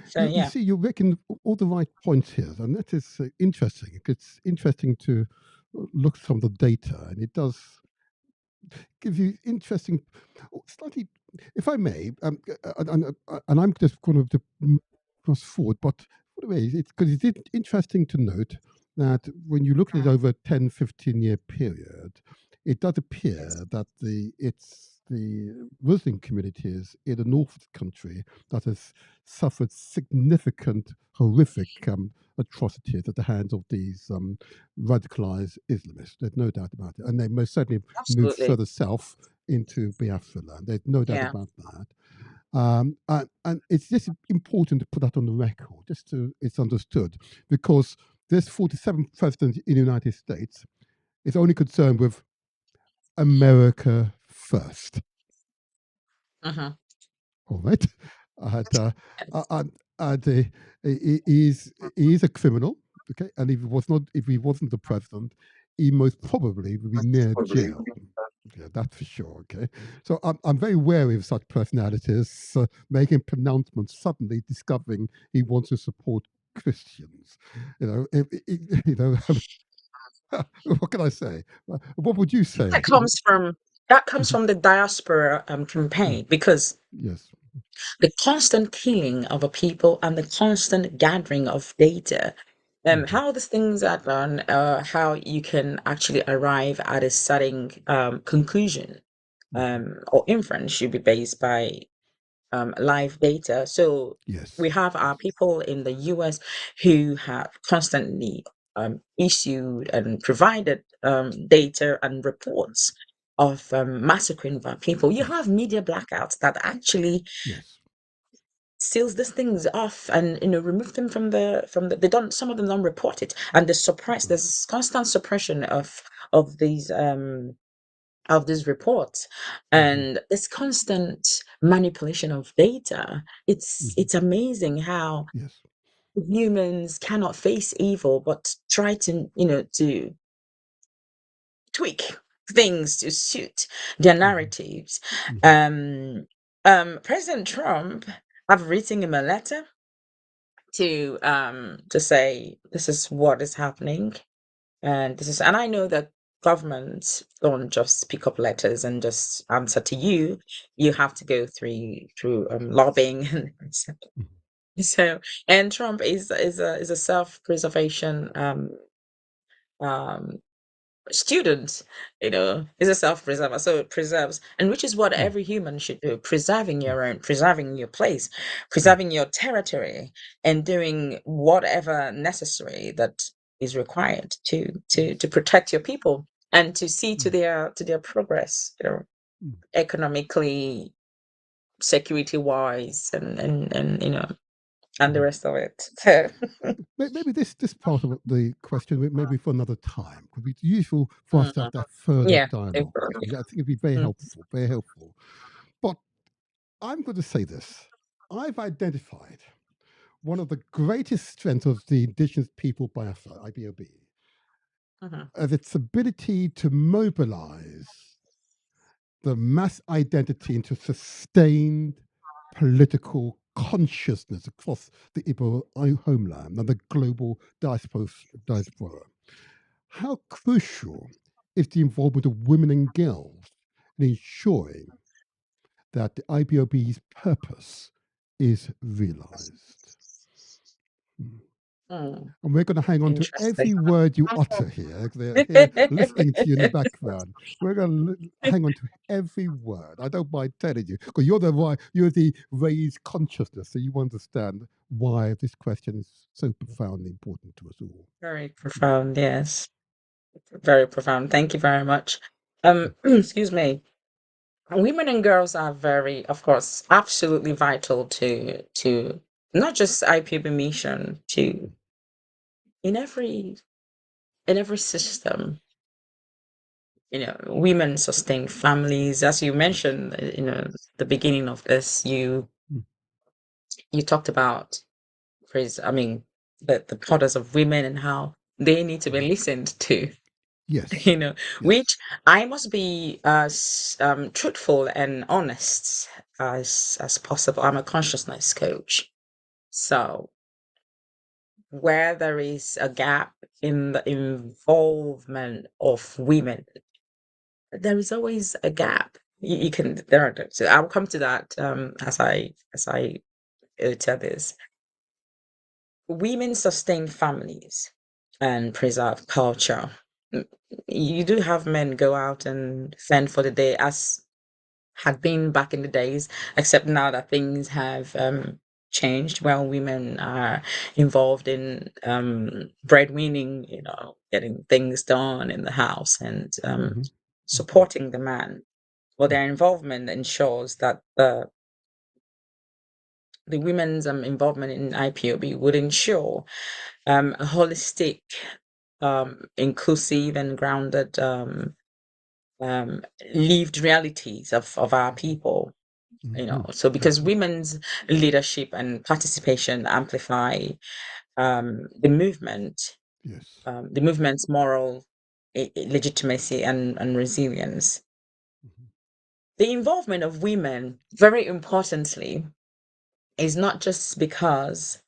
so You yeah. see, you're making all the right points here, and that is interesting. It's interesting to look at some of the data, and it does give you interesting, slightly, if I may, and I'm just going to cross forward, but anyway, it's because it's interesting to note that when you look at it over a 10, 15-year period, it does appear that the Muslim communities in the north of the country that has suffered significant, horrific atrocities at the hands of these radicalized Islamists. There's no doubt about it. And they most certainly moved Absolutely. further south into Biafra land. There's no doubt Yeah. about that. And it's just important to put that on the record, just so it's understood, because this 47th president in the United States is only concerned with America first. Mm-hmm. All right, and, Yes. he is a criminal. Okay, and if he wasn't the president, he most probably would be near jail. Yeah, that's for sure. Okay, so I'm very wary of such personalities making pronouncements suddenly discovering he wants to support Christians. You know, what can I say? What would you say? That comes from the diaspora campaign, because Yes. the constant killing of a people and the constant gathering of data, how these things are done, how you can actually arrive at a certain conclusion or inference should be based by live data. So Yes. we have our people in the US who have constantly issued and provided data and reports of massacring of our people. You have media blackouts that actually Yes. seals these things off and remove them from the they don't some of them don't report it, and there's constant suppression of these reports, and this constant manipulation of data. It's amazing how Yes. humans cannot face evil but try to tweak things to suit their narratives. President Trump have written him a letter to say this is what is happening, and I know that governments don't just pick up letters and just answer to you. You have to go through lobbying and so, and Trump is a self-preservation um student, is a self-preserver, so it preserves, and which is what every human should do: preserving your own, preserving your place, preserving your territory, and doing whatever necessary that is required to protect your people and to see to their progress, economically, security wise, and the rest of it. So Maybe this part of the question, maybe for another time, could be useful for us to have that further yeah. dialogue. I think it'd be very Mm, helpful, very helpful. But I'm going to say this. I've identified one of the greatest strengths of the indigenous people Biafra, IPOB, mhm, as its ability to mobilize the mass identity into sustained political consciousness across the Igbo homeland and the global diaspora. How crucial is the involvement of women and girls in ensuring that the IBOB's purpose is realized? Hmm. mm, And we're going to hang on to interesting. every word you utter here. They're here listening to you in the background. We're going to hang on to every word. I don't mind telling you, because you're the raised consciousness, so you understand why this question is so profoundly important to us all. Very profound, yes. Very profound. Thank you very much. Excuse me. Women and girls are very, of course, absolutely vital to not just IPB mission, to in every system. Women sustain families. As you Yes. mentioned, the beginning of this, Mm. you talked about I mean, the importance of women and how they need to be listened to. Yes. you know, Yes. which I must be as truthful and honest as possible. I'm a consciousness coach, so where there is a gap in the involvement of women, there is always a gap. You can there are so I'll come to that as I tell this. Women sustain families and preserve culture. You do have men go out and fend for the day, as had been back in the days, except now that things have changed. Well, women are involved in breadwinning, getting things done in the house and supporting the man. Well, their involvement ensures that the women's involvement in IPOB would ensure a holistic, inclusive, and grounded lived realities of our people. So because women's leadership and participation amplify the movement, Yes. the movement's moral legitimacy and resilience. The involvement of women, very importantly, is not just because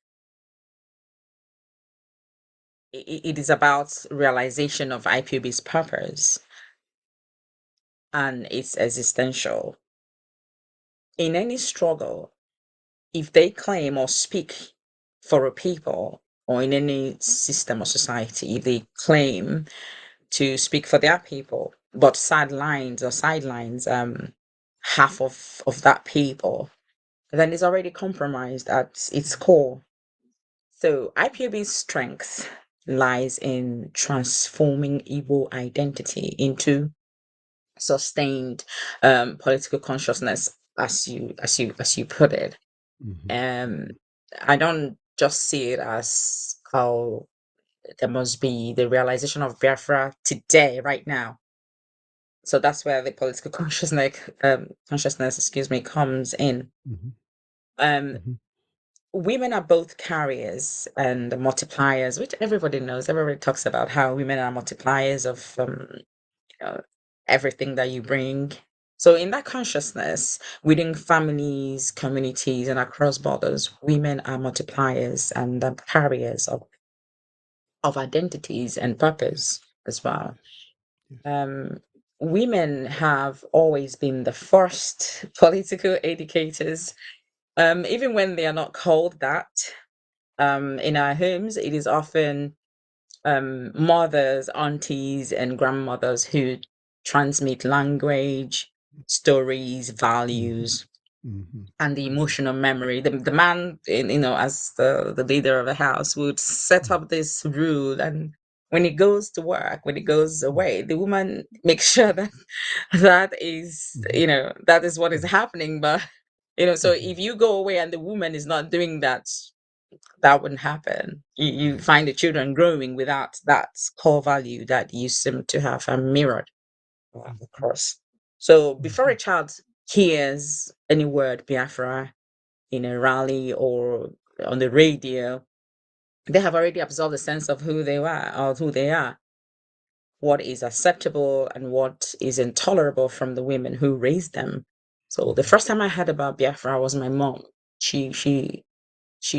it is about realization of IPOB's purpose and its existential. In any struggle, if they claim or speak for a people, or in any system or society, if they claim to speak for their people, but sidelines half of that people, then it's already compromised at its core. So IPOB's strength lies in transforming Igbo identity into sustained political consciousness, as you put it. I don't just see it as how there must be the realization of Biafra today, right now. So that's where the political consciousness, comes in. Women are both carriers and multipliers, which everybody knows. Everybody talks about how women are multipliers of everything that you bring. So in that consciousness, within families, communities, and across borders, women are multipliers and carriers of identities and purpose as well. Women have always been the first political educators, even when they are not called that. In our homes, it is often mothers, aunties, and grandmothers who transmit language, stories, values, and the emotional memory. The man, as the leader of the house, would set up this rule, and when he goes to work, when he goes away, the woman makes sure that that is what is happening. But so if you go away and the woman is not doing that, that wouldn't happen. You find the children growing without that core value that you seem to have mirrored across. So before a child hears any word Biafra in a rally or on the radio, they have already absorbed a sense of who they are, what is acceptable and what is intolerable from the women who raised them. So the first time I heard about Biafra was my mom. She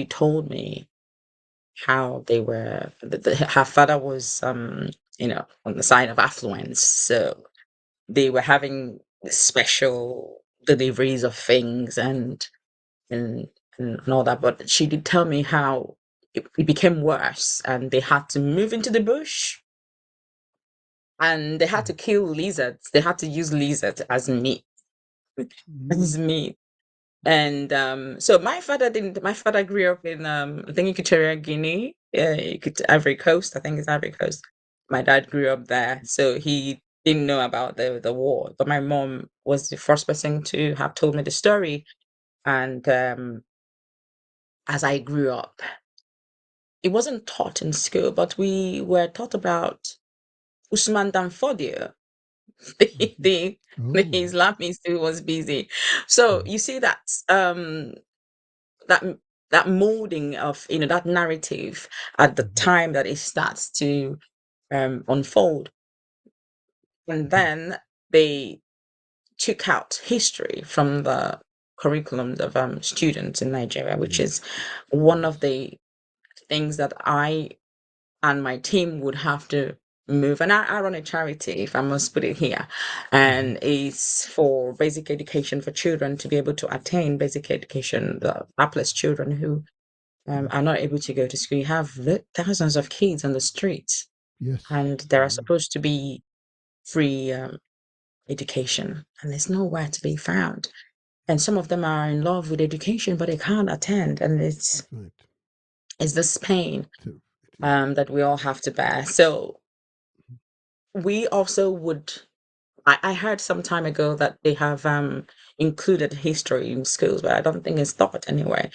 told me how they were. Her father was on the side of affluence, so they were having special deliveries of things and all that. But she did tell me how it became worse, and they had to move into the bush, and they had to kill lizards. They had to use lizards as meat. As meat. And so my father grew up in I think Equatorial Guinea, Ivory Coast. I think it's Ivory Coast. My dad grew up there, so he didn't know about the war. But my mom was the first person to have told me the story. And as I grew up, it wasn't taught in school, but we were taught about Usman Dan Fodio, the Islamist who was busy. So you see that that that molding of that narrative at the time that it starts to unfold, and then they took out history from the curriculum of students in Nigeria, which is one of the things that I and my team would have to move. And I run a charity, if I must put it here, and it's for basic education for children to be able to attain basic education, the hapless children who are not able to go to school. You have thousands of kids on the streets, Yes. and there are supposed to be free education, and it's nowhere to be found. And some of them are in love with education, but they can't attend, and it's Right. this pain So it is. that we all have to bear. So we also would. I heard some time ago that they have included history in schools, but I don't think it's taught anyway.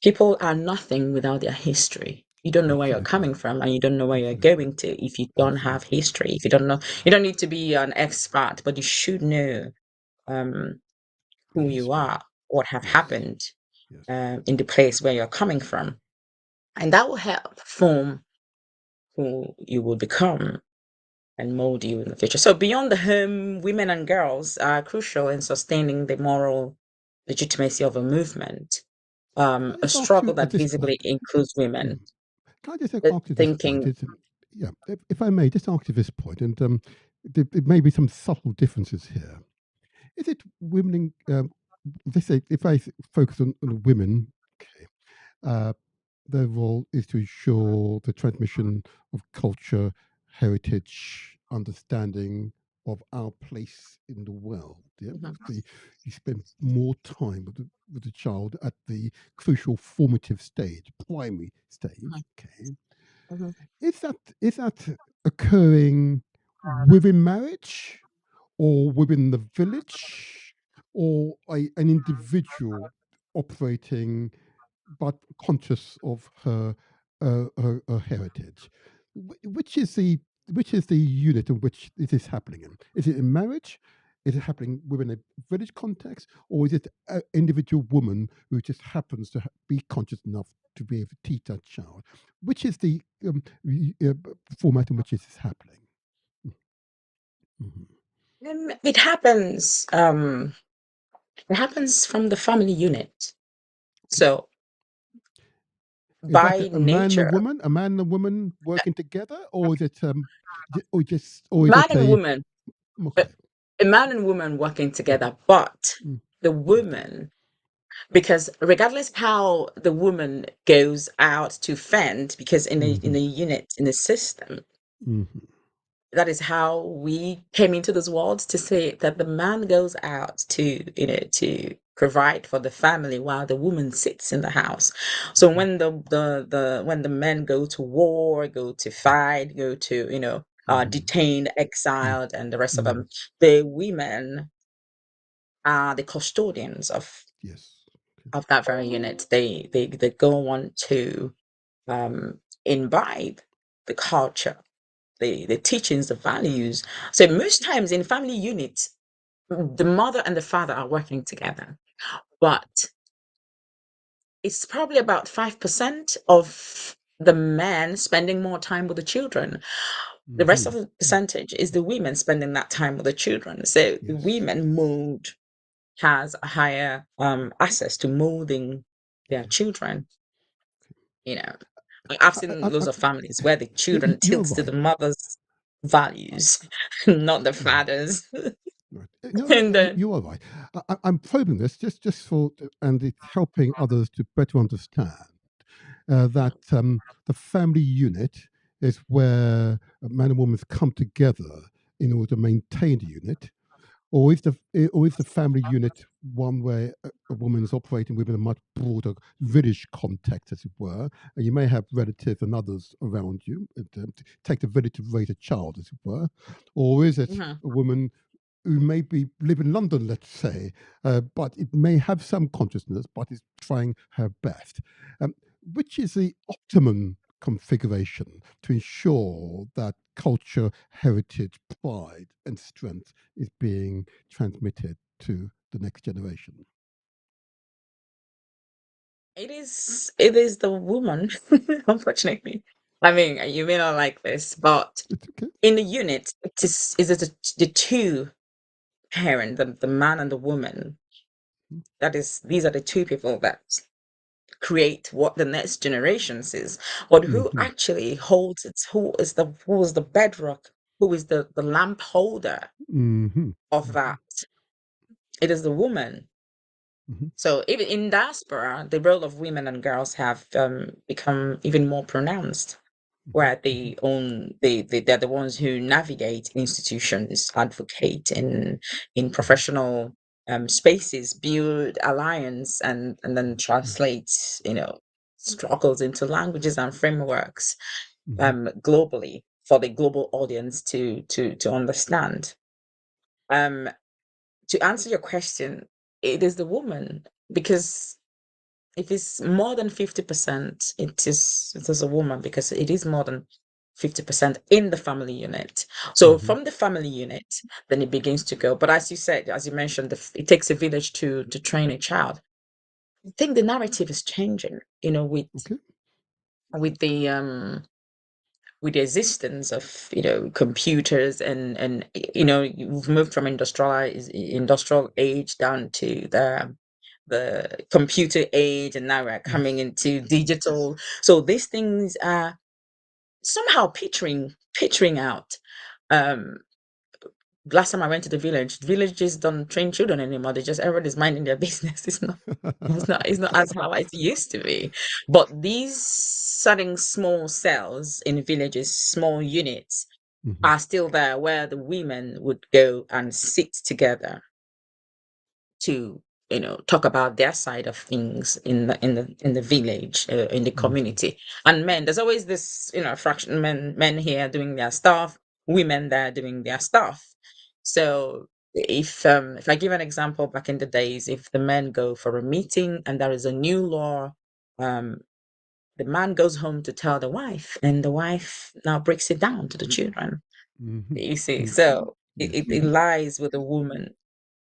People are nothing without their history. You don't know where you're Absolutely. coming from, and you don't know where you're Absolutely. going to if you don't have Absolutely. history. If you don't know, you don't need to be an expert, but you should know um, The who you history. are, what have Yes. happened Yes. in the place where you're coming from, and that will help form who you will become and mold you in the future. So beyond the home, women and girls are crucial in sustaining the moral legitimacy of a movement. Can I A just ask struggle you at that this visibly point? includes Mm. women. Can I just The ask you this point? thinking, Is, yeah, if I may, just ask you this point, and there may be some subtle differences here. Is it women? Let's say if I focus on women, okay, uh, their role is to ensure the transmission of culture, heritage, understanding of our place in the world. Yeah, Mhm, you spend more time with the child at the crucial formative stage, primary mhm, stage. Okay, mhm. is that occurring within marriage, or within the village, or an individual operating but conscious of her heritage? Which is the unit in which it is happening in? Is it in marriage? Is it happening within a village context, or is it an individual woman who just happens to be conscious enough to be able to teach that child? Which is the format in which it is happening? Mhm. It happens. It happens from the family unit. So Is that by a man and a nature, woman, working together, or is it or is man it and a woman, a, okay? a man and woman working Mhm. together, but Mm. the Okay. woman, because regardless how the woman goes out to fend, because in Hmm. a unit, in a system, Hmm. that is how we came into this world, to say that the man goes out to to provide for the family while the woman sits in the house. So Hmm. when the men go to war, go to fight, go to Hmm. detained, Mm. exiled, and the rest of Mm. them, the women are the custodians Yes. Okay. of that very unit. They go on to imbibe the culture, the teachings, the values. So most times in family units, the mother and the father are working together, but it's probably about 5% of the men spending more time with the children. The rest Hmm. of the percentage is the women spending that time with the children. So the Yes. women mold has a higher access to molding their Okay. children. You know, I've seen loads I, of families where the children you're tilts to the right. mother's values, not the Right. father's. Right. No, And then you are right. I'm probing this just for and it's helping others to better understand that the family unit is where a man and woman come together in order to maintain the unit, or is the family unit one where a woman is operating within a much broader village context, as it were, and you may have relatives and others around you, to take the village to raise a child, as it were, or is it mhm. a woman who may live in London, let's say, but it may have some consciousness, but is trying her best. Um, which is the optimum configuration to ensure that culture, heritage, pride, and strength is being transmitted to the next generation? It is the woman, unfortunately. I mean, you may not like this, but It's okay. in the unit, it is the two parent, the man and the woman. That is, these are the two people that create what the next generation sees. But who Mm-hmm. actually holds it? Who is the bedrock? Who is the lamp holder Mm-hmm. of that? It is the woman. Mm-hmm. So even in diaspora, the role of women and girls have become even more pronounced. where they're the ones who navigate institutions, advocate in professional spaces, build alliance, and then translate, struggles into languages and frameworks globally for the global audience to understand. To answer your question, it is the woman, because if it's more than 50%, it is a woman, because it is more than 50% in the family unit. So from the family unit, then it begins to go. But as you said, as you mentioned, it takes a village to train a child. I think the narrative is changing, Okay. with the with the existence of computers, and you've moved from industrial age down to the computer age, and now we're coming Yes. into digital. So these things are somehow petering out. um Last time I went to the villages don't train children anymore. They just, everybody's minding their business. It's not as how it used to be. But these certain small cells in villages, small units, are still there, where the women would go and sit together to talk about their side of things in the village, in the community. And men, there's always this fraction, men here doing their stuff, women there doing their stuff. So if I give an example, back in the days, if the men go for a meeting and there is a new law, um the man goes home to tell the wife, and the wife now breaks it down to the children, you see. So Yes. it lies with the woman.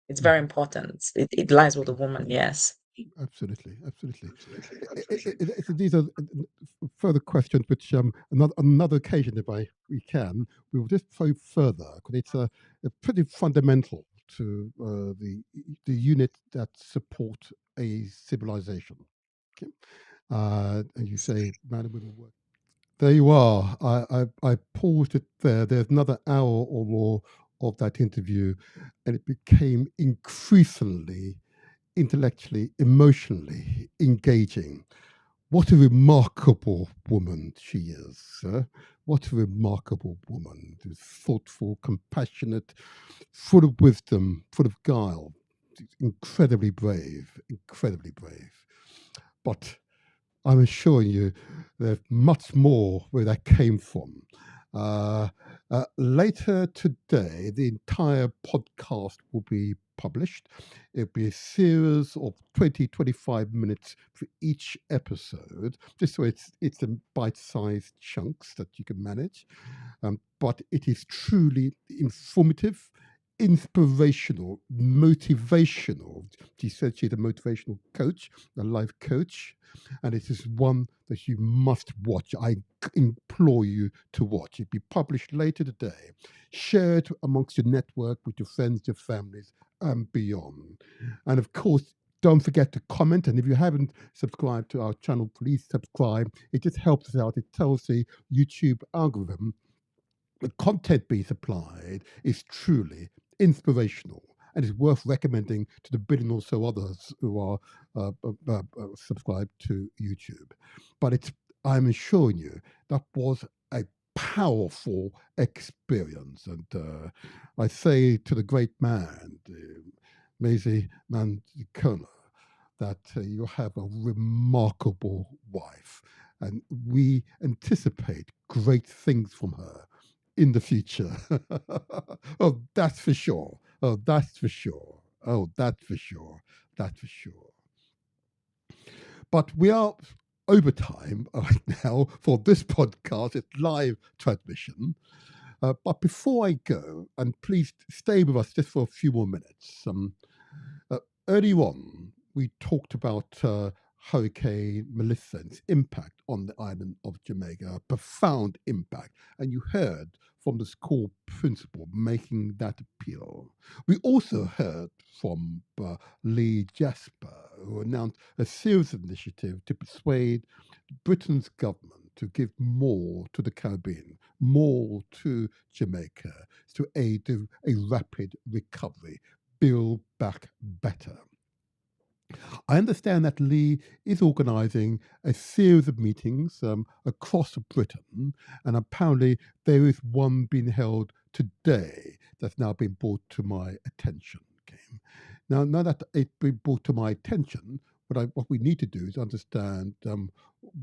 It's very important. It lies with the woman, yes. Absolutely, absolutely. These are further questions, which another occasion, if we can, we will just probe further, because it's a pretty fundamental to the unit that support a civilization. Okay. And you say, man and women work. There you are. I paused it there. There's another hour or more of that interview, and it became increasingly intellectually, emotionally engaging. What a remarkable woman she is. What a remarkable woman. Thoughtful, compassionate, full of wisdom, full of guile. Incredibly brave, incredibly brave. But I'm assuring you, there's much more where that came from. Later today, the entire podcast will be published. It'll be a series of 20-25 minutes for each episode, just so it's in bite-sized chunks that you can manage. But it is truly informative, inspirational, motivational. She said she's a motivational coach, a life coach, and it is one that you must watch. I implore you to watch. It'll be published later today. Share it amongst your network with your friends, your families, and beyond. And of course, don't forget to comment. And if you haven't subscribed to our channel, please subscribe. It just helps us out. It tells the YouTube algorithm the content being supplied is truly inspirational and is worth recommending to the billion or so others who are subscribed to YouTube. But I'm assuring you, that was a powerful experience. And I say to the great man, Mazi Nnamdi Kanu, that you have a remarkable wife. And we anticipate great things from her in the future. Oh, that's for sure. Oh, that's for sure. Oh, that's for sure. That's for sure. But we are over time right now for this podcast. It's live transmission. But before I go, and please stay with us just for a few more minutes. Early on, we talked about Hurricane Melissa and its impact on the island of Jamaica, a profound impact. And you heard from the school principal making that appeal. We also heard from Lee Jasper, who announced a serious initiative to persuade Britain's government to give more to the Caribbean, more to Jamaica, to aid a rapid recovery, build back better. I understand that Lee is organising a series of meetings across Britain, and apparently there is one being held today that's now been brought to my attention. Okay. Now that it's been brought to my attention, what we need to do is understand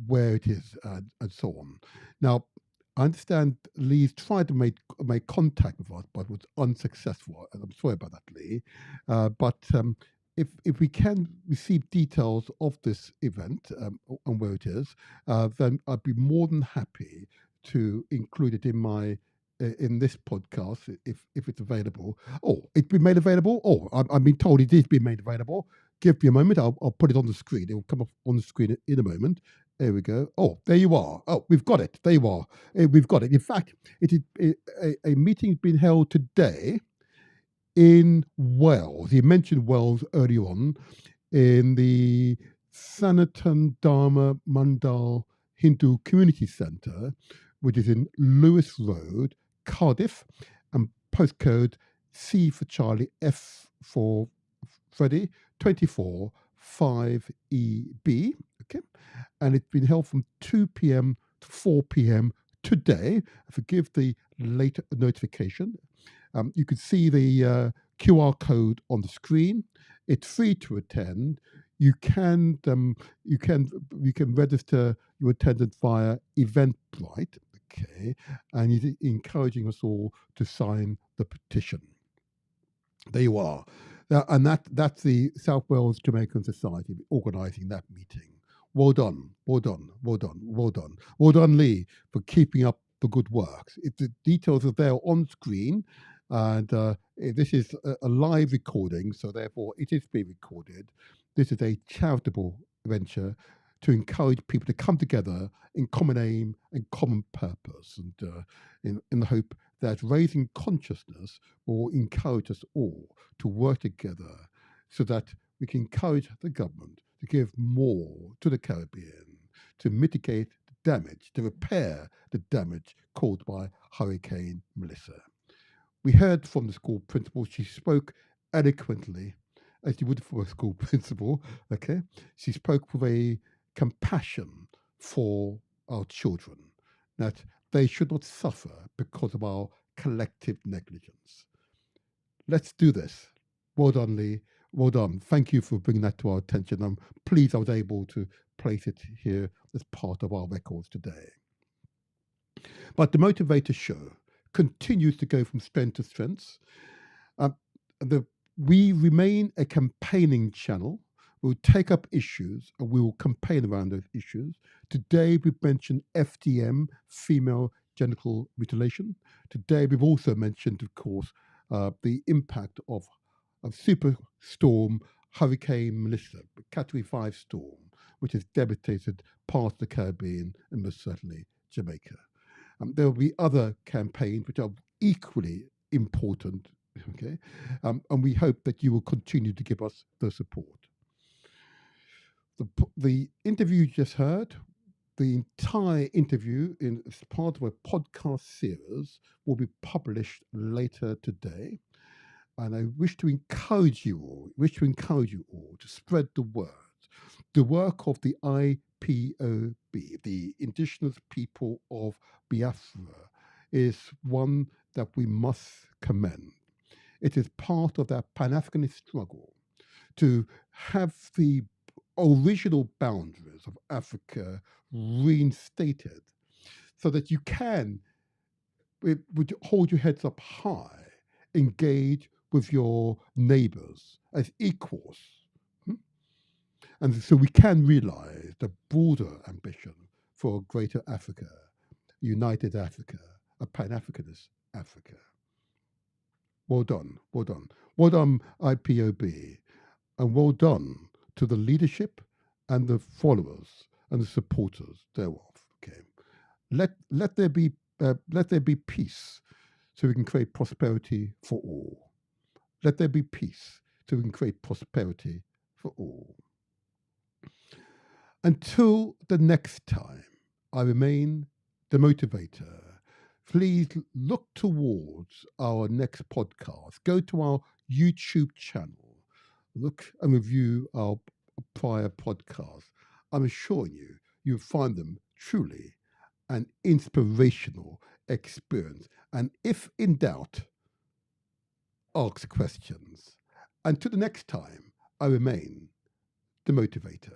where it is and so on. Now, I understand Lee's tried to make contact with us, but was unsuccessful. And I'm sorry about that, Lee. But if we can receive details of this event and where it is, then I'd be more than happy to include it in this podcast if it's available. Oh, it's been made available. Oh, I've been told it is being made available. Give me a moment. I'll put it on the screen. It will come up on the screen in a moment. There we go. Oh, there you are. Oh, we've got it. There you are. We've got it. In fact, it is a meeting has been held today in Wales. You mentioned Wales earlier on in the Sanatan Dharma Mandal Hindu Community Centre, which is in Lewis Road, Cardiff, and postcode C for Charlie, F for Freddy, 24 5EB. Okay, and it's been held from 2 p.m. to 4 p.m. today. Forgive the late notification. You can see the QR code on the screen. It's free to attend. You can register your attendance via Eventbrite. Okay, and he's encouraging us all to sign the petition. There you are. And that's the South Wales Jamaican Society organising that meeting. Well done, well done, well done, well done. Well done, Lee, for keeping up the good work. The details are there on screen, and this is a live recording, so therefore it is being recorded. This is a charitable venture to encourage people to come together in common aim and common purpose, and in the hope that raising consciousness will encourage us all to work together so that we can encourage the government to give more to the Caribbean to mitigate the damage, to repair the damage caused by Hurricane Melissa. We heard from the school principal. She spoke eloquently, as you would for a school principal, okay? She spoke with a compassion for our children, that they should not suffer because of our collective negligence. Let's do this. Well done, Lee. Well done. Thank you for bringing that to our attention. I'm pleased I was able to place it here as part of our records today. But the Motivator Show continues to go from strength to strength. We remain a campaigning channel. We'll take up issues and we will campaign around those issues. Today we've mentioned FGM, female genital mutilation. Today we've also mentioned, of course, the impact of superstorm Hurricane Melissa, Category 5 storm, which has devastated parts of the Caribbean and most certainly Jamaica. There will be other campaigns which are equally important, okay? And we hope that you will continue to give us the support. The interview you just heard, the entire interview as part of a podcast series will be published later today. And I wish to encourage you all to spread the word. The work of the IPOB, the Indigenous People of Biafra, is one that we must commend. It is part of that Pan-Africanist struggle to have the original boundaries of Africa reinstated so that you can, would hold your heads up high, engage with your neighbors as equals. And so we can realize the broader ambition for a greater Africa, united Africa, a Pan-Africanist Africa. Well done, well done. Well done, IPOB, and well done to the leadership and the followers and the supporters thereof. Okay, let there be peace, so we can create prosperity for all. Let there be peace, so we can create prosperity for all. Until the next time, I remain the motivator. Please look towards our next podcast. Go to our YouTube channel. Look and review our prior podcasts, I'm assuring you, you'll find them truly an inspirational experience. And if in doubt, ask questions. Until the next time, I remain the motivator.